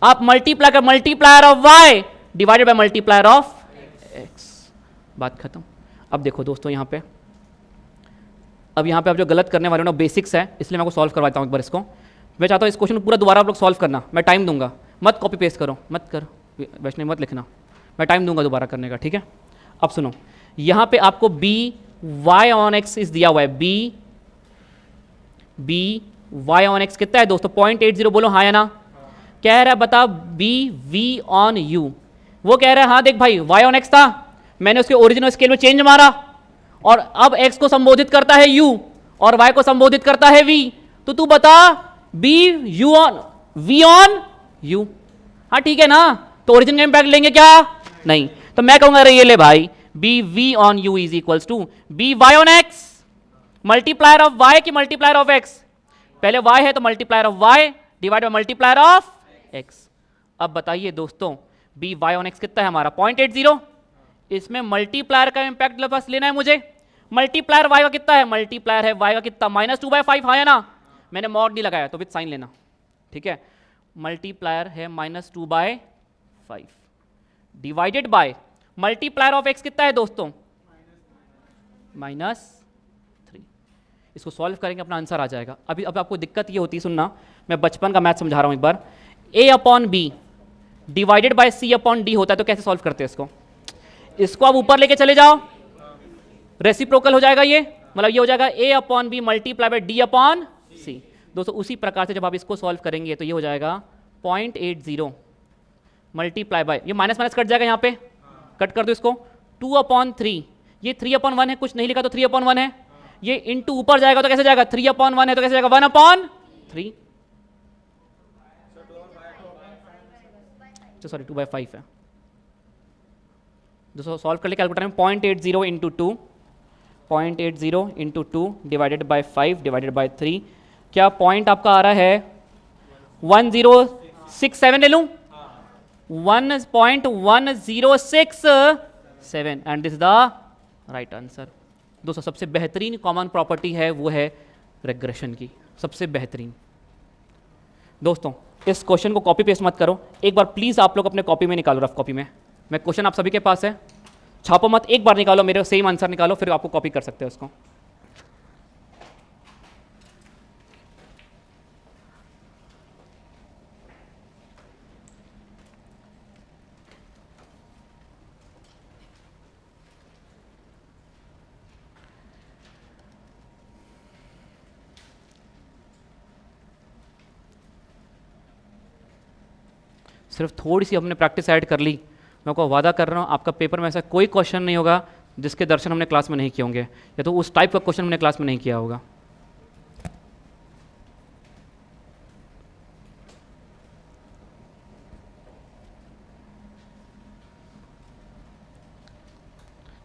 S1: आप मल्टीप्लाई कर multiplier of y divided bye multiplier of x, बात खत्म। अब देखो दोस्तों यहाँ पे, अब यहाँ पे आप जो गलत करने वाले हो ना, बेसिक्स है, इसलिए मैं आपको सॉल्व करवाता हूँ एक बार इसको। मैं चाहता हूँ इस क्वेश्चन को पूरा दोबारा आप लोग सॉल्व करना, मैं टाइम दूंगा, मत कॉपी पेस्ट करो, मत करो वैष्णव, मत लिखना, मैं टाइम दूंगा दोबारा करने का, ठीक है? अब सुनो, यहाँ पे आपको b y ऑन x इस दिया हुआ है, b y ऑन x कितना है दोस्तों? 0.80, बोलो हाँ या ना? कह रहा है बता b v ऑन u, वो कह रहा है हाँ देख भाई y ऑन x था, मैंने उसके ओरिजिनल स्केल में चेंज मारा और अब x को संबोधित करता है u और y को संबोधित करता है v, तो तू बता b u on v on u। हाँ ठीक है ना? तो ओरिजिन का इंपैक्ट लेंगे क्या? नहीं, तो मैं कहूंगा अरे ये ले भाई b v on u is equals to b y on x multiplier of y की मल्टीप्लायर ऑफ x। पहले y है तो multiplier of y divide by multiplier of x। अब बताइए दोस्तों b y ऑन x कितना है हमारा? 0.80। इसमें मल्टीप्लायर का इंपैक्ट बस लेना है मुझे। मल्टीप्लायर y का कितना है? मल्टीप्लायर है y का कितना? -2/5, हाँ है ना? मैंने मॉड नहीं लगाया तो विद साइन लेना, ठीक है? मल्टीप्लायर है -2/5 divided by multiplier of x कितना है दोस्तों? -3। इसको सॉल्व करेंगे अपना आंसर आ जाएगा। अभी अब आपको दिक्कत ये होती है, सुनना, मैं बचपन का मैथ समझा रहा हूं एक बार। a upon b divided by c upon d होता है, तो कैसे सॉल्व करते हैं इसको? इसको आप ऊपर लेके चले जाओ, रेसिप्रोकल हो जाएगा ये, मतलब ये हो जाएगा a upon B multiply by D upon C. दोस्तों उसी प्रकार से जब आप इसको सॉल्व करेंगे तो ये हो जाएगा 0.80 मल्टीप्लाई बाय, ये माइनस माइनस कट जाएगा, यहाँ पे कट कर दो इसको, 2/3, ये 3/1 है, कुछ नहीं लिखा तो 3/1 है, ये इनटू ऊपर जाएगा तो कैसे जाएगा? 3/1 है तो कैसे जाएगा? 1/3, सॉरी 2/5 है। दोस्तों सॉल्व कर ले कैलकुलेटर में, 0.80 into 2, 0.80 into 2 divided by 5 divided by 3, क्या पॉइंट आपका आ रहा है 1067 ले लूं? 1.1067 and this the right answer. दोस्तों सबसे बेहतरीन कॉमन प्रॉपर्टी है वो है रिग्रेशन की, सबसे बेहतरीन। दोस्तों इस क्वेश्चन को कॉपी पेस्ट मत करो, एक बार प्लीज आप लोग अपने कॉपी में निकालो, रफ कॉपी में। मैं क्वेश्चन आप सभी के पास है, छापो मत, एक बार निकालो, मेरे सेम आंसर निकालो, फिर आपको कॉपी कर सकते हो उसको। सिर्फ थोड़ी सी हमने प्रैक्टिस ऐड कर ली, मैं आपको वादा कर रहा हूँ आपका पेपर में ऐसा कोई क्वेश्चन नहीं होगा जिसके दर्शन हमने क्लास में नहीं किए होंगे, या तो उस टाइप का क्वेश्चन हमने क्लास में नहीं किया होगा।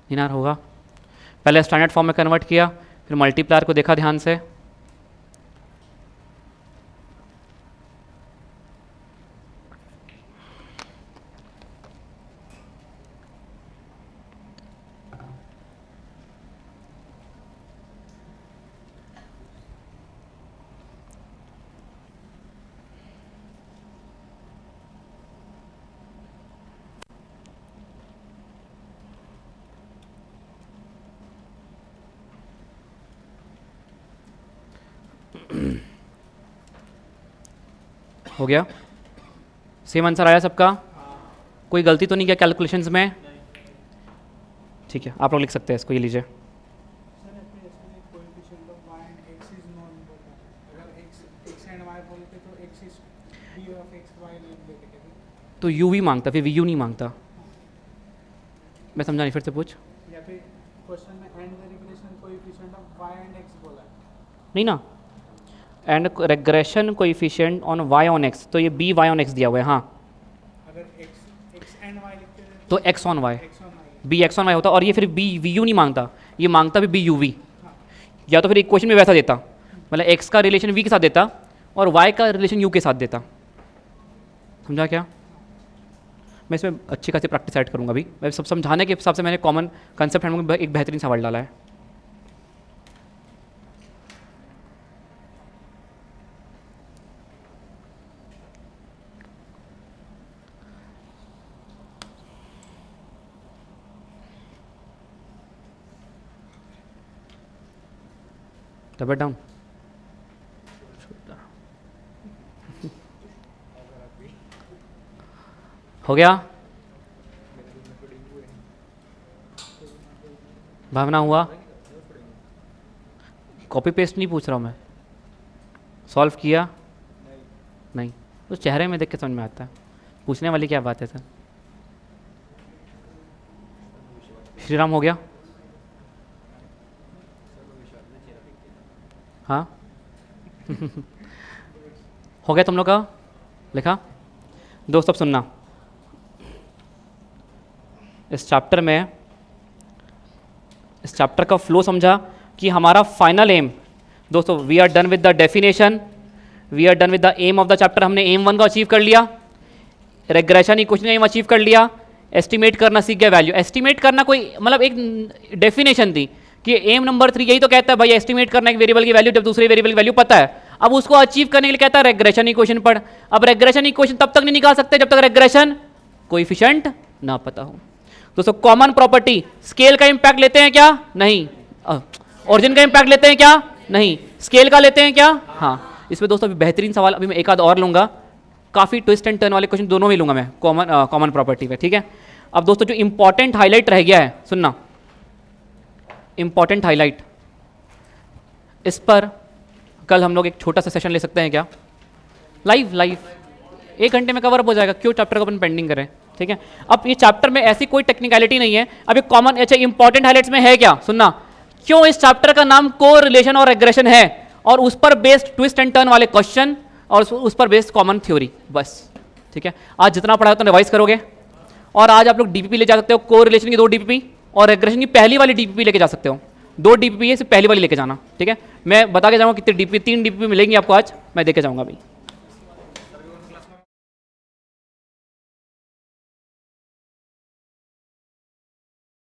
S1: लीनियर होगा। पहले स्टैंडर्ड फॉर्म में कन्वर्ट किया, फिर मल्टीप्लायर को देखा ध्यान से, हो गया। सेम आंसर आया सबका? कोई गलती तो नहीं किया कैलकुलेशंस में? ठीक है, आप लोग लिख सकते हैं इसको, ये लीजिए। तो यू वी मांगता, फिर वी यू नहीं मांगता। मैं समझा नहीं, फिर से पूछ।
S2: या फिर क्वेश्चन में and the regression coefficient of y and x बोला है।
S1: नहीं ना, and regression coefficient on y on x, तो ये b y ऑन x दिया हुआ है। हाँ,
S2: अगर x एंड y लिखते हैं
S1: तो x on y,
S2: x on y।
S1: b x on y होता, और ये फिर b वी यू नहीं मांगता, ये मांगता भी b यू वी। या तो फिर इक्वेशन में वैसा देता, मतलब x का रिलेशन v के साथ देता और y का रिलेशन u के साथ देता। समझा क्या? मैं इसमें अच्छी खासी प्रैक्टिस ऐड करूँगा अभी। मैं सब समझाने के हिसाब से मैंने कॉमन कंसेप्ट में एक बेहतरीन सवाल डाला है। डबल डाउन हो गया? भावना हुआ? कॉपी पेस्ट नहीं पूछ रहा हूँ मैं, सॉल्व किया नहीं, तो चेहरे में देख के समझ में आता है। पूछने वाली क्या बात है सर? श्री राम हो गया? हाँ हो गया तुम लोग का लिखा? दोस्तों अब सुनना, इस चैप्टर में, इस चैप्टर का फ्लो समझा कि हमारा फाइनल एम, दोस्तों we are done with the definition, we are done with the m of the chapter. हमने एम 1 को अचीव कर लिया, रेग्रेशन इक्वेशन एम अचीव कर लिया, एस्टिमेट करना सीख गया वैल्यू। एस्टिमेट करना कोई मतलब एक डेफिनेशन थी कि एम नंबर 3 यही तो कहता है भाई एस्टिमेट करना एक वेरिएबल की वैल्यू जब दूसरे वेरिएबल की वैल्यू पता है। अब उसको अचीव करने के लिए कहता है रेग्रेशन इक्वेशन पढ़। अब रेग्रेशन इक्वेशन तब तक नहीं निकाल सकते जब तक रेग्रेशन कोएफिशिएंट ना पता हो। दोस्तों कॉमन प्रॉपर्टी, स्केल का इंपैक्ट लेते हैं क्या? नहीं। ओरिजिन का इंपैक्ट लेते हैं क्या? नहीं। स्केल का लेते हैं क्या? हाँ। इसमें दोस्तों अभी बेहतरीन सवाल अभी मैं एक आध और लूंगा, काफ़ी ट्विस्ट एंड टर्न वाले क्वेश्चन दोनों में लूंगा मैं कॉमन प्रॉपर्टी पे, ठीक है। अब दोस्तों जो इंपॉर्टेंट हाईलाइट रह गया है, सुनना, इंपॉर्टेंट हाईलाइट, इस पर कल हम लोग एक छोटा सा सेशन ले सकते हैं क्या? लाइव 1 घंटे में कवर अप हो जाएगा, क्यों चैप्टर को अपन पेंडिंग करें, ठीक है। अब ये चैप्टर में ऐसी कोई टेक्निकलिटी नहीं है। अब ये कॉमन, अच्छा इंपॉर्टेंट हाईलाइट्स में है क्या? सुनना, क्यों इस चैप्टर का नाम को रिलेशन और रेग्रेशन है, और उस पर बेस्ड ट्विस्ट एंड टर्न वाले क्वेश्चन, और उस पर बेस्ड कॉमन थ्योरी, बस, ठीक है। आज जितना पढ़ा उतना रिवाइज करोगे, और आज आप लोग डीपीपी ले जा सकते हो, को रिलेशन की 2 डीपीपी और रेग्रेशन की पहली वाली डीपीपी लेके जा सकते हो। 2 डीपीपी है, सिर्फ पहली वाली लेके जाना, ठीक है। मैं बता के जाऊँगा कितने डीपीपी, 3 डीपीपी मिलेंगी आपको आज, मैं देके जाऊँगा अभी।